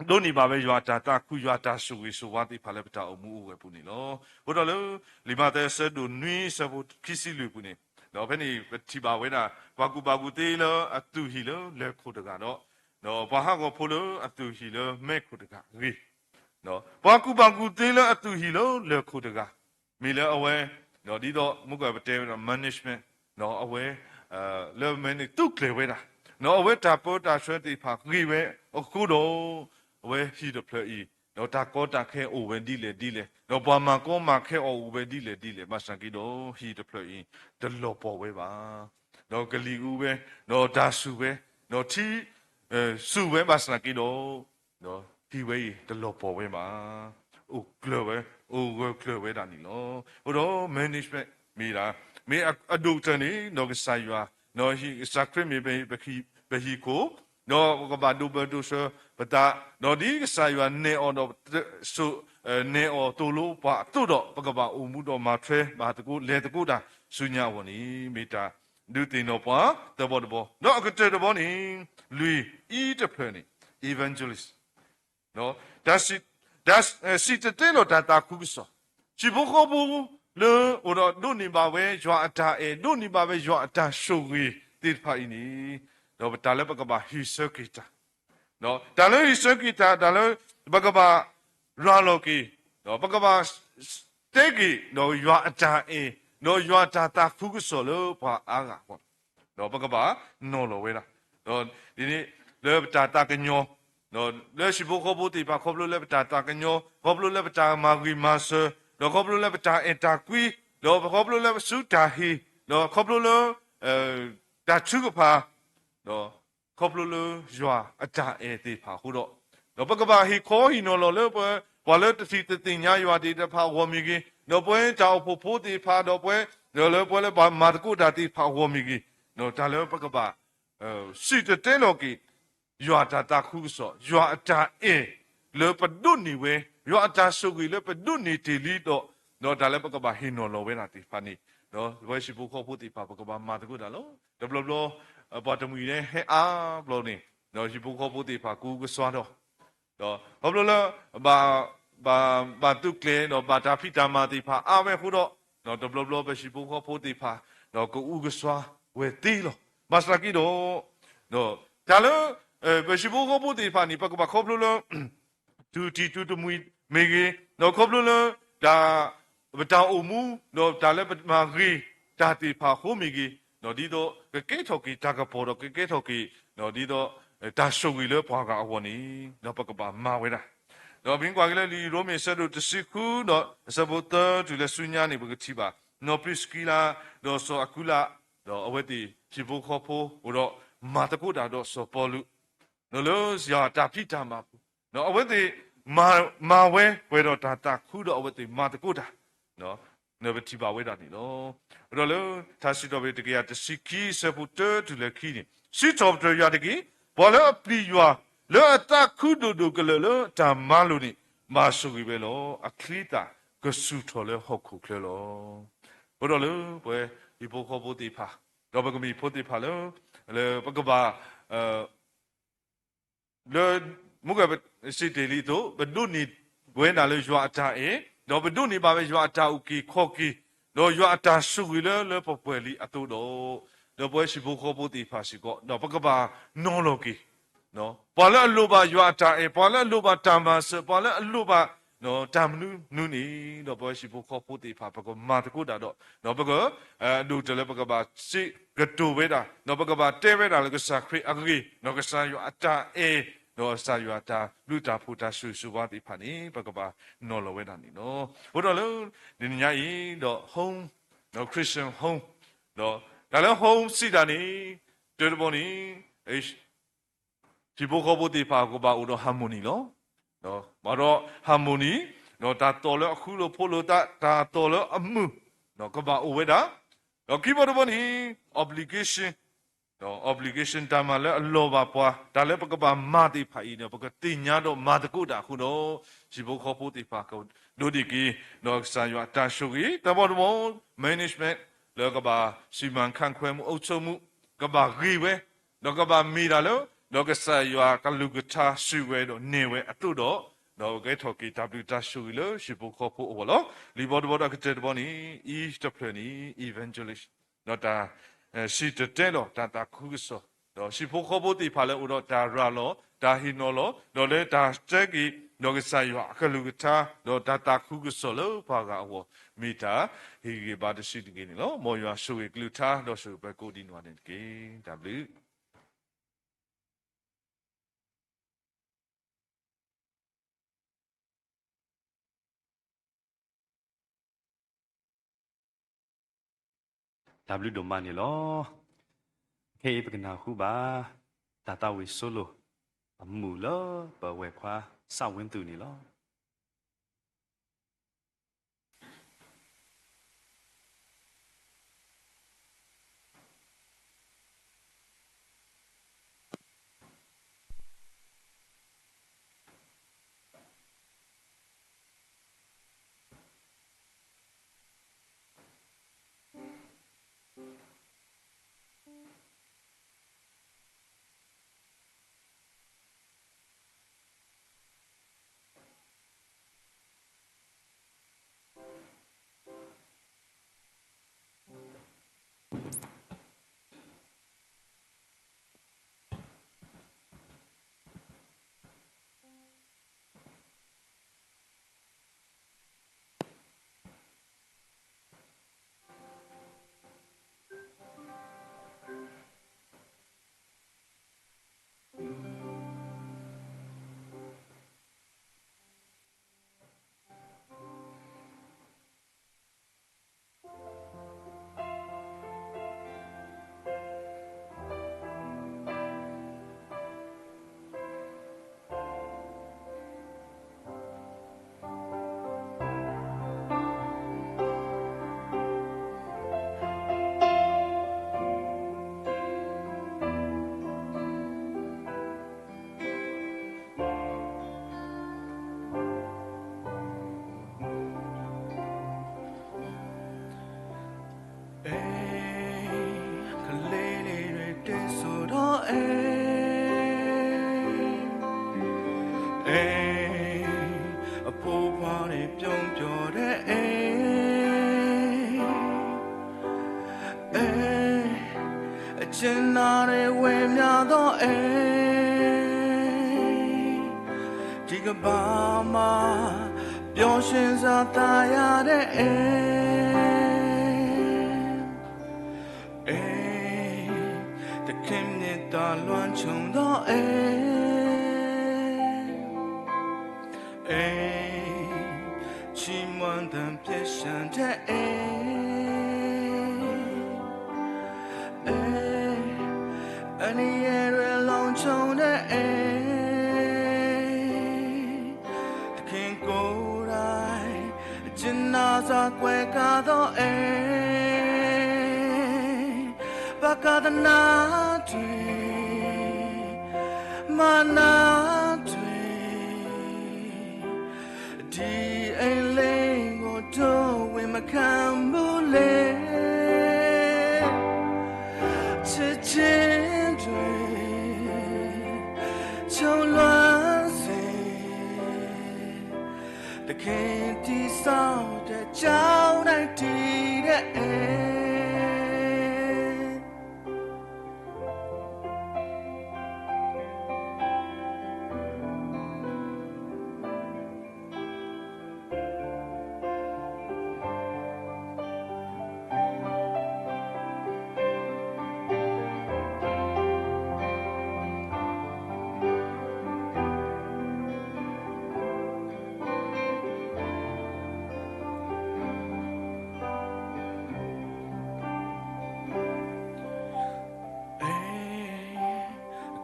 ဒိုနီဘာပဲရွာတာခုရွာတာဆူဝီဆိုဝါတိဖာလေပတာအမှုဝဲပူနေလောဘိုတော့လေလီမာတဲဆဒိုနွီဆဘုခီစီလူပူနေတော့ဖဲနေတီပါဝဲတာဘာကူတေးလောအတူဟီလောလေခုတကတော့နော်ဘာဟာကိုဖိုလောအတူဟီလောမဲခုတကရီနော်ဘာကူတေးလောအတူဟီလောလေခုတကမီလောအဝဲနော်ဒီတော့မုကပတဲ management နော်အဝဲလေမန်တုကလေဝဲတာနော်အဝဲတာပေါ်တာဆွဲတိဖာခီဝဲအခုတော့အဝဲဟီဒပလီနော်တာကောတာခဲအိုဝဲဒီလေနော်ဘာမကောမခဲအိုဝဲဒီလေမဆန်ကီတော့ဟီဒပလီဒလောပေါ်ဝဲပါနော်ဂလီဦးပဲနော်ဒါဆူပဲနော်တီဆူပဲမဆန်ကီတော့နော်ဒီဝဲဒလောပေါ်ဝဲပါအိုကလောဝဲကလောဝဲတာနီလောဟိုတော့ management မိလားမေအဒုတနေနော်ကဆိုင်ရွာနော်ဟီစခရမီဘဟီကိုနော်ကဘာဒူဘဒူဆပတာနော်ဒီဆိုင်ရွာနေအော်တော့ဆိုနေအော်တူလို့ပါတူတော့ပကဘာအုံမှုတော့မထွဲဘာတကူလေတကူတာဆုညာဝန်နီမေတာဒူတင်တော့ပါတဘောနော်အကတဲ့ဘောနီလူအီတဖနေ evangelist နော်ဒါစီတဲ့လို့တာခုဆိုချိဘခဘူလေဟိုတော့ဒုန်နီပါပဲရွာအတာဒုန်နီပါပဲရွာအတာရှုံကြီးတိဖိုင်နီတော့တာလည်းပကဘာဟီဆကီတာနော်တာလည်းဟီဆကီတာတာလည်းပကဘာရာလောကီနော်ပကဘာတေဂီနော်ရွာအတာနော်ရွာတာဖုကဆိုလို့ပါအားကပေါ့နော်ပကဘာနော်လောဝဲတာနော်ဒီနေ့လေတာကညောနော်လေရှိဖို့ခဖို့တိပါခဖို့လေတာကညောခဖို့လေတာမာဂီမာဆာလောခေါပလိုလည်းပတာအတာကွီလောခေါပလိုလည်းစုတာဟီလောခေါပလိုလည်းတာချုကဖာလောခေါပလိုလည်းယွာအတာတေဖာဟိုတော့လောပကဘာဟီခေါ်ဟီနော်လောလေဘာလဲတစီတင်ညာယွာတေတဖာဝမီကီ no point tao po po ti pha no point no le po le ba ma ku da ti pha wo mi gi no ta le pa ka ba si te lo ki yua ta khu so yua ta le pa du ni we yua ta su gi le pa du ni ti li do no ta le pa ka ba hin no lo we na ti pha ni no we shi bu kho po ti pha pa ka ba ma ku da lo de blo ba ta mu ne he a blo ni no shi bu kho po ti pha ku ku swa do no ba blo la ba tu kle no ba ta phi ta ma ti pha a we khu do no de blo ba shi bu kho po ti pha no ku u ku swa we ti lo ma sa ki do no ta lo ba shi bu kho po ti pha ni pa ka ba kho blo lo tu ti tu tu mu me ge no kho blo lo da ba ta o mu no da le ma ge da ti pha ho mi ge no di do ke tho ki da ka po do ke tho ki no di do da sho gi le pwa ka a wo ni no pa ka ba ma we da no bin kwa ge le li ro me sa do tsi ku no sa bo ta tu le su nya ni ba ka ti ba no pris ki la do so akula do a we ti chi bo kho pho o do ma ta ko da do so po lu no lo ya ta phi ta ma no a we ti ma we do ta khu do a we ti ma ta ko da no no ba ti ba we da ni no ro lo ta si do be ti ya tsi ki sa bo ta tu le ki ni si top to ya de ki bo lo pli yua le ta khu do ke le ta ma lu ni ma su gi be lo a kli ta ke su tho le ho khu kle lo bo lo le bo i bo kho bo ti pha do ba ko mi pho ti pha lo le ba ko ba le mu ga si te li do ba du ni we na le yua ta do ba du ni ba be yua ta u ki kho ki do yua ta su gi le po pwe li a tu do bo si bo kho bo ti pha si ko do ba ko ba no lo ki no pa la lu ba yua ta pa la lu ba ta ma se pa la lu ba no tam nu ni do bo si bo kho bo ti pha pa ko ma ta ko da do no ba ko du te le ba ko ba si ga tu we da no ba ko ba te we da le ko sa khri a gi no ko sa yua ta no sa yua ta lu ta phu ta su ba ti pha ni ba ko ba no lo we da ni no bo do lo ni nya yi do home no Christian home no da le home si da ni de bo ni chỉ bố có bố thì phải có bao nhiêu harmony lo, đó, mà đó harmony, nó ta to了khu了破了ta to了âm, nó có bao nhiêu đó, đó khi mà đó ni obligation, đó obligation ta mà了lo ba pa, ta了có bao mà thì phải nó có tin nhá đó mà thì cũng đã khu đó, chỉ bố có bố thì phải có đôi đi nó sai vào ta suy, ta bảo đó management,了có bao xí man khang khoe mu âu châu mu, có bao ghi về, nó có bao mi đã了. nó cái sai yo cái lu cái cha suy về đó nề về atu đó nó cái thọ cái w ta suy lo chỉ bộ khó phụ vào li bộ đó cái chết bọn ní east of ní evangelist nó ta si te lo ta khu cái số đó chỉ bộ khó bộ thì phải là đó ta ra lo ta hin lo đó le ta chết cái nó cái sai yo cái lu cái cha đó ta khu cái số lo pa ga wo mi ta hi cái ba de si cái này lo mo yo suy cái lu cha đó suy ba cô đi nó đến cái w W domain ni lo ke pe na khu ba ta we solo amu lo ba we khwa sa win tu ni lo ဖွားတွေပြုံးပြော်တဲ့အကျဉ်းသားတွေဝေမျှသောဒီကဘာမှာပျော်ရွှင်စွာသာရတဲ့တခင်နဲ့တာလွမ်းချုံသောချီးမွမ်းတဲ့ပြည့်စုံတဲ့အနီရလုံးချုံတဲ့တခင်ကိုယ်တိုင်အကျဉ်းသားစွာကွယ်ကားသောဘကဒနာတွေမာနာတွေဒီအိမ်လေးကိုတော့ဝင်မခံဘူးလေချစ်ချင်းတွေချုံလွမ်းစေတခင်တီဆောင်တဲ့ကြောင်းတိုင်းတည်တဲ့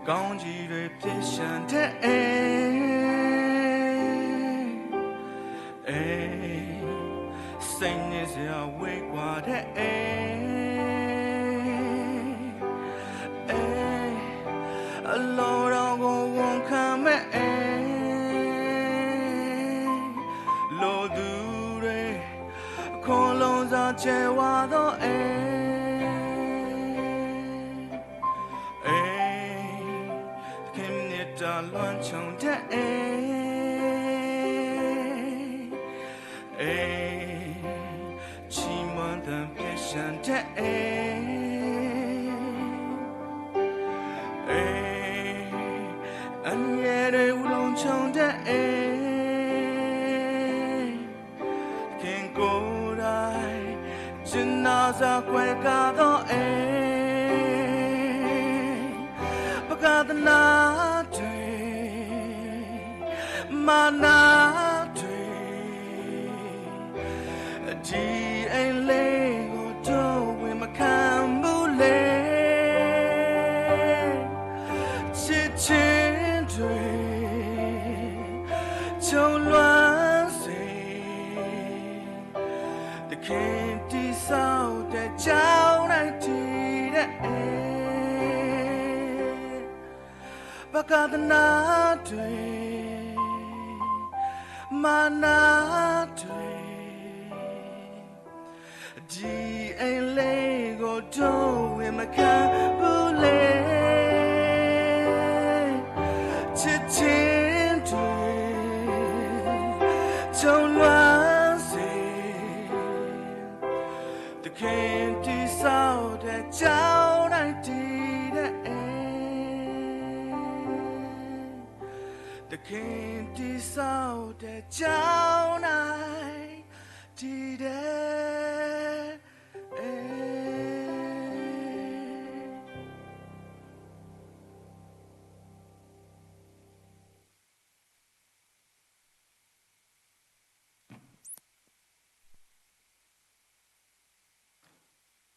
ကောင်းကြီးတွေပြည့်စုံတဲ့စိတ်နဲ့စရာဝေးกว่าတဲ့အလောတော်ကိုဝန်ခံမဲ့လိုသူတွေခွန်လုံးစားချေဝါသောလွမ်းချုံတဲ့ချီးမွမ်းတဲ့ပြည့်စုံတဲ့အန်ရဲ့လုံးချုံတဲ့ခင်ကိုယ်တိုင်ကျင်နာစွာကွယ်ကားသောပကဒနာမာနာတွေဒီအိမ်လေးကိုတော့ဝင်မခံဘူးလေချစ်ချင်းတွေချုံလွမ်းစေတခင်တီဆောင်တဲ့ကြောင်းတိုင်းတည်တဲ့ဘကဒနာတွေမာနာတွေဒီအိမ်လေးကိုတော့ဝင်မခံဘူးလေချစ်ချင်းတွေချုံလွမ်းစေတခင်တီဆောင်တဲ့ကြောင်းတိုင်းတည်တဲ့တခင်တီဆောင်တဲ့ကြောင်းတိုင်းတည်တဲ့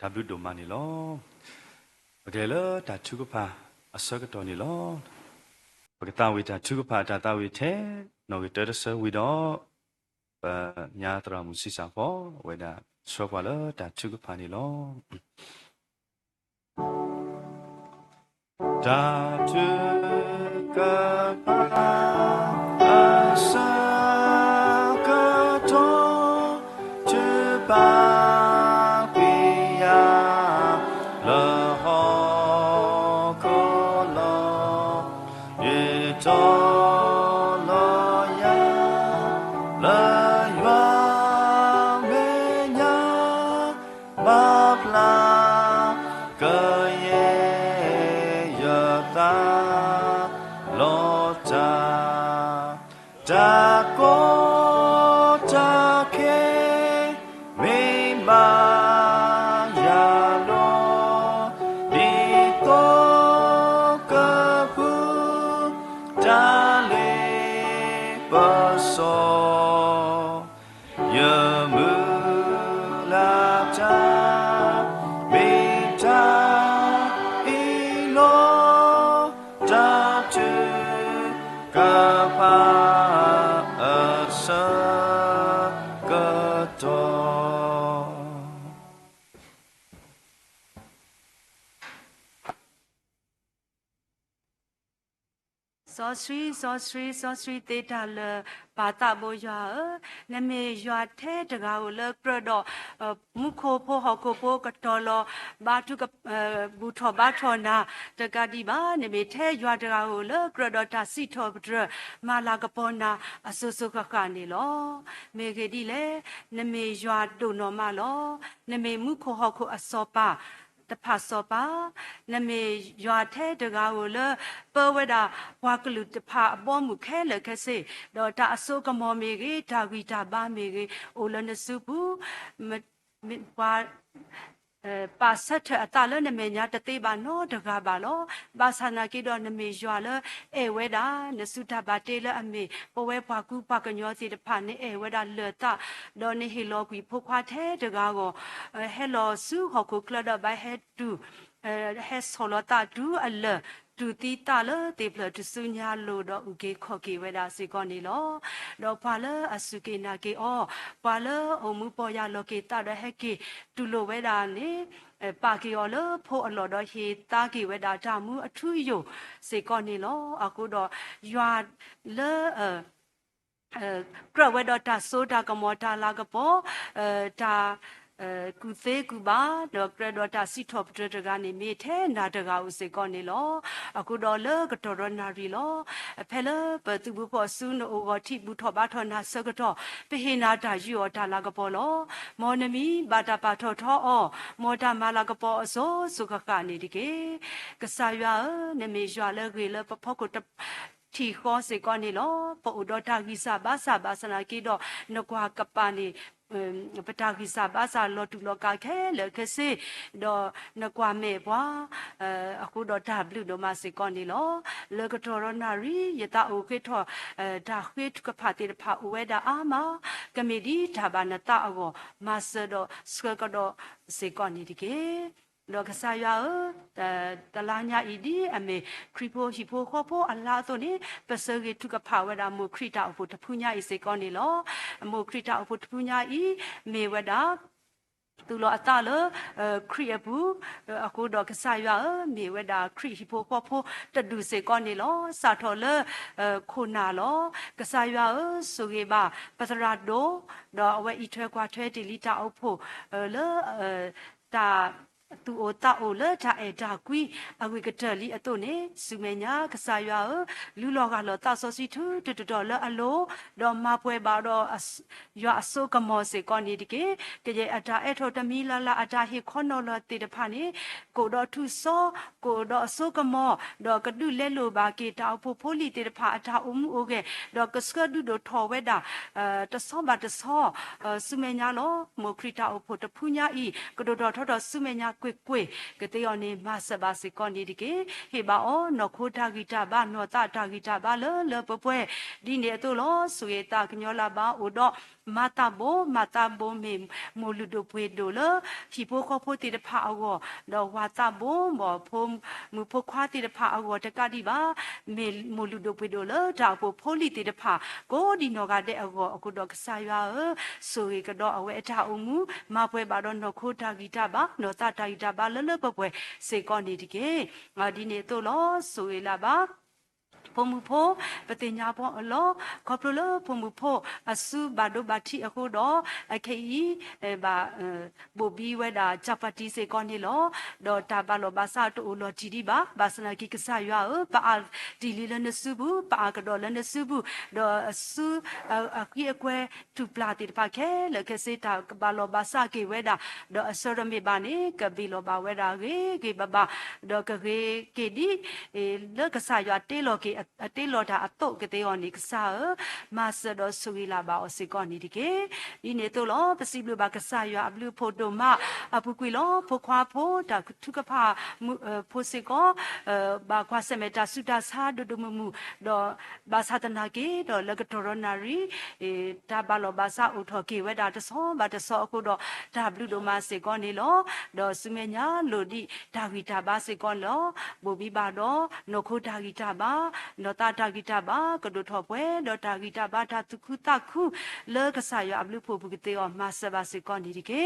ဒါဘလူဒိုမနီလောဘကဲလတာချုကဖာအစကတော်နီလောဘကတာဝီတာချုကဖာတာဝီတဲ့နော်ကတရဆဝီတော့ညာတရာမူစီစာပေါ်ဝေဒါဆောပါလတာချုကဖာနီလောတာချုကဖာအစကတော်ချပါlove Gato. Sorcery, theta le bata boya, name yua te de gaula, prodo, muko po hoko po catolo, batu buto batona, the gadiba, neme te yua de gaula, grodota sito, malagapona, asusuka canilo, megedile, neme yua do no malo, neme muko hoko asopa. တဖတ်စောပါနမေရွာထဲတကားကိုလပဝဒဝါကလူတဖအပေါ်မူခဲလခစေတော့တာအစိုးကမောမေကြီးတာဂီတာပါမေကြီးအိုလနစုဘူးပါပါဆက်အတလနမေညာတသေးပါနော်တကားပါလောဘာသနာကိတော့နမေရွာလအေဝဲတာနစုတပါတေလအမေပဝဲဖွာကူပကညောစီတဖနဲ့အေဝဲတာလေတာဒေါ်နေဟီလောကွီဖုခွာထဲတကားကိုဟဲလောစုဟခုကလဒဘိုင်ဟက်တူဟဲဆောလတာဒူအလတူတီတာလတေပလတဆုညာလို့တော့ဥကေခော့ကေဝဲတာစေကောနေလောတော့ပါလအစုကေနာကေအောပါလအမှုပေါ်ရလောကေတာရဟကေတူလိုဝဲတာနေပါကေော်လဖို့အလော်တော့ဟေတာကေဝဲတာဓာမှုအထူးယိုစေကောနေလောအခုတော့ရွာလေကရဝဲတော့တာဆိုတာကမောတာလာကပေါ်တာကုသေးကုပါတော့ကရဒတာစီထော့ပတတကနေမိထဲနာတကာဦးစေကောနေလောအခုတော့လေကတော်ရနာရီလောဖဲလပတူဘူးပေါ်ဆုနိုဂတိဘူးထောပါထောနာစကတော့ပဟိနာတာယူော်တာလာကပေါ်လောမော်နမီဘာတာပါထောထောအောမော်တာမာလာကပေါ်အစောစုခကနေဒီကေကဆာရွာနမေရွာလေကေလေပဖောက်ကိုทีข้อสิก่อนนี่ลอปอุดอทากิสาบาสาบาสนากิดอนกวากปานี่ปตากิสาบาสาลอตุลอกาแค่เลกเซดอนกวาเมบวาအခုတော့ဒါဘလူဒမစီကောနီလောလေကတော်ရနာရီယတာအိုခေထောဒါခွေကဖာတေဖာဝဲဒါအာမကမီဒီဒါဘာနတာအောမဆဒစကကတော့စီကောနီဒီကေလောကဆာယာတလာညာအီဒီအမေခရီပိုဟီပိုခေါ်ဖို့အလားဆိုနေပစကေထုကဖာဝဒမုခရီတာဖို့တဖူညာအီစေကောနေလောမုခရီတာဖို့တဖူညာအီမေဝဒါသူလောအတလခရီအဘူးအခုတော့ကဆာယာမေဝဒါခရီဟီပိုခေါ်ဖို့တဒုစေကောနေလောစာထောလခုနာလောကဆာယာဆိုကေပါပသရာဒိုတော့အဝဲအီထွဲကွာထွဲတီလီတာအုပ်ဖို့လေတာသူအိုတာအိုလေတာအေတာကွီအဝိကတလီအတုနေစုမညာကဆာရွာလူလောကလောတာဆောစီထူတတော်လအလိုတော့မပွဲပါတော့ရွာအစိုးကမောစေကောနီဒီကေကရဲ့အတာအထောတမီလာလာအတာဟေခွန်နော်လတေတဖာနေကိုတော့ထူစောကိုတော့အစိုးကမောတော့ကဒုလဲလိုပါကေတာဖို့ဖိုလီတေတဖာအတာအုံမှုအိုကေတော့ကစကဒုတော့ထော်ဝဲတာတဆောပါတဆောစုမညာလောမိုခရီတာအဖို့တဖူညာဤကတော်ထော်စုမညာကွေကတေယောနေမဆဘာစီကောနီဒီကေဟေဘာအောနော်ခိုတာဂီတာဘာနော်တာတာဂီတာဘာလောပပွဲဒီနေတော့လောဆွေတာကညောလာဘာအိုတော့မာတာဘိုမေမိုလူဒိုပွေဒိုလဟီပိုခေါဖိုတီတဖာအောတော့ဝါတာဘိုမောဖုံမူဖိုခွာတီတဖာအောတကတိပါမေမိုလူဒိုပွေဒိုလဒါပိုဖိုလီတီတဖာကိုဒီနော်ကတဲ့အောအခုတော့ကဆာရွာဆိုရီကတော့အဝဲအထအုံမူမပွဲပါတော့နော်ခိုတာဂီတာဘာနော်တာတာဂီတာဘာလပပွဲစေကောနေဒီကေဒီနေတော့လောဆိုရလာပါဖုံမူဖို့ပတိညာပေါ်အလောခေါပလလဖုံမူဖို့အစုဘာဒိုဘာတီအခုတော့အခေဤဘာဘိုဘီဝဲတာဂျပတီစေကောနေလောတော့တာဘာလောဘာစာတူလောဂျီဒီဘာဘာစနာကိကဆာရွာပါဒီလီလနစုဘူးပါကတော့လနစုဘူးတော့အစုအခီအကွဲတူပလာတီပါခဲလကစေတာဘာလောဘာစာကေဝဲတာတော့အစောရမေဘာနေကဘီလောဘာဝဲတာကေဘဘာတော့ကေဒီလကဆာရွာတေလောကေအတေလောတာအတုတ်ကတဲ့ော်နိကဆာမဆဒဆူလာဘာအစီကောနီဒီကေဒီနေတော့လောပစီဘလဘကဆာရွာဘလူဖိုတိုမအပူကွေလောဖိုခွာဖိုတာထုကဖာဖိုစီကောဘာခွာစမေတာစုတာဆာဒဒမမူတော့ဘာသာတနာကေတော့လကတော်ရနာရီတာဘလောဘာစာဥထောကေဝဲတာတဆောဘာတဆောအခုတော့ဒါဘလူဒိုမစေကောနီလောတော့စုမညာလိုဒီဒါဂီတာဘာစေကောလောဘူဘီဘာတော့နခိုဒါဂီတာဘာ ဒေါ်တာတာဂီတာဘာကဒိုထောပွဲဒေါ်တာဂီတာဘာတာတုခုတခုလေကဆာယအဘလူဖို့ပုကတေောမဆဘာစေကောနီဒီကေ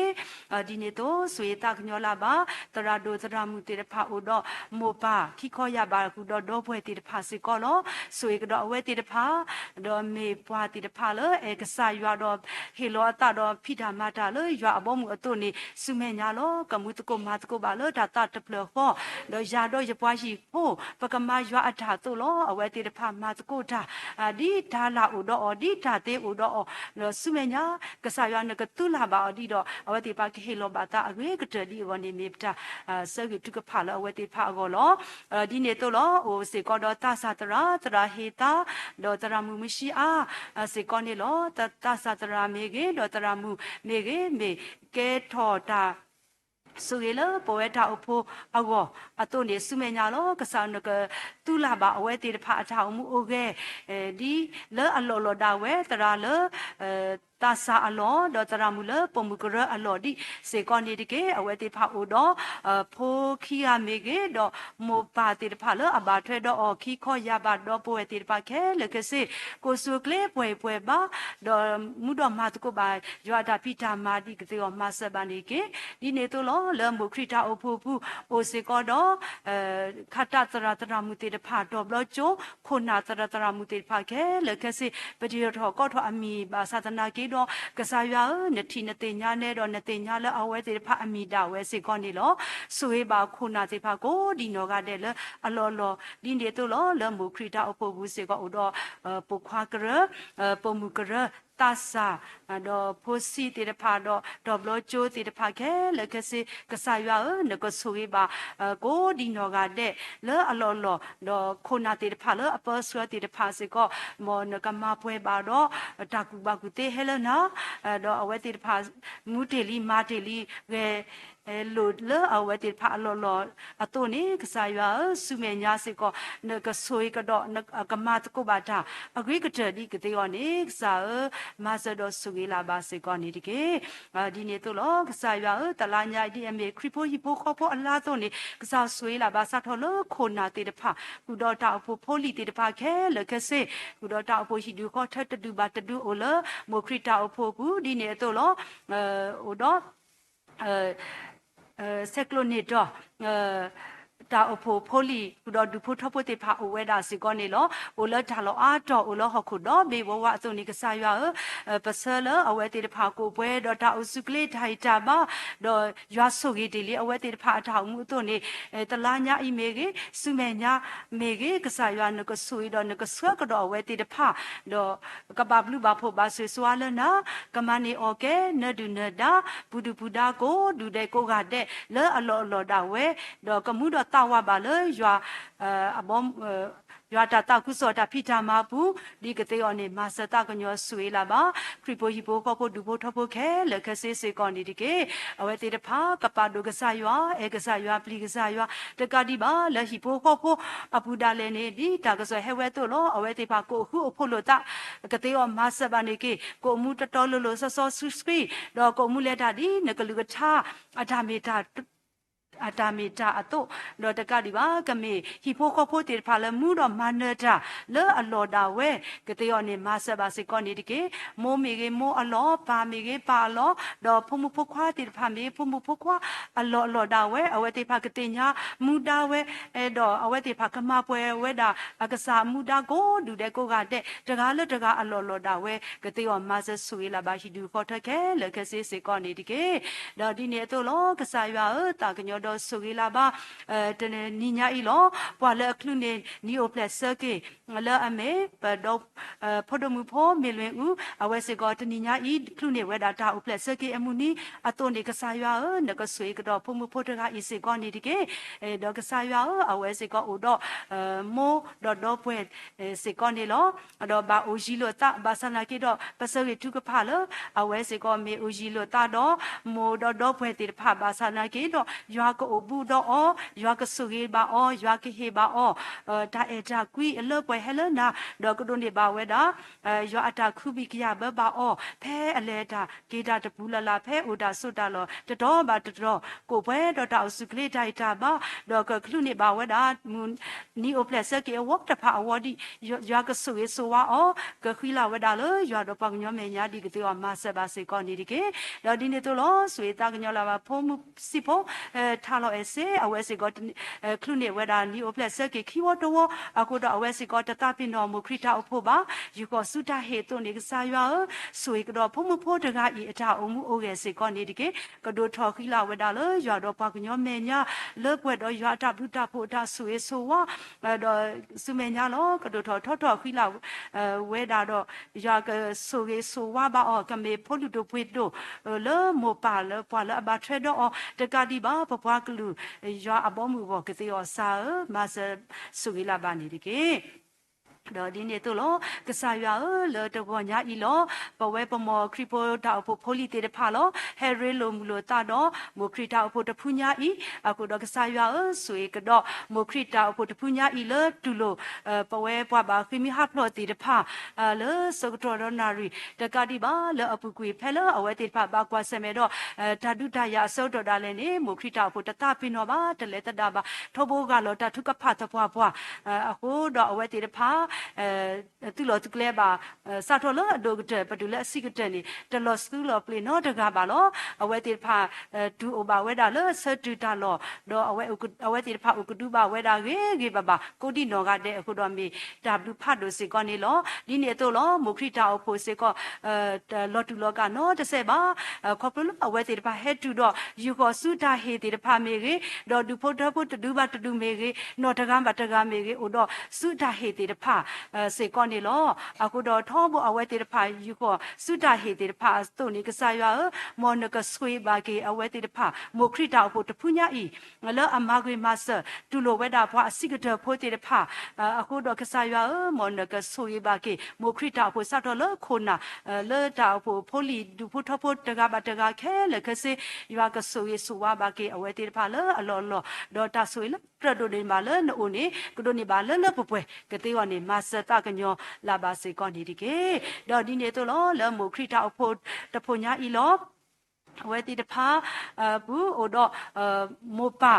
ဒီနေတော့ဆွေတာကညောလာပါတရာဒိုတရာမူတေတဖာအိုတော့မောပါခိခောရပါကူတော့ဒေါ်ပွဲတေတဖာစေကောလောဆွေကတော့အဝဲတေတဖာဒေါ်မေပွားတေတဖာလေအဲကဆာယတော့ဟေလောတာတော့ဖိတာမတာလေရွာအဘောမှုအတုနေစုမဲညာလောကမှုတကိုမာတကိုပါလေဒါတာတပလခောတော့ရာတော့ရပွားရှိဟိုပကမရွာအထာတုလောအဝဲတေတဖာမာတကိုတာဒီဒါလာအိုတော့ဒီဒါတေအိုတော့စုမဲညာကဆာယနကတူလာပါဒီတော့အဝဲတေပါခေလောဘာတာအဝဲကတဒီဝနေမေပတာဆေကတုကဖာလောအဝဲတေဖာကောလောဒီနေတော့လောဟိုစေကောတော့တာစာတရာဟေတာတော့တရာမူမရှိအားစေကောနေလောတာစာတရာမေကေတော့တရာမူမေကေမေကဲထော်တာဆိုရလပေါ်ဝဲတာအဖို့အကောအတုနေစုမေညာလောကဆာနကတူလာပါအဝဲတေတဖာအထောင်မှုအိုကေဒီလဲအလောလောဒါဝဲတရာလဲတာစာအလောဒေါ်တရာမူလပမှုကရအလောဒီစေကောနေတကေအဝဲတေဖာအိုတော့ဖိုခီယာမေကေတော့မောပါတေတဖာလအဘာထွဲတော့ခီခောရပါတော့ပွဲတေတဖာခဲလကစေကိုဆုကလေပွဲပါတော့မူတော့မာတကိုပါရွာတာပိတာမာဒီကတိောမဆဘာနေကေဒီနေတော့လမုခရီတာအဖို့ဘူးအိုစေကောတော့ခတတရာမူတေတဖာတော့ဘလချိုခုနာတရာမူတေတဖာခဲလကစေပတိရတော့ကောထောအမီပါသာသနာကေတော့ကစားရနတိနတေညာနဲ့တော့နတေညာလဲအဝဲတေဖာအမီတာဝဲစေကောနေလောဆွေးပါခုနာစေဖာကိုဒီနော်ကတဲ့လဲအလောလောဒီနေတော့လမုခရီတာအဖို့ဘူးစေကောတော့ပုခွာကရပမှုကရတာစာတော့ဖိုစီတေတဖာတော့ဒေါဘလချိုတေတဖာခဲလကစေကဆာယနကဆွေးပါကိုဒီနော်ကတဲ့လဲအလောလောတော့ခုနာတေတဖာလဲအပေါ်ဆွဲတေတဖာစေကောမောနကမပွဲပါတော့တာကူပါကူတေဟဲလနာတော့အဝဲတေတဖာမူတေလီမာတေလီဝဲလို့လဲအဝဲတေဖာလောလောအတုနေကစားရစုမေညာစေကောနကဆွေကတော့ကမတ်ကိုပါတာအဂရိကတဒီကတေောနေကစားမာဆဒဆုဂီလာပါစေကောနေတကေဒီနေတော့လောကစားရတလာညာဒီအမေခရီပိုဟီပိုခေါ်ဖို့အလားတော့နေကစားဆွေလာပါစားထော်လို့ခိုနာတေတဖာကုတော့တာအဖို့ဖိုလီတေတဖာခဲလကစေကုတော့တာအဖို့ရှိဒူခေါ်ထတတူပါတတူအိုလမိုခရီတာအဖို့ကူဒီနေတော့လောဟိုတော့ဆက်ကလိုနေတော့တာအဖို့ဖိုလီတော့ဒူဖို့ထဖို့တေဖာအဝဲတာစီကောနေလောအိုလတာလောအာတော့အိုလဟခုတော့ဘေဝဝအစုန်နေကစားရပဆလအဝဲတေတဖာကိုပွဲတော့တာအစုကလေးထိုင်တာပါတော့ရွာဆုကြီးတီလီအဝဲတေတဖာအထောင်မှုတို့နေတလာညာအီမေကြီးစုမေညာမေကြီးကစားရနကဆူတော့နကဆွဲကတော့အဝဲတေတဖာတော့ကပဘလူဘာဖို့ဘာဆွေဆွာလနာကမနီโอเคနဒူနဒါဘူဒူဘူဒါကိုဒူတဲ့ကိုကတဲ့လဲအလောလောဒါဝဲတော့ကမှုတော့တာဝပါလေရွာအဘောရွာတာကုစောတာဖိတာမဘူးဒီကတဲ့အနေမဆတာကညောဆွေးလာပါခရီပိုဟီပိုခေါ်ဖို့ဒူဖို့ထဖို့ခဲလခစေစေကောနေဒီကေအဝဲတေတဖာကပဒုကဆာရွာအေကဆာရွာပလီကဆာရွာတကဒီပါလဟီပိုခေါ်ဖို့အပူဒါလည်းနေဒီတာကဆဟဲဝဲတို့လောအဝဲတေဖာကိုခုအဖို့လို့တာကတဲ့မဆဘာနေကေကိုမှုတတော်လို့ဆောဆူစပီတော့ကိုမှုလက်တာဒီနကလူကထာအထာမေတာအတာမီတာအတုတော့တကဒီပါကမေဟီဖိုခေါ်ဖို့တေဖာလမှုတော့မနတာလဲအလော်တာဝဲကတဲ့ယောနေမဆဘာစေကောနေတကေမိုးမီကေမိုးအလောပါမီကေပါလောတော့ဖုံမှုဖခွာတေဖာမေဖုံမှုဖခွာအလော်တာဝဲအဝဲတေဖာကတဲ့ညာမူတာဝဲအဲ့တော့အဝဲတေဖာကမပွဲဝဲတာအကစားမူတာကိုဒူတဲ့ကိုကတဲ့တကားလက်တကားအလော်တာဝဲကတဲ့ယောမဆဆွေလာပါရှိဒူဖော်ထခဲလကစေစေကောနေတကေတော့ဒီနေတော့လောကစားရွာတာကညောတော့ဆိုကြလာပါတနီညာဤလောပွာလက်ခလူနေနီအိုပလက်ဆာကေလာအမေပဒေါဖိုဒမှုဖိုမေလွင်ဦးအဝဲစေကောတနီညာဤခလူနေဝဲတာတာအိုပလက်ဆာကေအမှုနီအတုန်ဒီကစားရွာနကဆွေကတော့ဖုံမှုဖိုတကဤစေကောနေဒီကေဒေါကစားရွာအဝဲစေကောအိုတော့မိုးတော့ပွဲစေကောနေလောတော့ဘာအိုဂျီလိုတာဘာဆနာကေတော့ပစရီထုကဖာလအဝဲစေကောမေအိုဂျီလိုတာတော့မိုးတော့ပွဲတေဖာဘာဆနာကေတော့ရွာ ko obu do o ywa ka su ge ba o ywa ke he ba o ta e ta kui a lo pwe helena do ko do ne ba we da ywa ata khu bi kya ba ba o phe a le ta ke da ta bu la la phe o da su da lo to do ba to do ko pwe do ta su kle dai ta ba do ko klu ne ba we da ni o ple se ke wok ta pha awadi ywa ka su ge so wa o ka khi la we da lo ywa do pa nyo me nya di ke to ma se ba se ko ni di ke do di ne to lo su ta nyo la ba pho mu si pho ta lo e se a we se ko klu ne we da ni o ple se ke khi wo to wo a ko do a we se ko ta ta pin no mu kri ta o pho ba yu ko su ta he to ni sa ywa su ke do pho mu pho ta ga i ta o mu o ge se ko ni di ke ko do tho khi la we da lo ywa do pa nyo me nya le pwe do ywa ta bu ta pho ta su e so wa do su me nya lo ko do tho tho khi la we da do ywa ke so ge so wa ba o ka me pho lu do pwe do le mo pa le pwa le ba thre do o te ka di ba pwa pwa ka lu ywa a bo mu bo ke te o sa ma se su ge la ba ni di ke do di ne to lo ka sa ywa le to bo nya i lo pa we pa mo kri po ta po pholi te de pha lo he re lo mu lo ta do mo kri ta po ta phu nya i a ko do ka sa ywa su e ka do mo kri ta po ta phu nya i le tu lo pa we pa ba kri mi ha phlo te de pha le so to do na ri ta ka di ba le a pu kwi phe lo a we te pha ba kwa se me do ta du ta ya so to da le ne mo kri ta po ta ta pin no ba ta le ta da ba tho bo ga lo ta thu ka pha ta pwa pwa a ko do a we te de pha tu lo tu kle ba sa tho lo do gte pa du le si gte ni te lo sku lo ple no ta ga ba lo a we te pha du o ba we da lo sa tu ta lo do a we te pha o ku du ba we da ge ba ko di no ga de ko do mi ta bu pha do se ko ni lo di ne to lo mo kri ta o pho se ko lo tu lo ga no te se ba ko plo a we te pha he tu do yu ko su ta he te pha me ge do du pho do pho tu ba tu me ge no ta ga me ge o do su ta he te pha se ko ni lo a ko do tho bo a we te pha yu ko su ta he te pha to ni ka sa ywa mo na ka sui ba ge a we te pha mo kri ta pho tu phu nya i lo a ma gwe ma se tu lo we da pha a si ga de pho te pha a ko do ka sa ywa mo na ka sui ba ge mo kri ta pho sa to lo kho na le ta pho pho li du pho tho pho ta ga ba ta ga khe le ka se ywa ka sui su wa ba ge a we te pha lo a lo do ta sui lo pro do ni ma le no ni ko do ni ba le le pwe pwe ke te wa ni ma se ta ka nyo la ba se ko ni di ke do di ne to lo le mo kri ta pho ta pho nya i lo ဝဲတီတဖာဘူးအိုတော့မောပါ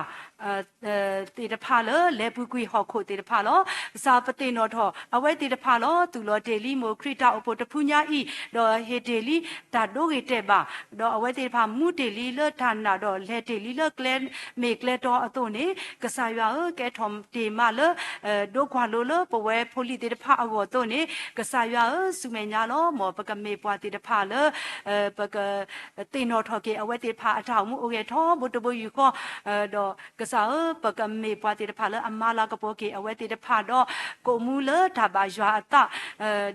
တီတဖာလဲဘူးကွီဟော့ခိုတီတဖာလောစာပတိနော်ထောအဝဲတီတဖာလောသူလောဒေလီမိုခရစ်တာအဖို့တဖူညာဤတော့ဟေဒေလီတာဒိုဂေတဲ့ပါတော့အဝဲတီတဖာမူဒေလီလဌာနာတော့လဲဒေလီလကလဲမေကလဲတော့အတုန်နေကဆာရွာကဲထုံတေမလဒိုခွာလိုလပဝဲဖိုလီတီတဖာအောတုန်နေကဆာရွာစုမေညာလောမောပကမေပွားတီတဖာလပကတေနော်ထောကေအဝဲတီဖာအထောက်မှုအိုကေထောဘုတဘယူခောတော့ကဆာပကမေပွားတီတဖာလအမလာကပိုကေအဝဲတီတဖာတော့ကိုမူလဒါဘာရွာအတ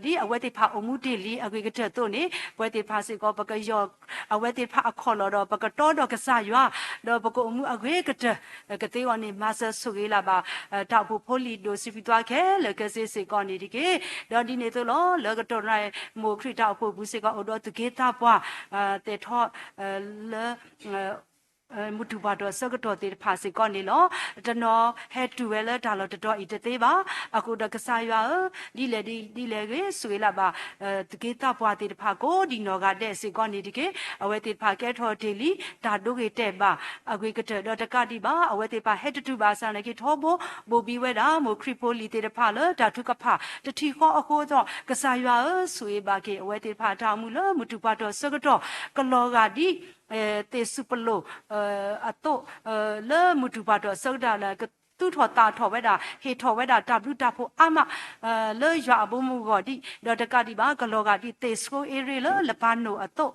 ဒီအဝဲတီဖာအမှုတီလီအကွေကတဲ့တုန်နေပွဲတီဖာစီကောပကယောအဝဲတီဖာအခေါ်တော့ပကတော်တော့ကဆာရွာတော့ပကိုမှုအကွေကတဲ့ကတိဝနေမဆဆူကေလာပါတောက်ဖို့ဖိုလီဒိုစီပီတွားခဲလကစစ်စေကောနေဒီကေတော့ဒီနေတော့လောကတော်ရိုင်မိုခရစ်တောက်ဖို့ဘူးစေကောအော်တော့တကေတာပွားတေထောle mutu ba do so to te pha se ko ni lo de no he tu we le da lo de do i de te ba aku da ka sa ya di le ge sui la ba de ke ta pwa te pha ko di no ga de se ko ni di ke awe te pha ke tho de li da do ge te ba agwe ke de do de ka di ba awe te pha he tu ba sa ne ke tho bo bi we da mo kri po li te de pha le da tu ka pha de thi ko a ko do ka sa ya sui ba ke awe te pha tha mu lo mutu ba do so to ka lo ga di te suplo ato le mutu ba do so da la tu tho ta tho we da he tho we da w da pho ama le ya bo mu go di do ta ka di ba ka lo ga di te so area le ba no ato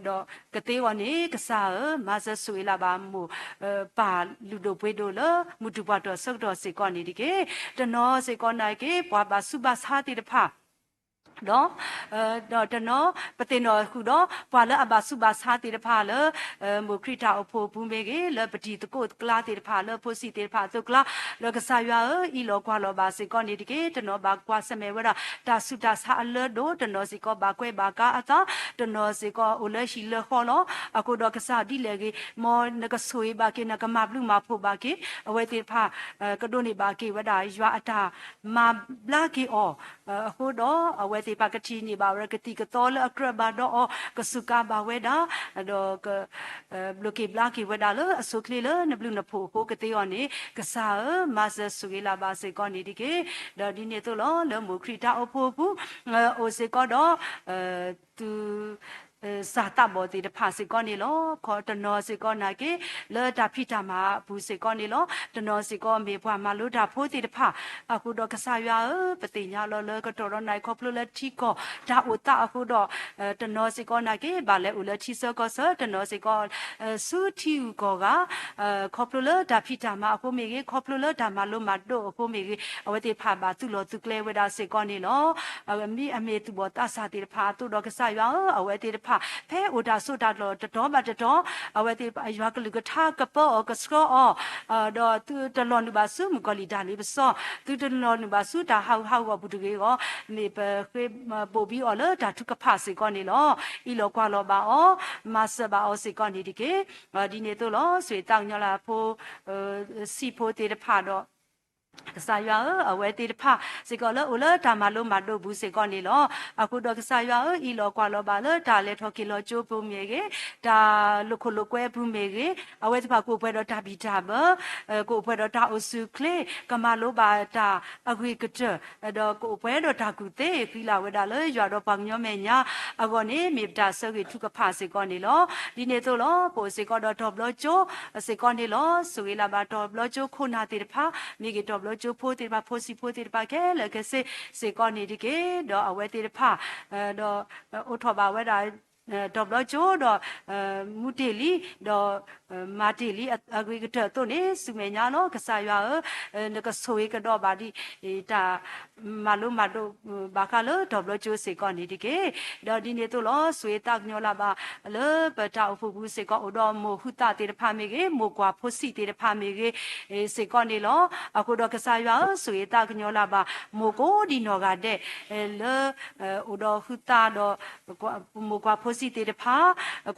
do ka te wa ni ka sa ma sa su la ba mu pa lu do pwe do le mutu ba do so do se ko ni di ke ta no se ko nai ke bwa ba su ba sa ti da pha đó đó cho nó bắt tiền nó khu đó và là bà su bà sa tiền phá là một khi ta phô bùn bê cái là bắt đi tụ cột kla tiền phá là phô si tiền phá tụ kla là cái sao vậy ý lo qua lo bà sẽ con đi cái cho nó bà qua xem mẹ vậy ta su ta sa là đó cho nó sẽ có bà quay bà cả ta cho nó sẽ có ở lại xí là khó nó à cô đó cái sao đi lại cái mò nó cái suy bà cái nó cái map lu map phô bà cái ở vậy tiền phá cái đồ này bà cái vậy đó dọa ta mà lá cái cô đó ở vậy thì bà cái chi ni bà ra cái tí cái to là cái bà đó cái suka bà vậy đó đó cái lúc cái bla cái vậy đó là số kia là nó blue nó phô cái tí anh ấy cái sao mà sẽ suy là bà sẽ con đi cái đó đi này tôi là một khi ta phô ở sẽ có đó từ sa ta bo ti de pha se kon ni lo kho to no se kon na ke le da phi ta ma bu se kon ni lo to no se kon me bwa ma lo da pho ti de pha a ku do ka sa ya pa ti nya lo le ko to ro nai kho plo le thi ko da u ta a ku do to no se kon na ke ba le u le thi so ko so to no se kon su thi u ko ga kho plo le da phi ta ma a ku me ke kho plo le da ma lo ma do a ku me ke a we ti pha ba tu lo tu kle we da se kon ni lo mi a me tu bo ta sa ti de pha tu do ka sa ya a we tiဖဖဲအိုဒါဆိုတာတော့တော်ပါတော်အဝဲတိရွာကလူကထားကပေါ်ကစကောတော့သူတလောနုပါစုမကလီဒါလေးပစောသူတလောနုပါစုဒါဟောက်ဘူးတကေရောနေပခေပိုပြီးအော်လာဒါထုကဖာစေကောနေလောဤလောကွာလောပါအောမဆဘာအောစေကောနေဒီကေဒီနေတော့လောဆွေတောင်းညလာဖိုးစီဖိုးတေတဖာတော့ကစားရွာအဝဲတေတဖစေကောလောဦးလာဒါမလို့မတို့ဘူးစေကောနေလောအခုတော့ကစားရွာဤလောကွာလောပါလောဒါလေထော်ကီလောကျိုးပုံမြေကေဒါလုခလုကွဲဘူးမြေကေအဝဲတဖကိုပွဲတော့ဒါဘီတာဘကိုပွဲတော့ဒါအစုကလေကမလိုပါဒါအခွေကတတော့ကိုပွဲတော့ဒါကူတေဖီလာဝဲဒါလေရွာတော့ပငညောမဲညာအကောနေမေပတာဆောကေထုကဖစေကောနေလောဒီနေတော့လောပိုစေကောတော့တော့ဘလောကျိုးစေကောနေလောဆွေလာပါတော့ဘလောကျိုးခုနာတေတဖမြေကေတော့ကျိုဖိုတေပါဖိုစီဖိုတေပါကဲလကစေကောနေဒီကေတော့အဝဲတေဖာတော့အိုထောပါဝဲတာတော့ဘလချိုတော့မူတီလီတော့မာတီလီအဂရီကတတော့နေစုမညာနော်ကစားရွာနကဆိုရကတော့ဘာဒီတာမလိုမတော့ဘာကလို့တော့ဘလချိုစေကောနေဒီကေတော့ဒီနေတော့လောဆွေတက်ညောလာပါလေပတာအဖို့ဘူးစေကောတော့မိုဟုတာတေဖာမေကေမိုကွာဖိုစီတေဖာမေကေစေကောနေလောအခုတော့ကစားရွာဆွေတက်ညောလာပါမိုကိုဒီနော်ကတဲ့လေဥတော့ဟုတာတော့မိုကွာဖိုစီတေတဖာ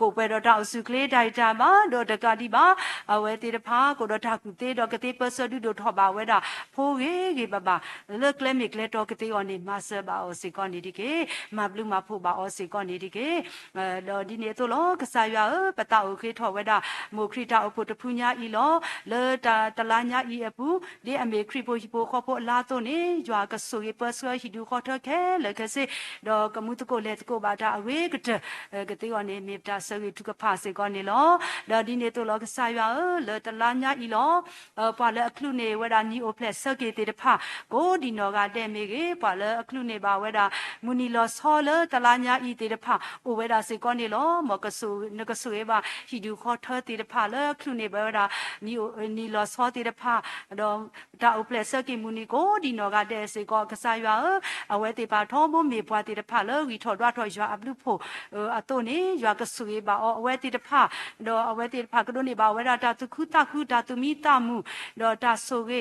ကိုပဲတော့တောက်စုကလေးတိုင်တာပါတော့တကတိပါအဝဲတေတဖာကိုတော့တာကူတေတော့ကတိပစဒူတော့ထောပါဝဲတာဖိုးကေပပါလက်ကလမီကလေးတော့ကတိအော်နေမဆဘာအော်စီကောနေဒီကေမဘလူးမဖိုးပါအော်စီကောနေဒီကေတော့ဒီနေတော့လောကစားရပတာအိုခေထောဝဲတာမိုခရီတာအဖို့တဖူညာဤလောလေတာတလာညာဤအပူဒီအမေခရီပိုဟီပိုခေါ်ဖို့လာတော့နေကြွာကဆူရပစဟီဒူခေါ်တော့ခဲလက်ကစေတော့ကမှုတကိုလက်ကိုပါတာအဝေးကတေောနေမေပတာဆရီထုကဖာစေကောနေလောဒါဒီနေတော့လောကစားရလေတလာညာဤလောပွာလေအခလူနေဝဲတာနီအိုဖလက်ဆကေတေတဖာကိုဒီနော်ကတဲ့မေကေပွာလေအခလူနေပါဝဲတာမူနီလောဆောလေတလာညာဤတေတဖာအိုဝဲတာစေကောနေလောမကဆူနကဆူေပါဟီဒူခေါ်ထတေတဖာလေအခလူနေပါဝဲတာနီလောဆောတေတဖာတော့ဒါအိုဖလက်ဆကေမူနီကိုဒီနော်ကတဲ့စေကောကစားရအဝဲတေပါထောမိုးမေပွာတေတဖာလေဝီထော်တော့ထော်ရွာအဘလူဖို့အတော့နေရွာကဆူေပါအဝဲတေတဖာတော့အဝဲတေတဖာကတို့နေပါဝဲတာတခုတခုတာသူမီတမှုတော့တာဆိုကေ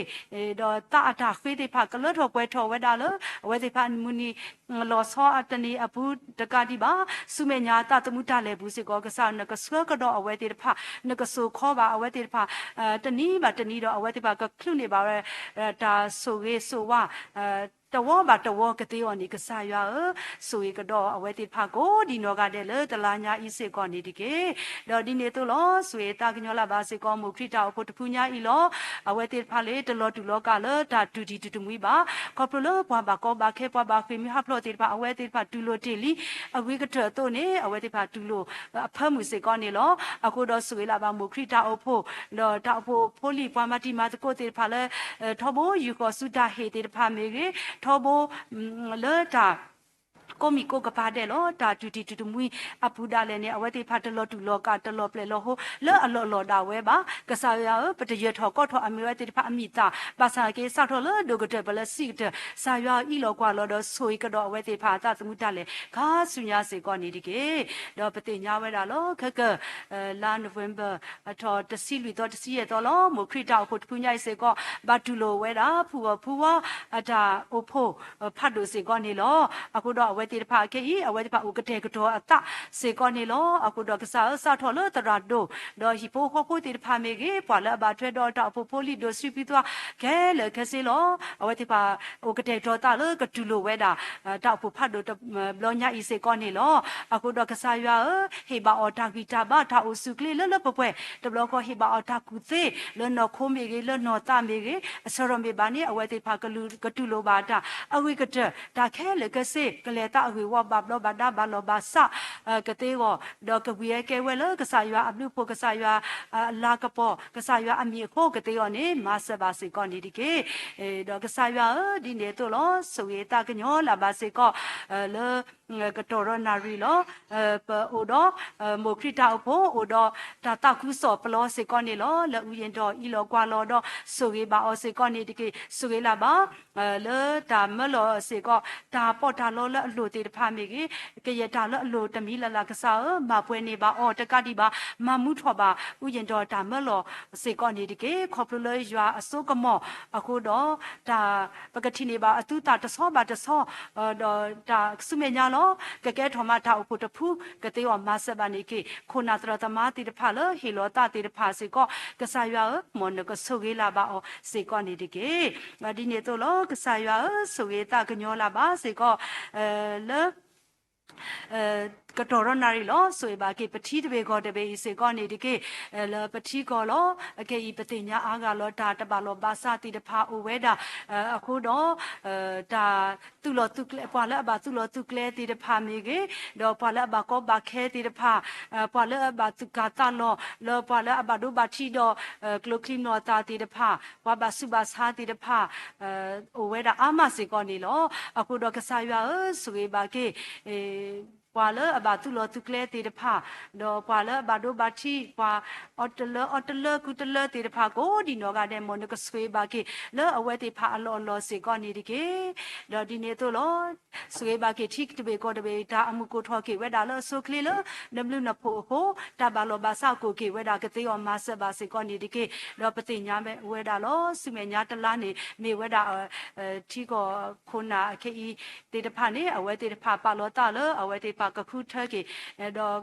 တော့တာအတာခေတေဖာကလော့ထော်ပွဲထော်ဝဲတာလေအဝဲတေဖာမူနီလောဆောအတနေအဘူးတကတိပါစုမေညာတာတမှုတလည်းဘူးစေကောကစားနကဆကတော့အဝဲတေတဖာနကဆူခေါ်ပါအဝဲတေတဖာတနီးပါတနီးတော့အဝဲတေဖာကခလုနေပါရဲတာဆိုကေဆိုဝတော်ဘာတော်ကတိော်နီကစားရဆိုရကတော့အဝဲတိဖာကိုဒီနော်ကတဲ့လေတလာညာဤစေကောနေဒီကေတော့ဒီနေတော့လောဆွေတာကညောလာပါစေကောမုခရတာဖို့တဖူညာဤလောအဝဲတိဖာလေတလောတူလောကလေတာတူဒီတူမွေးပါကောပလောဘွားပါကောပါခဲဘွားပါခေမီဟဖလောတိဖာအဝဲတိဖာတူလိုတီလီအဝေးကတော့နေအဝဲတိဖာတူလိုအဖမ်းမှုစေကောနေလောအခုတော့ဆွေလာပါမုခရတာအဖို့တော့တာဖို့ဖိုလီဘွားမတီမာတကိုတိဖာလေထောဘောယူကောစုတာဟေတိဖာမေကေထောဘောလေတာ ကိုမီကိုကပါတဲ့လောတာတူတီတူမွီအပူဒါလည်းနဲ့အဝဲတိဖတ်တလောတူလောကတလောပလေလောဟိုလောအလောလောတာဝဲပါကစားရပတရထောကောထောအမီဝဲတိဖအမီတာပါစာကေဆောက်ထောလောဒိုကတဲ့ဘလစီတဲ့စာရဤလောကွာလောတော့ဆွေကတော့အဝဲတိဖာတာသမုတလည်းခါဆုညာစေကောနေဒီကေတော့ပတိညာဝဲတာလောခကလာနိုဝင်ဘာအထောတစီလူတော့တစီရတော့လောမိုခရတာဖို့တခုညိုက်စေကောဘတ်တူလိုဝဲတာဖူဝအတာအိုဖိုဖတ်လို့စေကောနေလောအခုတော့အဝဲတိဖာကေအဝဲတိဖာဥကတဲ့ကတော့အတစေကောနေလောအခုတော့ကစားဆောက်ထောလောတရာဒိုတော့ဟီပိုခိုတိဖာမေကေပွာလာဘထွဲတော့တာပိုပိုလီဒိုစီပီတော့ခဲလေခစေလောအဝဲတိဖာဥကတဲ့တော့တာလောကတူလိုဝဲတာတောက်ဖို့ဖတ်လို့ဘလောညာဤစေကောနေလောအခုတော့ကစားရဟေဘာအော်တာဂီတာဘာတာအိုစုကလေးလလပပွဲတဘလကောဟေဘာအော်တာကူသေးလနော်ခိုးမေကေလနော်တာမေကေအစောရမေဘာနေအဝဲတိဖာကတူလိုဘာတာအဝိကတဲ့တာခဲလေကစေကလေတာအဝေဝဘဘလောဘာဒါဘာလောဘာစကတဲ့ကိုဒေါကဝီရဲကဲဝဲလကစားရအဘလူဖို့ကစားရလာကပေါ်ကစားရအမီခိုးကတဲ့ရောနေမဆဘာစေကောနေဒီကေဒေါကစားရဒီနေတော့လောဆိုရတာကညောလာဘာစေကောလေကတော်ရနာရီလောပအိုတော့မိုခရတာဖို့အိုတော့တာတခုစောပလောစေကောနေလောလေဥရင်တော့ဤလောကွာလောတော့ဆိုရပါအောစေကောနေဒီကေဆိုရလာပါလေတာမလောစေကောတာပေါ်တာလောလေအလိုတေတဖာမေကေကရတာလောအလိုတမီလလာကစားမပွဲနေပါအောတကတိပါမမှုထော်ပါဥရင်တော့တာမလောစေကောနေဒီကေခေါပလလေရွာအစိုးကမောအခုတော့တာပကတိနေပါအတူတာတဆောပါတဆောတော့တာစုမေညာလောကကဲထော်မတာဖို့တဖူးကတဲ့ဝမဆဘာနေကေခိုနာတရတမတိတဖာလဟီလောတာတိတဖာစေကောကစားရွာမွန်ကဆုကေလာပါအောစေကောနေဒီကေဒီနေတော့လောကစားရွာဆုကေတာကညောလာပါစေကောလေကတော်ရနာရီလောဆိုပါကေပတိတဘေကောတဘေစေကောနေဒီကေလပတိကောလောအကေဤပတိညာအားကလောတာတပါလောဘာစာတိတဖာအိုဝဲတာအခုတော့ဒါသူလောသူကလေပွာလအဘသူလောသူကလေတိတဖာမေကေတော့ပွာလအဘကောဘာခဲတိတဖာပွာလအဘသူကတာလောပွာလအဘဒိုဘာတီတော့ကလိုကလီနောတာတိတဖာဝါဘဆုဘာစာတိတဖာအိုဝဲတာအာမစေကောနေလောအခုတော့ကစားရွာဆိုပါကေပွာလအဘသူလောသူကလေတေတဖာတော့ပွာလဘဒိုဘာတီပွာအော်တလကုတလတေတဖာကိုဒီနောကတဲ့မွန်ကဆွေပါကေလောအဝဲတေဖာအလောစေကောနေဒီကေတော့ဒီနေတော့လောဆွေပါကေထိကတဘေကောတဘေဒါအမှုကိုထောကေဝဲတာလောဆိုကလေးလောနဘလူနဖိုဟိုတဘာလောဘာဆောက်ကိုကေဝဲတာကတိယောမဆဘာစေကောနေဒီကေတော့ပတိညာမဲဝဲတာလောစုမေညာတလားနေမေဝဲတာထီကောခုနာခေဤတေတဖာနေအဝဲတေတဖာပါလောတာလောအဝဲတေပါကခုထကေတော့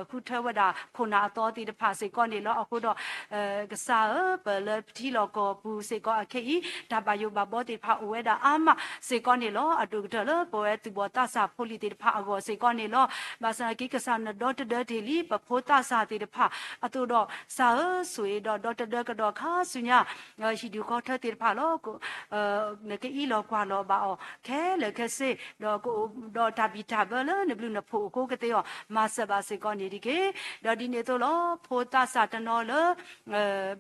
ခုထဝဒခုနာတော်တိတဖာစေကောနေလောအခုတော့ကစားဘလတီလောကောဘူးစေကောအခေဤဒါပါယုဘဘောတိဖာအဝဲတာအာမစေကောနေလောအတုကတလောဘောသူဘောတဆာဖိုလီတိတဖာအကောစေကောနေလောဘာသာကိကဆာနဒေါတဒဒေလီပဖိုတဆာတိတဖာအတုတော့စာဆွေတော့ဒေါတဒကတော့ခါဆုညာဟီဒီကောထတိတဖာလောကိုနကေဤလောကွာလောပါအောခဲလေခစေတော့ကိုတော့တာဘီတာဘလနဘလူနဖိုကိုကတဲ့မဆဘာစေကောနေဒီကေတော့ဒီနေတော့လောဖိုတာစာတနောလ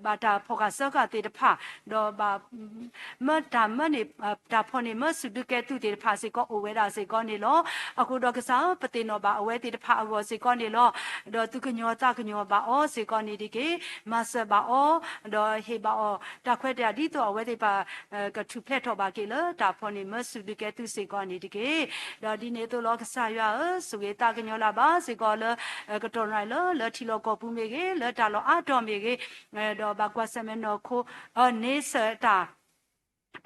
ဘာတာဖောကဆောကတေတဖာတော့ဘာမတာမနေတာဖောနေမဆုဒကဲတူတေတဖာစေကောအဝဲတာစေကောနေလောအခုတော့ကစားပတိနောဘာအဝဲတေတဖာအဝစေကောနေလောတော့သူကညောတာကညောဘာအောစေကောနေဒီကေမဆဘာအောတော့ဟေဘာအောတာခွဲတာဒီတော့အဝဲတေပါကထူဖလက်တော့ဘာကေလတာဖောနေမဆုဒကဲတူစေကောနေဒီကေတော့ဒီနေတော့လောကစားရဆုကေတာကညောလာပါစေကောလကတော်ရိုင်လထီလောကောပူမေကေလတာလောအတော်မေကေတော့ဘာကွာစမနောခိုနေစတာ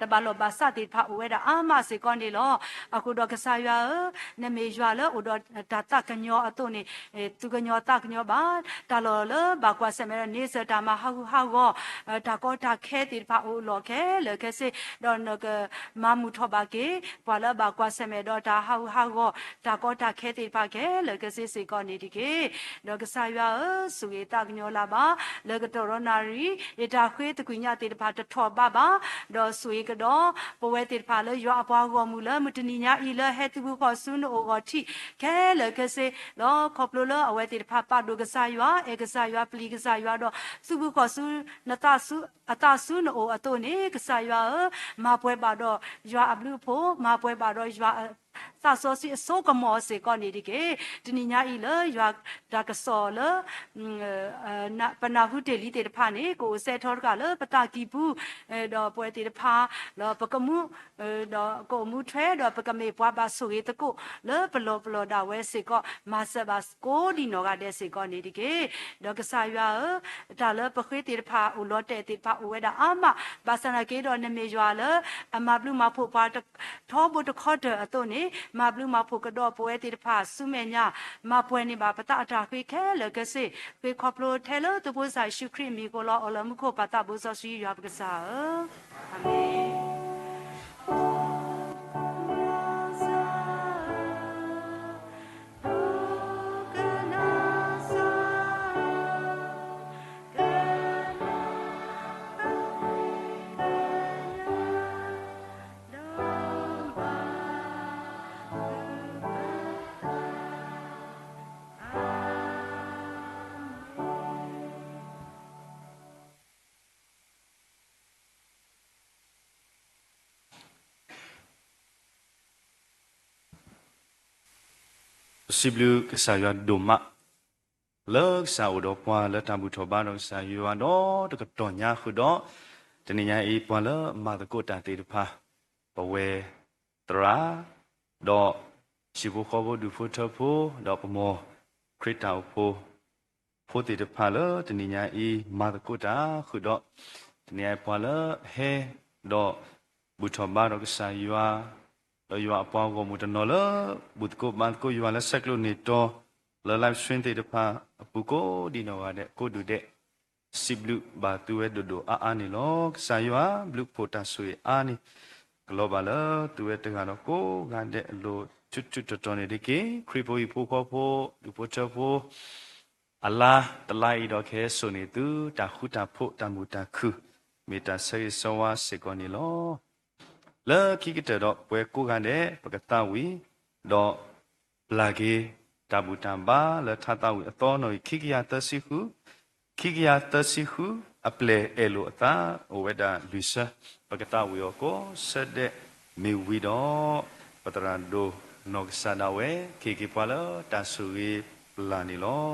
တဘလောဘာစတိဖာဝဲတာအာမစေကောနေလောအခုတော့ကစားရွာနမေရွာလောဥတော့တာတကညောအတုန်နေသူကညောတကညောဘာတလောလဘာကွာစမဲနေစတာမဟာဟာကောတာကောတာခဲတိဖာအိုလောခဲလေခဲစေတော့နကမမှုထောပါကေဘွာလဘာကွာစမဲတော့တာဟာဟာကောတာကောတာခဲတိဖာခဲလေခဲစေစေကောနေဒီကေတော့ကစားရွာစုရတကညောလာပါလေကတော်ရနာရီရတာခွေးတကွညတိဖာတထောပါပါတော့စုကတော့ပဝဲတိဖာလေရွာအပွားကောမူလမတနီညာဤလဟဲတူဘူးခေါ်ဆုနိုအောတိခဲလေကစေလောခေါပလိုလအဝဲတိဖာပါဒုကစားရွာအေကစားရွာပလီကစားရွာတော့စုဘူးခေါ်ဆုနတဆုအတဆုနိုအတုန်နေကစားရွာမပွဲပါတော့ရွာအဘလူဖို့မပွဲပါတော့ရွာ စာစောစီအစိုးကမောစေကောနေဒီကေတနိညာဤလရွာဒါကစောလနာပနာဟုတေလီတေတဖာနေကိုစေထောကလပတာကီဘူးတော့ပွဲတေတဖာလောပကမှုတော့ကိုမှုထွဲတော့ပကမေပွားပါဆိုရတကိုလောပလောဒါဝဲစေကောမာဆဘတ်ကိုဒီနောကတဲ့စေကောနေဒီကေတော့ကစားရွာဒါလပခွေတေတဖာဦးလောတဲ့တေတဖာဦးဝဲဒါအမဘာစနာကေတော့နမေရွာလအမဘလူမဖို့ပါထောဘတ်ခေါ်တဲ့အတော့နေမဘလူမဖို့ကတော့ပွဲတေတဖာစုမေညာမပွဲနေပါပတာအတာခွေခဲလကစေခွေခေါပလိုထဲလတပုဆိုင်ရှုခရမီကိုလောအလမှုကိုပတာဘူးဆောစီရွာပကစားအာမင်စီဘလူကစားရဒိုမာလောကစားတော့ပွာလတမှုထောပါတော့စားရတော့တကတော့ညာခုတော့တနည်းအားပွာလမာတကိုတာတေတဖာပဝဲတရာတော့ရှိဖို့ခေါ်ဖို့ဒူဖို့ထဖို့တော့ပမောခရစ်တောဖို့တေတဖာလတနည်းအားမာတကိုတာခုတော့တနည်းအားပွာလဟဲတော့ဘူထောပါတော့စားရလောယွာအပေါင်းကိုမူတနော်လဘုတ်ကိုမန်ကိုယွာလက်ဆက်လို့နေတော့လလပ်ဆွင်းတဲ့တဖာအပူကိုဒီနော်ကတဲ့ကိုဒူတဲ့စီဘလူဘာတူဝဲဒိုအာနီလောဆာယွာဘလူပိုတာဆွေအာနီဂလောဘလာတူဝဲတကတော့ကိုကန်တဲ့လိုချွတ်တော်နေဒီကေခရီပိုဖိုခေါ်ဖို့ဒူပိုချဖို့အလာတလိုက်တော့ခဲဆိုနေသူတာခုတာဖို့တမူတာခုမေတာဆေဆောဝါစေကောနီလောလာခိကတဲ့တော့ပွဲကိုကန်တဲ့ပကတဝီတော့လာကေတဘူတံပါလထတဝီအတော်နော်ခိကရတစီဟုအပလေအလိုအတာဝေဒလူဆပကတဝီကိုဆက်တဲ့မီဝီတော့ပတရန်ဒိုနောကဆာနာဝဲခိပွာလတဆူရီပလာနီလော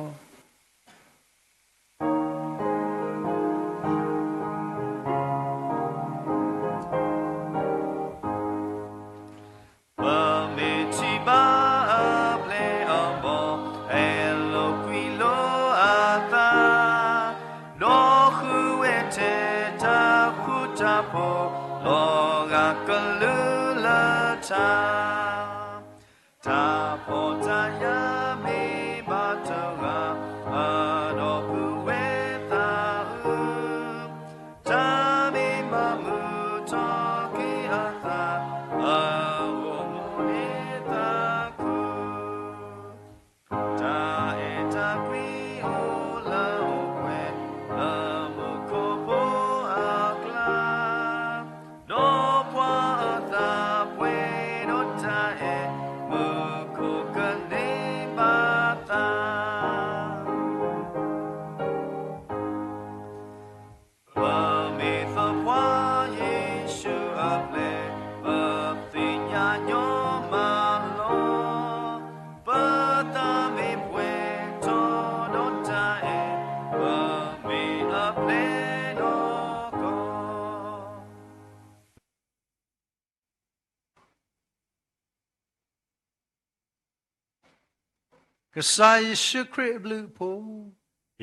ကစားရှုခရစ်ဘလူးဖို့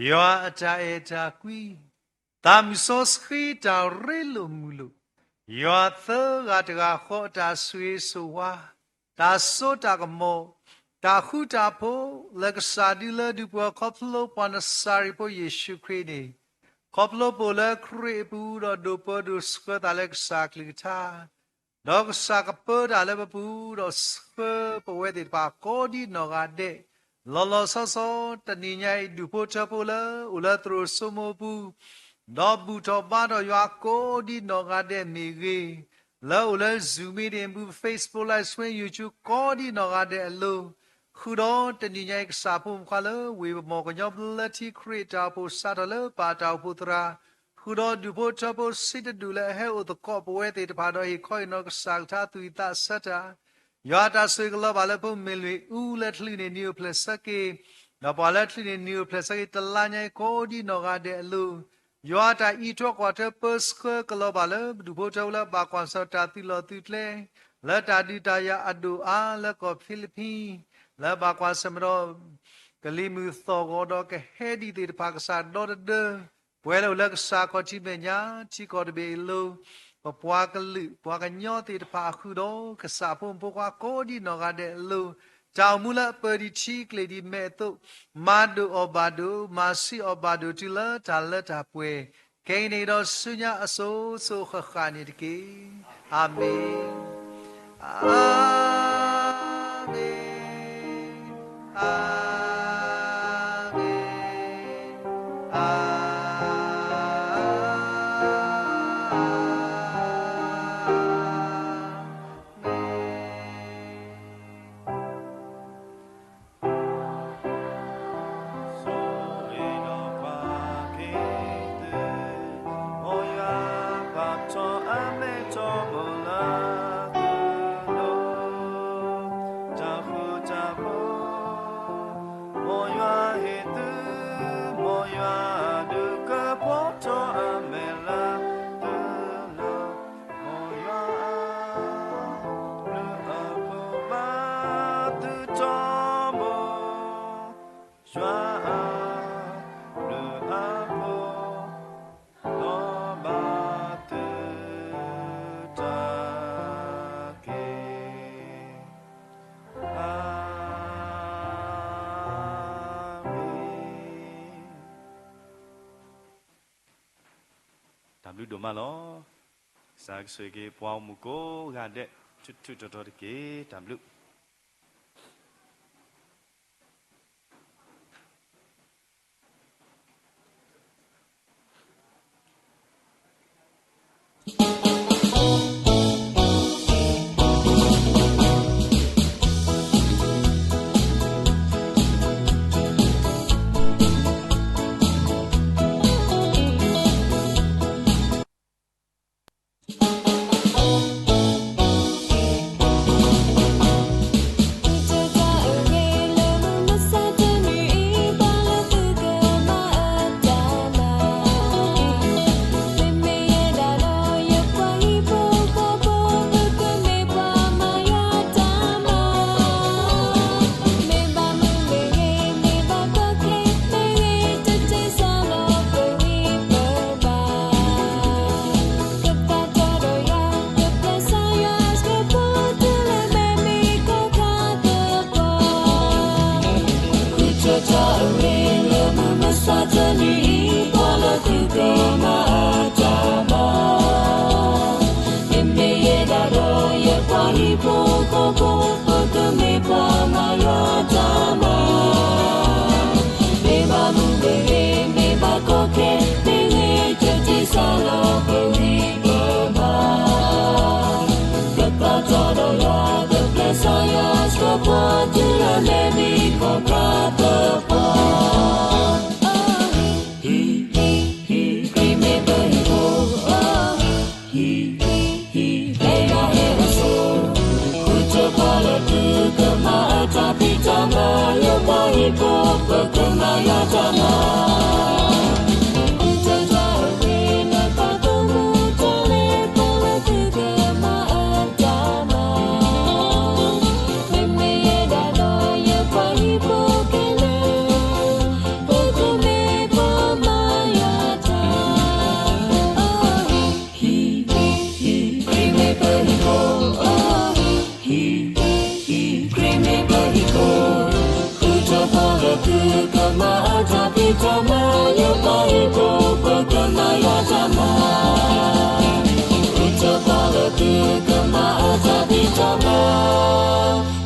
ယောအတာအတာကွီတာမီဆိုစခီတာရဲလိုမူလို့ယောသဂတ်ကခေါ်တာဆွေဆိုဝါတာဆိုတာကမောတာခုတာဖို့လက်ကစားဒီလဒူပေါ်ခေါပလိုပန်စာရီဖို့ယေရှုခရစ်နေခေါပလိုပေါ်လခရစ်ဘူးတော့ဒိုပေါ်ဒုစကတာလက်စားကလီတာဒေါကစားကပေါ်တာလည်းဘူးတော့စပပဝဲတဲ့ပါကိုဒီနော်ကတဲ့လောလောဆောဆောတနိညာဒူဖို့ချဖို့လာဦးလာထရဆမဘူးတော့ဘူးတော့ပါတော့ရွာကိုဒီနော်ကတဲ့မိကြီးလောလောဇူမီတင်ဘူး Facebook live stream YouTube ကိုဒီနော်ကတဲ့အလုံးခုတော့တနိညာကစားဖို့ခါလဝေမောကညောပလက်တီခရစ်တာဖို့စားတယ်ပါတောက်ဖို့တရာခုတော့ဒူဖို့ချဖို့စစ်တူလဲဟဲ့ဥတကောပဝဲတဲ့တပါတော့ဟိခွိုင်နော်ကစားတာသူတာစတာ Yata Sigla Balapo Milwi, Uletli New Plesaki, Nabalatli New Plesaki, Talanya, Kodi, Nogade Lu, Yata Ito Water Perska Kalabala, Dubotola, Bakwansa Tatilo Tutle, Lata Ditaya Adu A, Lako Philippine, La Bakwasamro, Kalimu Thogodok, Hedi the Pakistan, not the Puelo Laksa Chibenya, Chico de Belu. Papuakalu, Puakanyoti, the Pakudo, Kasapum, Puakodi, Nogade Lu, Taumula, Purdy Cheek, Lady Meto, Madu Obadu, Masi Obadu Tila, Talatapwe, Kanedo Sunya Aso, so Hakaniki. Amen. Amen. Amen. W Domalo, Saxwege, Puamuko, Gade, Tutorke, W.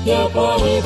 Your body